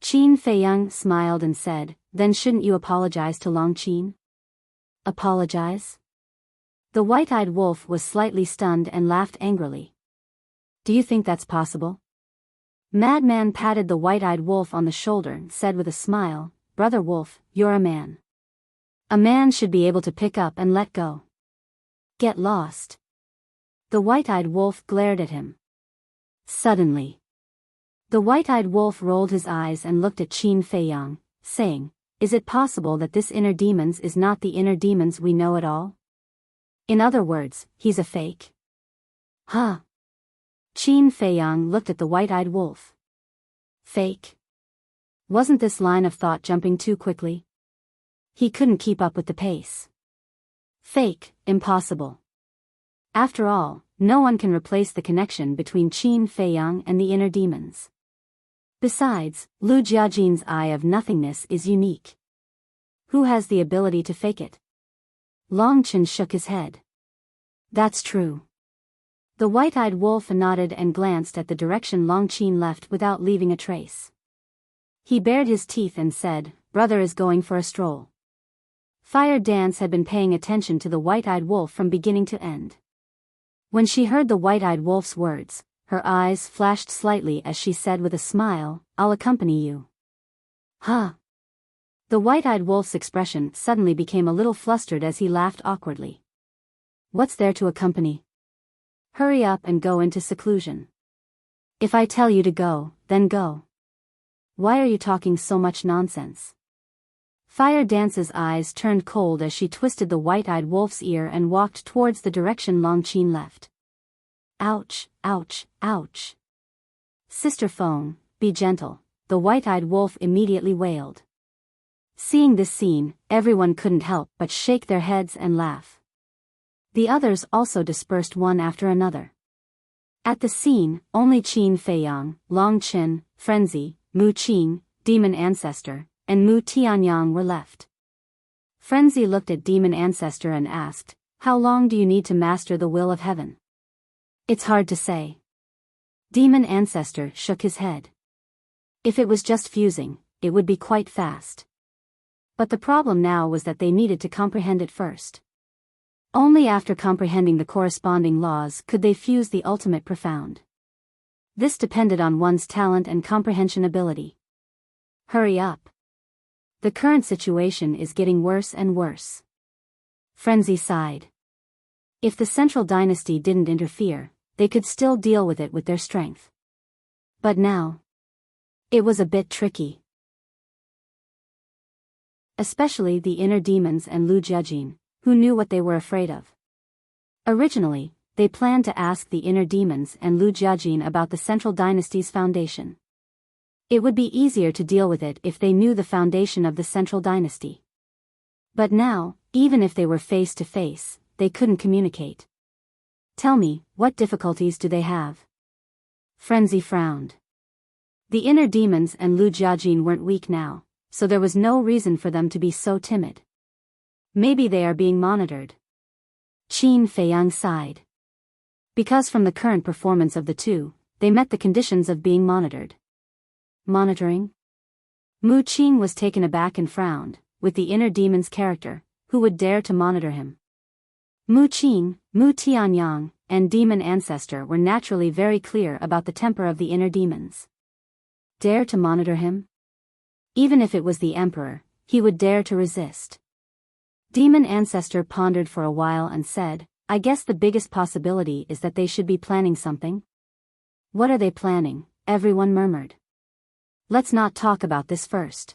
Qin Feiyang smiled and said, then shouldn't you apologize to Long Qin? Apologize? The white-eyed wolf was slightly stunned and laughed angrily. Do you think that's possible? Madman patted the white-eyed wolf on the shoulder and said with a smile, Brother Wolf, you're a man. A man should be able to pick up and let go. Get lost. The white-eyed wolf glared at him. Suddenly, the white-eyed wolf rolled his eyes and looked at Qin Feiyang, saying, is it possible that this inner demons is not the inner demons we know at all? In other words, he's a fake? Huh? Qin Feiyang looked at the white-eyed wolf. Fake? Wasn't this line of thought jumping too quickly? He couldn't keep up with the pace. Fake, impossible. After all, no one can replace the connection between Qin Feiyang and the inner demons. Besides, Lu Jiajin's eye of nothingness is unique. Who has the ability to fake it? Long Chen shook his head. That's true. The white-eyed wolf nodded and glanced at the direction Long Qin left without leaving a trace. He bared his teeth and said, Brother is going for a stroll. Fire Dance had been paying attention to the white-eyed wolf from beginning to end. When she heard the white-eyed wolf's words, her eyes flashed slightly as she said with a smile, I'll accompany you. Huh? The white-eyed wolf's expression suddenly became a little flustered as he laughed awkwardly. What's there to accompany? Hurry up and go into seclusion. If I tell you to go, then go. Why are you talking so much nonsense? Fire Dance's eyes turned cold as she twisted the white-eyed wolf's ear and walked towards the direction Long Qin left. Ouch, ouch, ouch. Sister Phone, be gentle, the white-eyed wolf immediately wailed. Seeing this scene, everyone couldn't help but shake their heads and laugh. The others also dispersed one after another. At the scene, only Qin Feiyang, Long Chen, Frenzy, Mu Qing, Demon Ancestor, and Mu Tianyang were left. Frenzy looked at Demon Ancestor and asked, how long do you need to master the will of heaven? It's hard to say. Demon Ancestor shook his head. If it was just fusing, it would be quite fast. But the problem now was that they needed to comprehend it first. Only after comprehending the corresponding laws could they fuse the ultimate profound. This depended on one's talent and comprehension ability. Hurry up. The current situation is getting worse and worse. Frenzy sighed. If the Central Dynasty didn't interfere, they could still deal with it with their strength. But now, it was a bit tricky. Especially the inner demons and Lu Jiajin, who knew what they were afraid of. Originally, they planned to ask the inner demons and Lu Jiajin about the Central Dynasty's foundation. It would be easier to deal with it if they knew the foundation of the central dynasty. But now, even if they were face to face, they couldn't communicate. Tell me, what difficulties do they have? Frenzy frowned. The inner demons and Lu Jiajin weren't weak now, so there was no reason for them to be so timid. Maybe they are being monitored. Qin Feiyang sighed. Because from the current performance of the two, they met the conditions of being monitored. Monitoring? Mu Qing was taken aback and frowned, with the inner demon's character, who would dare to monitor him? Mu Qing, Mu Tianyang, and demon ancestor were naturally very clear about the temper of the inner demons. Dare to monitor him? Even if it was the emperor, he would dare to resist. Demon ancestor pondered for a while and said, I guess the biggest possibility is that they should be planning something. What are they planning? Everyone murmured. Let's not talk about this first.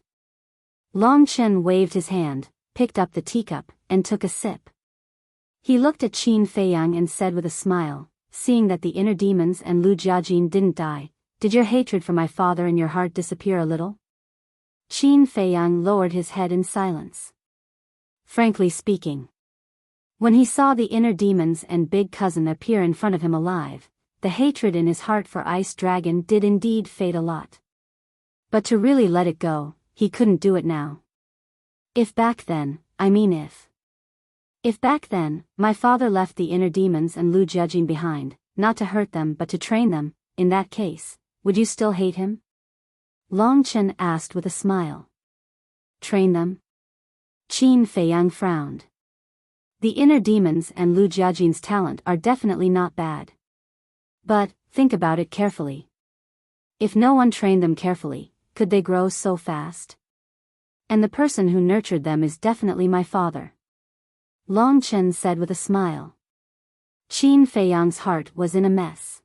Long Chen waved his hand, picked up the teacup, and took a sip. He looked at Qin Feiyang and said with a smile, seeing that the inner demons and Lu Jiajin didn't die, did your hatred for my father in your heart disappear a little? Qin Feiyang lowered his head in silence. Frankly speaking, when he saw the inner demons and big cousin appear in front of him alive, the hatred in his heart for Ice Dragon did indeed fade a lot. But to really let it go, he couldn't do it now. If back then, If back then, my father left the inner demons and Lu Jiajin behind, not to hurt them but to train them, in that case, would you still hate him? Long Chen asked with a smile. Train them? Qin Feiyang frowned. The inner demons and Lu Jiajin's talent are definitely not bad. But, think about it carefully. If no one trained them carefully, could they grow so fast? And the person who nurtured them is definitely my father. Long Chen said with a smile. Qin Feiyang's heart was in a mess.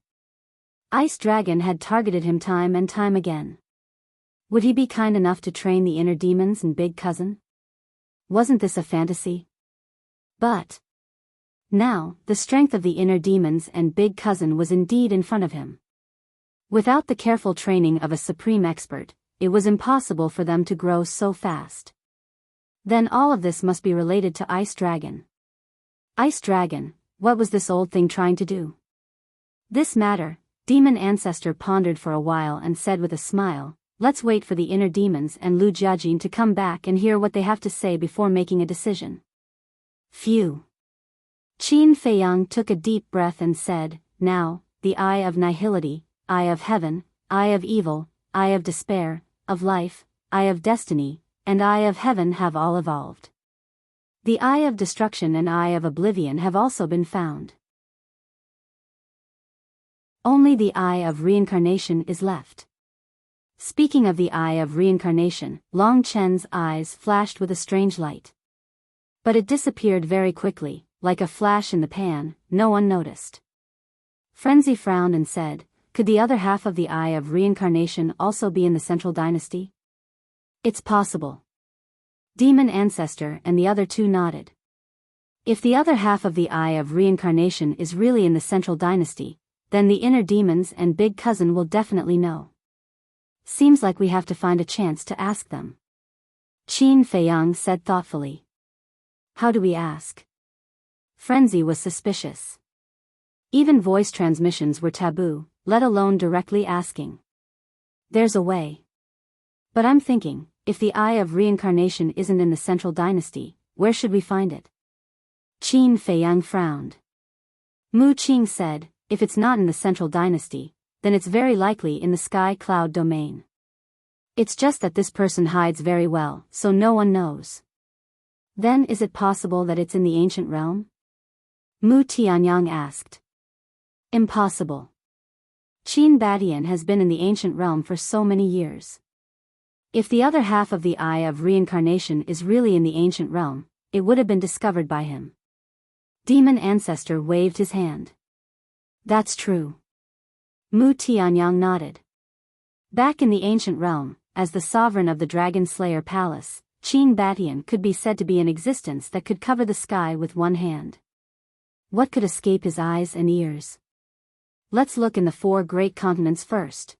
Ice Dragon had targeted him time and time again. Would he be kind enough to train the inner demons and big cousin? Wasn't this a fantasy? But now, the strength of the inner demons and big cousin was indeed in front of him. Without the careful training of a supreme expert, it was impossible for them to grow so fast. Then all of this must be related to Ice Dragon. Ice Dragon, what was this old thing trying to do? This matter, Demon Ancestor pondered for a while and said with a smile, let's wait for the inner demons and Lu Jiajin to come back and hear what they have to say before making a decision. Phew. Qin Feiyang took a deep breath and said, now, the eye of nihility, eye of heaven, eye of evil, eye of despair, of life, eye of destiny, and eye of heaven have all evolved. The eye of destruction and eye of oblivion have also been found. Only the eye of reincarnation is left. Speaking of the eye of reincarnation, Long Chen's eyes flashed with a strange light. But it disappeared very quickly, like a flash in the pan, no one noticed. Frenzy frowned and said, could the other half of the eye of reincarnation also be in the central dynasty? It's possible. Demon Ancestor and the other two nodded. If the other half of the eye of reincarnation is really in the central dynasty, then the inner demons and big cousin will definitely know. Seems like we have to find a chance to ask them. Qin Feiyang said thoughtfully. How do we ask? Frenzy was suspicious. Even voice transmissions were taboo, let alone directly asking. There's a way. But I'm thinking, if the eye of reincarnation isn't in the central dynasty, where should we find it? Qin Feiyang frowned. Mu Qing said, if it's not in the central dynasty, then it's very likely in the sky cloud domain. It's just that this person hides very well, so no one knows. Then is it possible that it's in the ancient realm? Mu Tianyang asked. Impossible. Qin Badian has been in the ancient realm for so many years. If the other half of the eye of reincarnation is really in the ancient realm, it would have been discovered by him. Demon Ancestor waved his hand. That's true. Mu Tianyang nodded. Back in the ancient realm, as the sovereign of the Dragon Slayer Palace, Qin Badian could be said to be an existence that could cover the sky with one hand. What could escape his eyes and ears? Let's look in the 4 great continents first.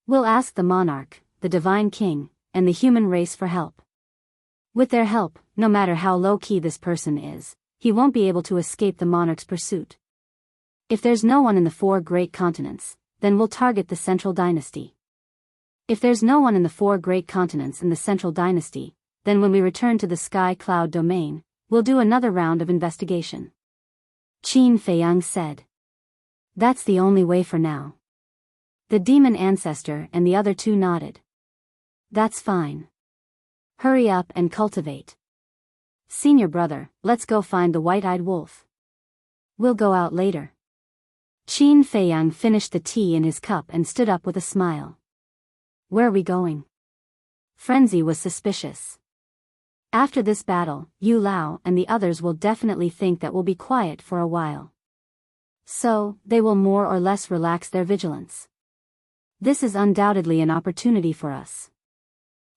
We'll ask the monarch, the divine king, and the human race for help. With their help, no matter how low-key this person is, he won't be able to escape the monarch's pursuit. If there's no one in the 4 great continents, then we'll target the central dynasty. If there's no one in the 4 great continents in the central dynasty, then when we return to the sky cloud domain, we'll do another round of investigation. Qin Feiyang said. That's the only way for now. The demon ancestor and the other 2 nodded. That's fine. Hurry up and cultivate. Senior brother, let's go find the white-eyed wolf. We'll go out later. Qin Feiyang finished the tea in his cup and stood up with a smile. Where are we going? Frenzy was suspicious. After this battle, Yu Lao and the others will definitely think that we'll be quiet for a while. So, they will more or less relax their vigilance. This is undoubtedly an opportunity for us.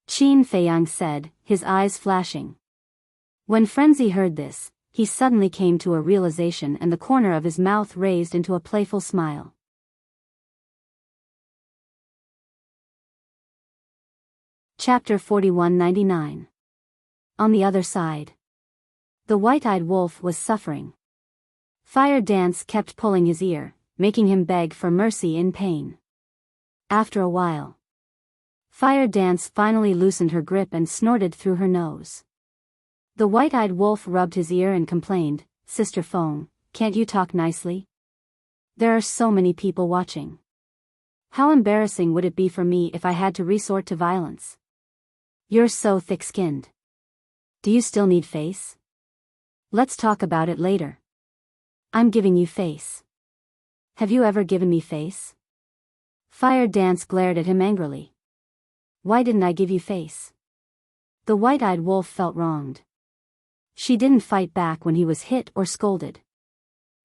Qin Feiyang said, his eyes flashing. When Frenzy heard this, he suddenly came to a realization and the corner of his mouth raised into a playful smile. Chapter 4199. On the other side. The white-eyed wolf was suffering. Fire Dance kept pulling his ear, making him beg for mercy in pain. After a while, Fire Dance finally loosened her grip and snorted through her nose. The white-eyed wolf rubbed his ear and complained, Sister Feng, can't you talk nicely? There are so many people watching. How embarrassing would it be for me if I had to resort to violence? You're so thick-skinned. Do you still need face? Let's talk about it later. I'm giving you face. Have you ever given me face? Fire Dance glared at him angrily. Why didn't I give you face? The white-eyed wolf felt wronged. She didn't fight back when he was hit or scolded.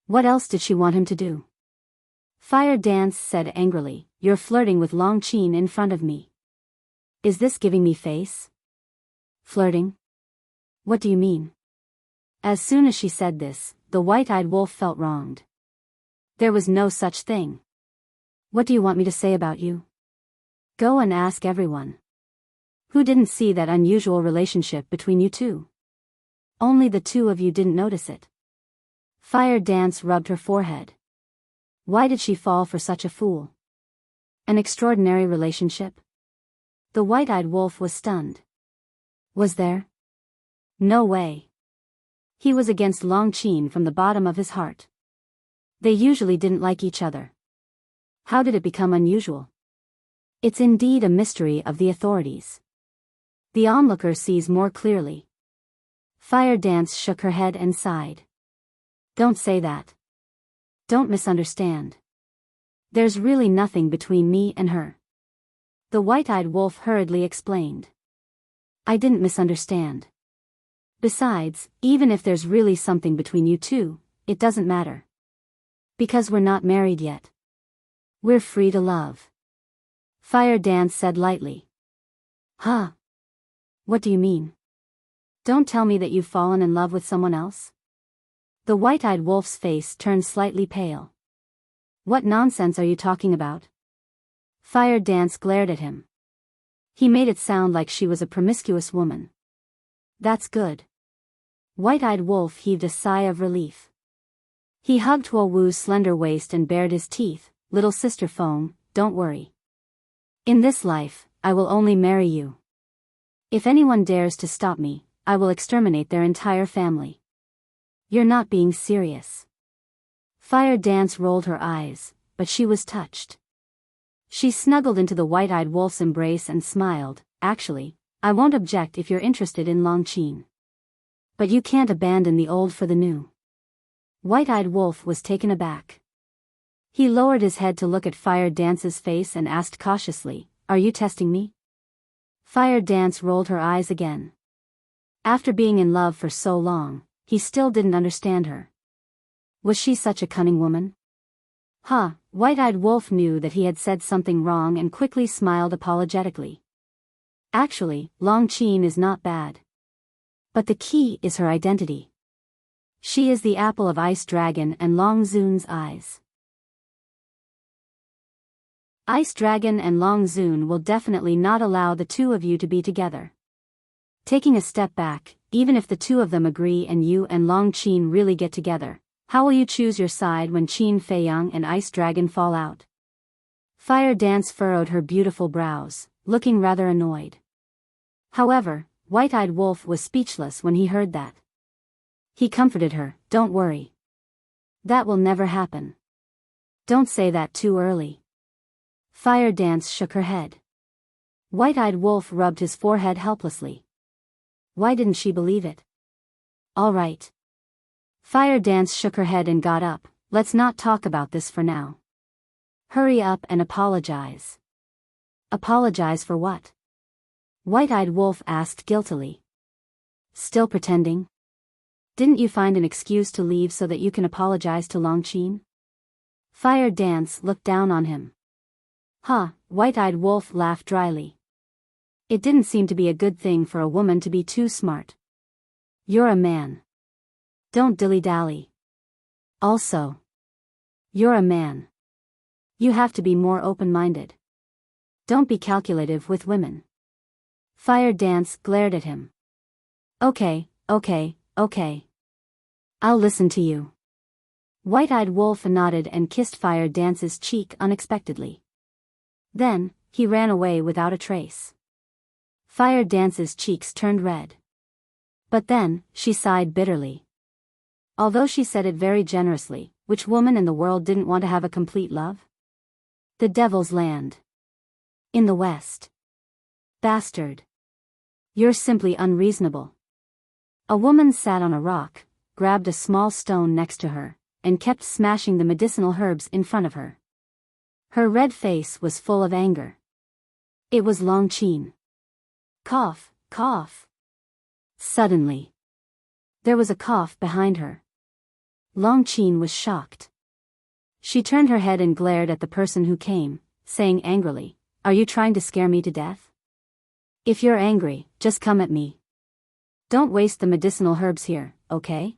What else did she want him to do? Fire Dance said angrily, You're flirting with Long Qin in front of me. Is this giving me face? Flirting? What do you mean? As soon as she said this, the white-eyed wolf felt wronged. There was no such thing. What do you want me to say about you? Go and ask everyone. Who didn't see that unusual relationship between you two? Only the 2 of you didn't notice it. Fire Dance rubbed her forehead. Why did she fall for such a fool? An extraordinary relationship? The white-eyed wolf was stunned. Was there? No way. He was against Long Qin from the bottom of his heart. They usually didn't like each other. How did it become unusual? It's indeed a mystery of the authorities. The onlooker sees more clearly. Fire Dance shook her head and sighed. Don't say that. Don't misunderstand. There's really nothing between me and her. The white-eyed wolf hurriedly explained. I didn't misunderstand. Besides, even if there's really something between you two, it doesn't matter. Because we're not married yet. We're free to love. Fire Dance said lightly. Huh? What do you mean? Don't tell me that you've fallen in love with someone else? The white-eyed wolf's face turned slightly pale. What nonsense are you talking about? Fire Dance glared at him. He made it sound like she was a promiscuous woman. That's good. White-eyed wolf heaved a sigh of relief. He hugged Huo Wu's slender waist and bared his teeth. Little Sister Feng, don't worry. In this life, I will only marry you. If anyone dares to stop me, I will exterminate their entire family. You're not being serious. Fire Dance rolled her eyes, but she was touched. She snuggled into the white-eyed wolf's embrace and smiled. Actually, I won't object if you're interested in Long Qin. But you can't abandon the old for the new. White-eyed wolf was taken aback. He lowered his head to look at Fire Dance's face and asked cautiously, Are you testing me? Fire Dance rolled her eyes again. After being in love for so long, he still didn't understand her. Was she such a cunning woman? White-eyed wolf knew that he had said something wrong and quickly smiled apologetically. Actually, Long Qin is not bad. But the key is her identity. She is the apple of Ice Dragon and Long Zun's eyes. Ice Dragon and Long Zun will definitely not allow the two of you to be together. Taking a step back, even if the two of them agree and you and Long Qin really get together, how will you choose your side when Qin Feiyang and Ice Dragon fall out? Fire Dance furrowed her beautiful brows, looking rather annoyed. However, White-Eyed Wolf was speechless when he heard that. He comforted her, "Don't worry. That will never happen. Don't say that too early." Fire Dance shook her head. White-Eyed Wolf rubbed his forehead helplessly. Why didn't she believe it? All right. Fire Dance shook her head and got up. Let's not talk about this for now. Hurry up and apologize. Apologize for what? White-Eyed Wolf asked guiltily. Still pretending? Didn't you find an excuse to leave so that you can apologize to Long Qin? Fire Dance looked down on him. Huh, White-Eyed Wolf laughed dryly. It didn't seem to be a good thing for a woman to be too smart. You're a man. Don't dilly-dally. Also, you're a man. You have to be more open-minded. Don't be calculative with women. Fire Dance glared at him. Okay. I'll listen to you. White-Eyed Wolf nodded and kissed Fire Dance's cheek unexpectedly. Then, he ran away without a trace. Fire Dance's cheeks turned red. But then, she sighed bitterly. Although she said it very generously, which woman in the world didn't want to have a complete love? The Devil's Land. In the West. Bastard. You're simply unreasonable. A woman sat on a rock, grabbed a small stone next to her, and kept smashing the medicinal herbs in front of her. Her red face was full of anger. It was Long Qin. Cough, cough. Suddenly, there was a cough behind her. Long Qin was shocked. She turned her head and glared at the person who came, saying angrily, "Are you trying to scare me to death? If you're angry, just come at me. Don't waste the medicinal herbs here, okay?"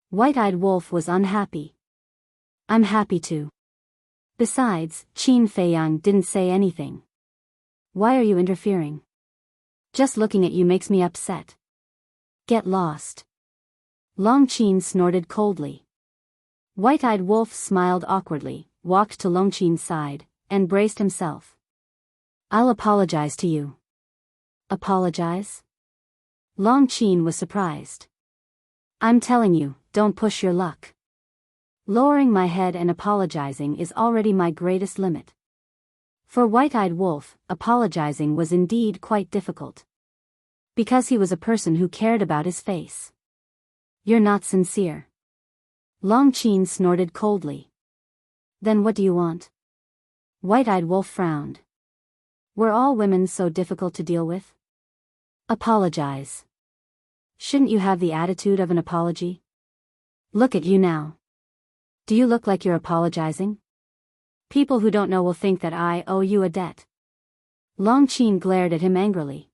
White-Eyed Wolf was unhappy. "I'm happy to. Besides, Qin Feiyang didn't say anything. Why are you interfering? Just looking at you makes me upset. Get lost." Long Qin snorted coldly. White-Eyed Wolf smiled awkwardly, walked to Long Qin's side, and braced himself. "I'll apologize to you." Apologize? Long Qin was surprised. "I'm telling you, don't push your luck. Lowering my head and apologizing is already my greatest limit." For White-Eyed Wolf, apologizing was indeed quite difficult. Because he was a person who cared about his face. "You're not sincere." Long Qin snorted coldly. "Then what do you want?" White-Eyed Wolf frowned. Were all women so difficult to deal with? Apologize. Shouldn't you have the attitude of an apology? Look at you now. Do you look like you're apologizing? People who don't know will think that I owe you a debt. Long Qin glared at him angrily.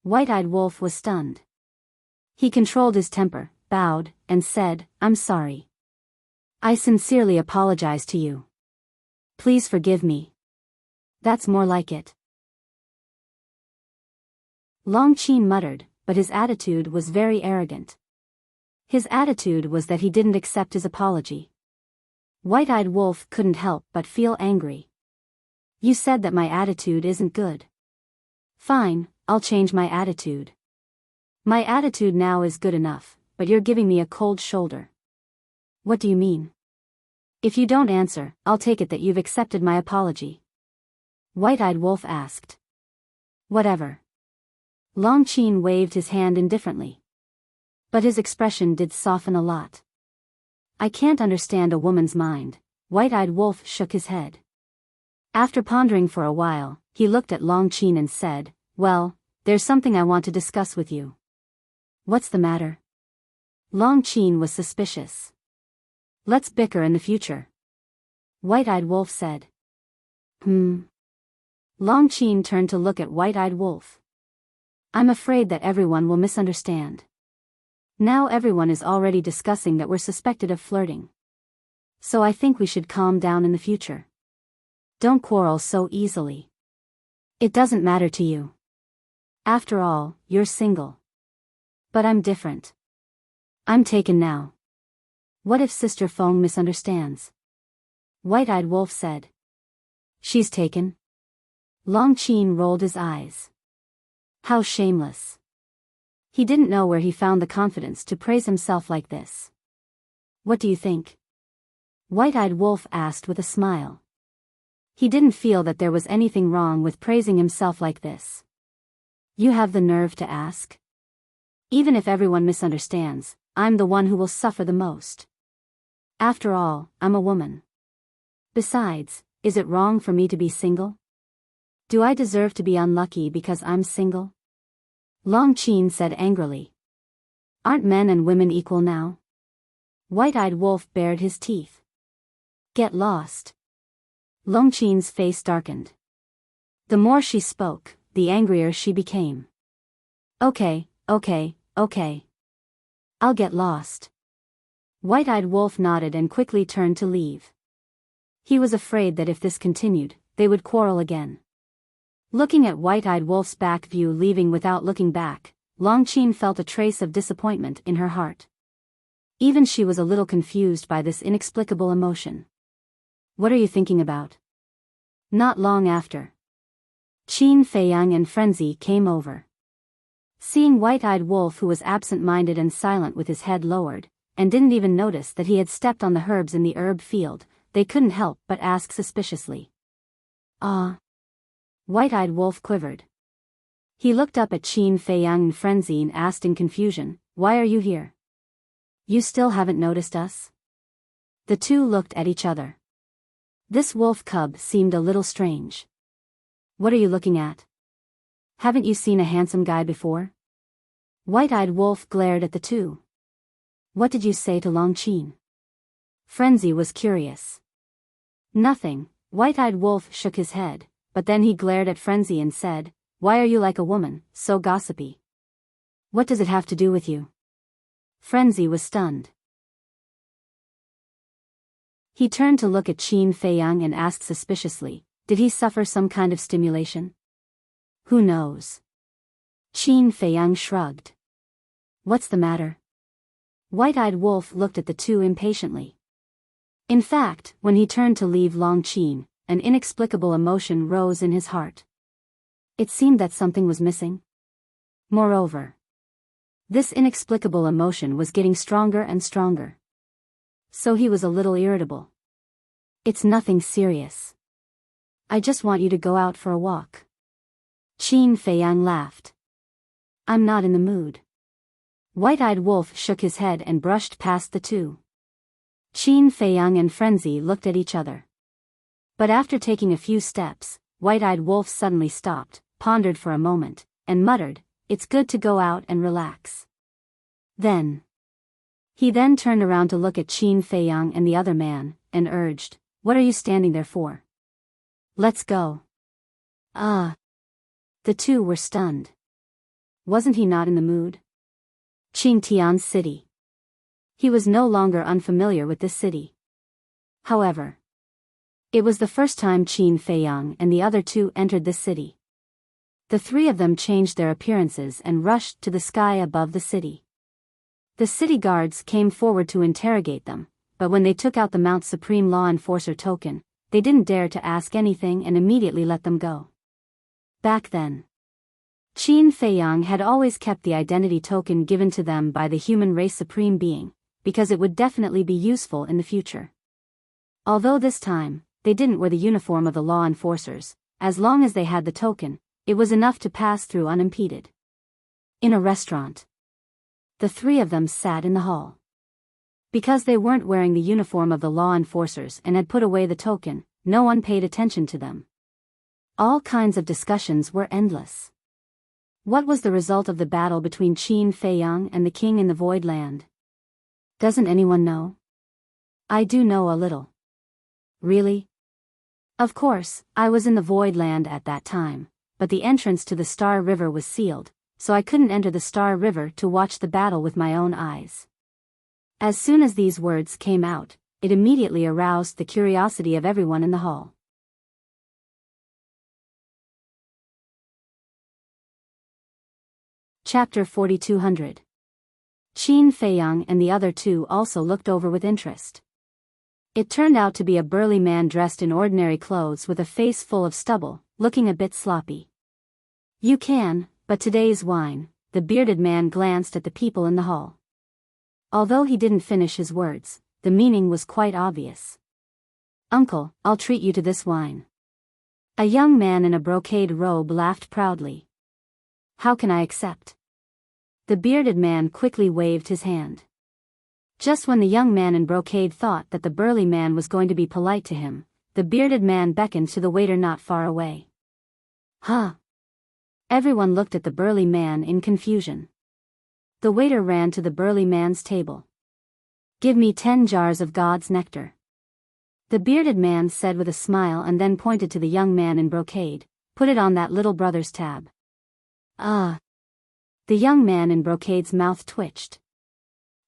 White-Eyed Wolf was stunned. He controlled his temper, bowed, and said, "I'm sorry. I sincerely apologize to you. Please forgive me." That's more like it. Long Qin muttered, but his attitude was very arrogant. His attitude was that he didn't accept his apology. White-Eyed Wolf couldn't help but feel angry. "You said that my attitude isn't good. Fine, I'll change my attitude. My attitude now is good enough, but you're giving me a cold shoulder." "What do you mean?" "If you don't answer, I'll take it that you've accepted my apology." White-Eyed Wolf asked. "Whatever." Long Qin waved his hand indifferently. But his expression did soften a lot. "I can't understand a woman's mind." White-Eyed Wolf shook his head. After pondering for a while, he looked at Long Qin and said, "Well, there's something I want to discuss with you." "What's the matter?" Long Qin was suspicious. "Let's bicker in the future," White-Eyed Wolf said. Long Qin turned to look at White-Eyed Wolf. "I'm afraid that everyone will misunderstand. Now everyone is already discussing that we're suspected of flirting. So I think we should calm down in the future. Don't quarrel so easily. It doesn't matter to you. After all, you're single. But I'm different. I'm taken now. What if Sister Feng misunderstands? White-Eyed Wolf said. She's taken? Long Qin rolled his eyes. How shameless. He didn't know where he found the confidence to praise himself like this. What do you think? White-Eyed Wolf asked with a smile. He didn't feel that there was anything wrong with praising himself like this. You have the nerve to ask? Even if everyone misunderstands, I'm the one who will suffer the most. After all, I'm a woman. Besides, is it wrong for me to be single? Do I deserve to be unlucky because I'm single? Long Qin said angrily. Aren't men and women equal now? White-Eyed Wolf bared his teeth. Get lost. Long Qin's face darkened. The more she spoke, the angrier she became. Okay. I'll get lost. White-Eyed Wolf nodded and quickly turned to leave. He was afraid that if this continued, they would quarrel again. Looking at White-Eyed Wolf's back view leaving without looking back, Long Qin felt a trace of disappointment in her heart. Even she was a little confused by this inexplicable emotion. What are you thinking about? Not long after, Qin Feiyang and Frenzy came over. Seeing White-Eyed Wolf, who was absent-minded and silent with his head lowered, and didn't even notice that he had stepped on the herbs in the herb field, they couldn't help but ask suspiciously. Ah. White-Eyed Wolf quivered. He looked up at Qin Feiyang and Frenzy and asked in confusion, Why are you here? You still haven't noticed us? The two looked at each other. This wolf cub seemed a little strange. What are you looking at? Haven't you seen a handsome guy before? White-Eyed Wolf glared at the two. What did you say to Long Qin? Frenzy was curious. Nothing. White-Eyed Wolf shook his head, but then he glared at Frenzy and said, Why are you like a woman, so gossipy? What does it have to do with you? Frenzy was stunned. He turned to look at Qin Feiyang and asked suspiciously, Did he suffer some kind of stimulation? Who knows? Qin Feiyang shrugged. What's the matter? White-Eyed Wolf looked at the two impatiently. In fact, when he turned to leave Long Qin, an inexplicable emotion rose in his heart. It seemed that something was missing. Moreover, this inexplicable emotion was getting stronger and stronger. So he was a little irritable. It's nothing serious. I just want you to go out for a walk. Qin Feiyang laughed. I'm not in the mood. White-Eyed Wolf shook his head and brushed past the two. Qin Feiyang and Frenzy looked at each other. But after taking a few steps, White-Eyed Wolf suddenly stopped, pondered for a moment, and muttered, It's good to go out and relax. He then turned around to look at Qin Feiyang and the other man, and urged, What are you standing there for? Let's go. The two were stunned. Wasn't he not in the mood? Qingtian's city. He was no longer unfamiliar with this city. However, it was the first time Qin Feiyang and the other two entered this city. The three of them changed their appearances and rushed to the sky above the city. The city guards came forward to interrogate them, but when they took out the Mount Supreme Law Enforcer token, they didn't dare to ask anything and immediately let them go. Back then, Qin Feiyang had always kept the identity token given to them by the human race supreme being, because it would definitely be useful in the future. Although this time, they didn't wear the uniform of the law enforcers, as long as they had the token, it was enough to pass through unimpeded. In a restaurant, the three of them sat in the hall. Because they weren't wearing the uniform of the law enforcers and had put away the token, no one paid attention to them. All kinds of discussions were endless. What was the result of the battle between Qin Feiyang and the king in the Void Land? Doesn't anyone know? I do know a little. Really? Of course, I was in the Void Land at that time, but the entrance to the Star River was sealed, so I couldn't enter the Star River to watch the battle with my own eyes. As soon as these words came out, it immediately aroused the curiosity of everyone in the hall. Chapter 4200. Qin Feiyang and the other two also looked over with interest. It turned out to be a burly man dressed in ordinary clothes with a face full of stubble, looking a bit sloppy. "You can, but today's wine," the bearded man glanced at the people in the hall. Although he didn't finish his words, the meaning was quite obvious. "Uncle, I'll treat you to this wine." A young man in a brocade robe laughed proudly. "How can I accept?" The bearded man quickly waved his hand. Just when the young man in brocade thought that the burly man was going to be polite to him, the bearded man beckoned to the waiter not far away. "Huh?" Everyone looked at the burly man in confusion. The waiter ran to the burly man's table. "Give me 10 jars of God's nectar." The bearded man said with a smile and then pointed to the young man in brocade. "Put it on that little brother's tab." "Ah." The young man in brocade's mouth twitched.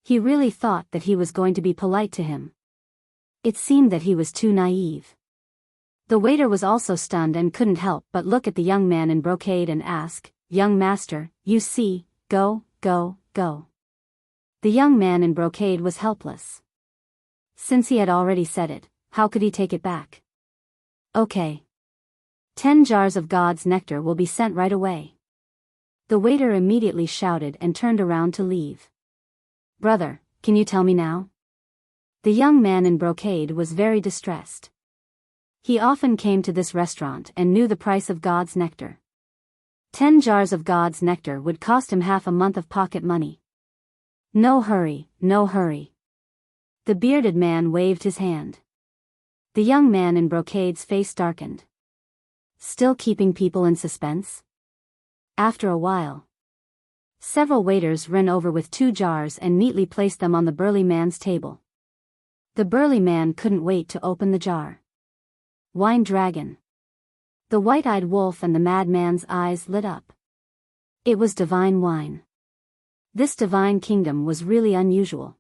He really thought that he was going to be polite to him. It seemed that he was too naive. The waiter was also stunned and couldn't help but look at the young man in brocade and ask, "Young master, you see, go, go, go." The young man in brocade was helpless. Since he had already said it, how could he take it back? "Okay. 10 jars of God's nectar will be sent right away." The waiter immediately shouted and turned around to leave. "Brother, can you tell me now?" The young man in brocade was very distressed. He often came to this restaurant and knew the price of God's nectar. 10 jars of God's nectar would cost him half a month of pocket money. "No hurry, no hurry." The bearded man waved his hand. The young man in brocade's face darkened. Still keeping people in suspense? After a while, several waiters ran over with 2 jars and neatly placed them on the burly man's table. The burly man couldn't wait to open the jar. Wine dragon. The white-eyed wolf and the madman's eyes lit up. It was divine wine. This divine kingdom was really unusual.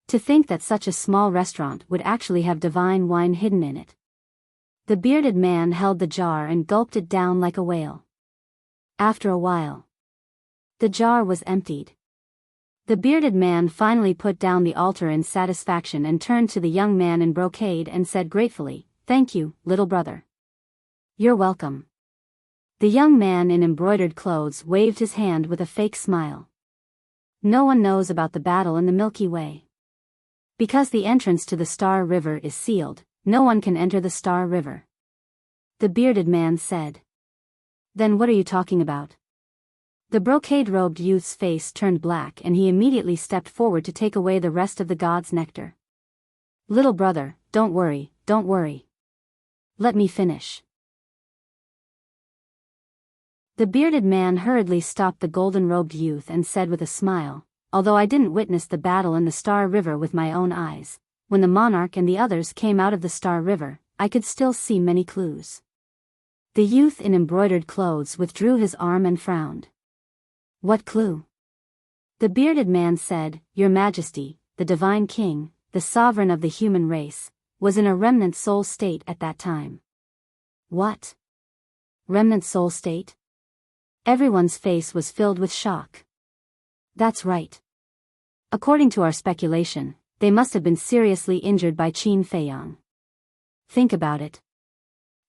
To think that such a small restaurant would actually have divine wine hidden in it. The bearded man held the jar and gulped it down like a whale. After a while, the jar was emptied. The bearded man finally put down the altar in satisfaction and turned to the young man in brocade and said gratefully, "Thank you, little brother." "You're welcome." The young man in embroidered clothes waved his hand with a fake smile. No one knows about the battle in the Milky Way. Because the entrance to the Star River is sealed, no one can enter the Star River. The bearded man said. "Then what are you talking about?" The brocade-robed youth's face turned black and he immediately stepped forward to take away the rest of the God's nectar. "Little brother, don't worry, don't worry. Let me finish." The bearded man hurriedly stopped the golden-robed youth and said with a smile, "Although I didn't witness the battle in the Star River with my own eyes, when the monarch and the others came out of the Star River, I could still see many clues." The youth in embroidered clothes withdrew his arm and frowned. "What clue?" The bearded man said, "Your Majesty, the divine king, the sovereign of the human race, was in a remnant soul state at that time." "What? Remnant soul state?" Everyone's face was filled with shock. "That's right. According to our speculation, they must have been seriously injured by Qin Feiyang. Think about it.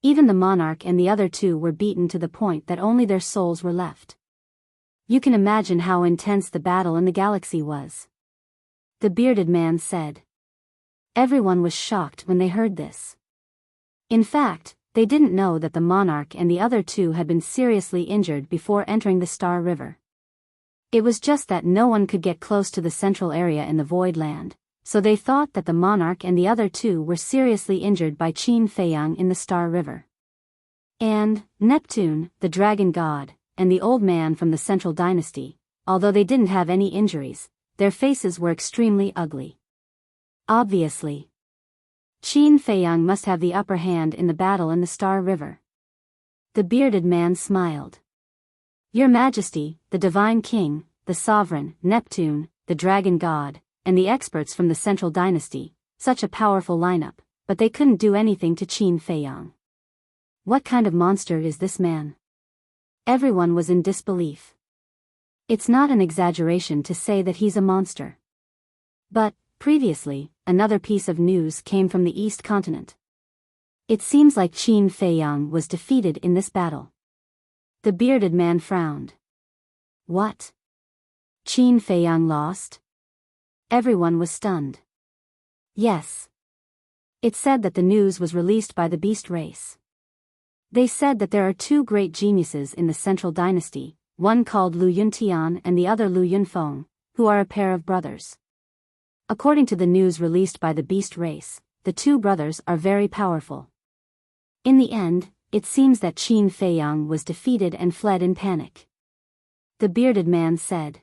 Even the monarch and the other two were beaten to the point that only their souls were left. You can imagine how intense the battle in the galaxy was." The bearded man said. Everyone was shocked when they heard this. In fact, they didn't know that the monarch and the other two had been seriously injured before entering the Star River. It was just that no one could get close to the central area in the Void Land, so they thought that the monarch and the other two were seriously injured by Qin Feiyang in the Star River. And Neptune, the dragon god, and the old man from the Central Dynasty, although they didn't have any injuries, their faces were extremely ugly. Obviously, Qin Feiyang must have the upper hand in the battle in the Star River. The bearded man smiled. "Your Majesty, the divine king, the sovereign, Neptune, the dragon god, and the experts from the Central Dynasty, such a powerful lineup, but they couldn't do anything to Qin Feiyang. What kind of monster is this man?" Everyone was in disbelief. It's not an exaggeration to say that he's a monster. But, previously, another piece of news came from the East Continent. It seems like Qin Feiyang was defeated in this battle. The bearded man frowned. What? Qin Feiyang lost? Everyone was stunned. Yes. It said that the news was released by the beast race. They said that there are two great geniuses in the Central Dynasty, one called Lu Yuntian and the other Lu Yunfeng, who are a pair of brothers. According to the news released by the beast race, the two brothers are very powerful. In the end, it seems that Qin Feiyang was defeated and fled in panic. The bearded man said.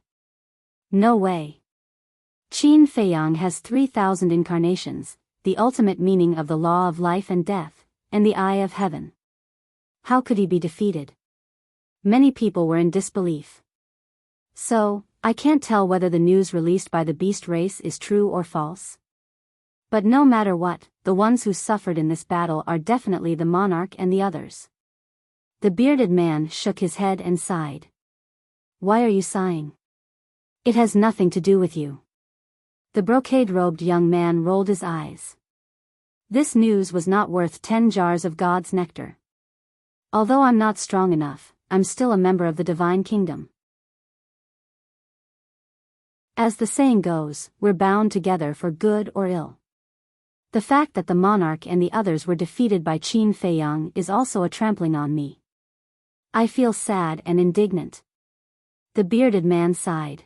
No way. Qin Feiyang has 3,000 incarnations, the ultimate meaning of the law of life and death, and the eye of heaven. How could he be defeated? Many people were in disbelief. So, I can't tell whether the news released by the beast race is true or false. But no matter what, the ones who suffered in this battle are definitely the monarch and the others. The bearded man shook his head and sighed. Why are you sighing? It has nothing to do with you. The brocade-robed young man rolled his eyes. This news was not worth 10 jars of God's nectar. Although I'm not strong enough, I'm still a member of the divine kingdom. As the saying goes, we're bound together for good or ill. The fact that the monarch and the others were defeated by Qin Feiyang is also a trampling on me. I feel sad and indignant. The bearded man sighed.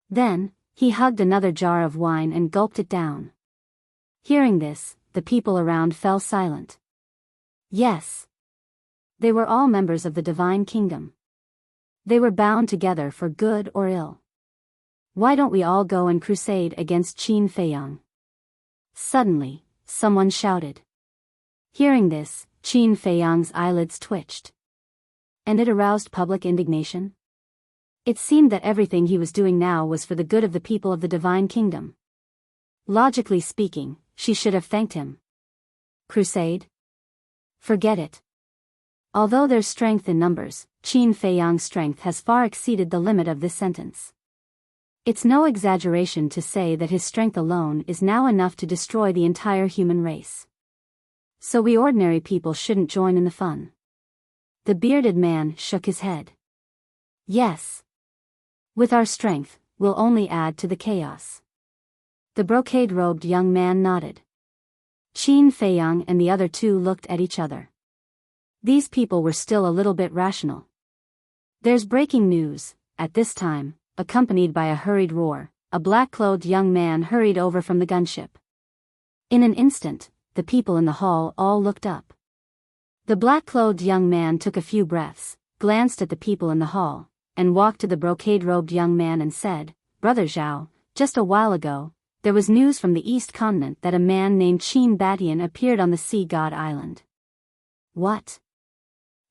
Then, he hugged another jar of wine and gulped it down. Hearing this, the people around fell silent. Yes. They were all members of the divine kingdom. They were bound together for good or ill. Why don't we all go and crusade against Qin Feiyang? Suddenly, someone shouted. Hearing this, Qin Feiyang's eyelids twitched. And it aroused public indignation. It seemed that everything he was doing now was for the good of the people of the divine kingdom. Logically speaking, she should have thanked him. Crusade? Forget it. Although there's strength in numbers, Qin Feiyang's strength has far exceeded the limit of this sentence. It's no exaggeration to say that his strength alone is now enough to destroy the entire human race. So we ordinary people shouldn't join in the fun. The bearded man shook his head. Yes. With our strength, we'll only add to the chaos. The brocade-robed young man nodded. Qin Feiyang and the other two looked at each other. These people were still a little bit rational. There's breaking news. At this time, accompanied by a hurried roar, a black-clothed young man hurried over from the gunship. In an instant, the people in the hall all looked up. The black-clothed young man took a few breaths, glanced at the people in the hall, and walked to the brocade-robed young man and said, Brother Zhao, just a while ago, there was news from the East Continent that a man named Qin Badian appeared on the Sea God Island. What?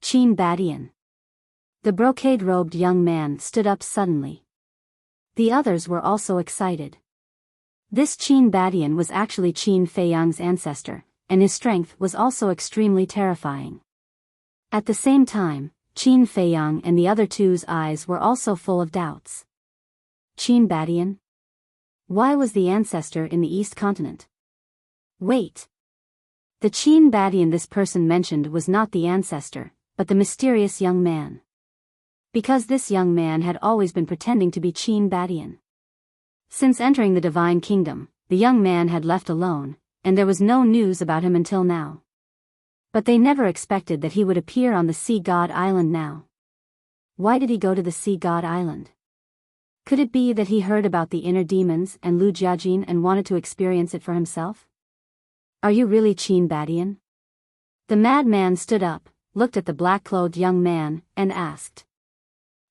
Qin Badian? The brocade-robed young man stood up suddenly. The others were also excited. This Qin Badian was actually Qin Feiyang's ancestor, and his strength was also extremely terrifying. At the same time, Qin Feiyang and the other two's eyes were also full of doubts. Qin Badian? Why was the ancestor in the East Continent? Wait. The Qin Badian this person mentioned was not the ancestor, but the mysterious young man. Because this young man had always been pretending to be Qin Badian. Since entering the divine kingdom, the young man had left alone, and there was no news about him until now. But they never expected that he would appear on the Sea God Island now. Why did he go to the Sea God Island? Could it be that he heard about the inner demons and Lu Jiajin and wanted to experience it for himself? Are you really Qin Badian? The madman stood up, looked at the black-clothed young man, and asked.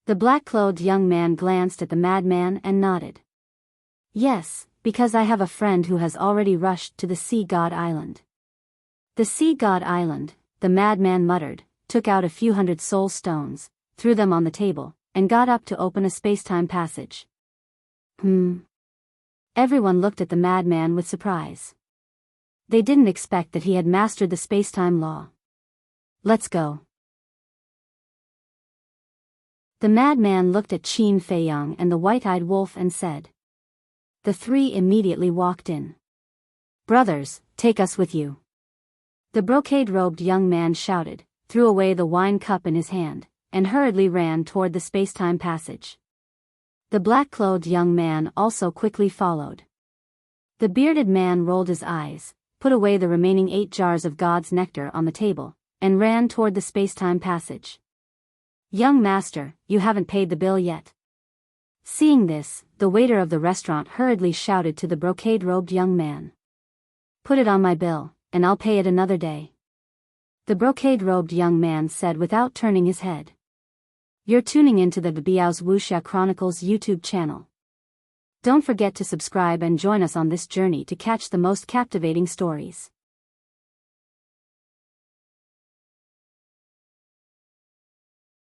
The black-clothed young man glanced at the madman and nodded. Yes, because I have a friend who has already rushed to the Sea God Island. The Sea God Island, the madman muttered, took out a few hundred soul stones, threw them on the table, and got up to open a space-time passage. Everyone looked at the madman with surprise. They didn't expect that he had mastered the space-time law. Let's go. The madman looked at Qin Feiyang and the white-eyed wolf and said. The three immediately walked in. Brothers, take us with you. The brocade-robed young man shouted, threw away the wine cup in his hand, and hurriedly ran toward the space-time passage. The black-clothed young man also quickly followed. The bearded man rolled his eyes, put away the remaining 8 jars of God's nectar on the table, and ran toward the space-time passage. Young master, you haven't paid the bill yet. Seeing this, the waiter of the restaurant hurriedly shouted to the brocade-robed young man. Put it on my bill, and I'll pay it another day. The brocade-robed young man said without turning his head. You're tuning into the Biyao's Wuxia Chronicles YouTube channel. Don't forget to subscribe and join us on this journey to catch the most captivating stories.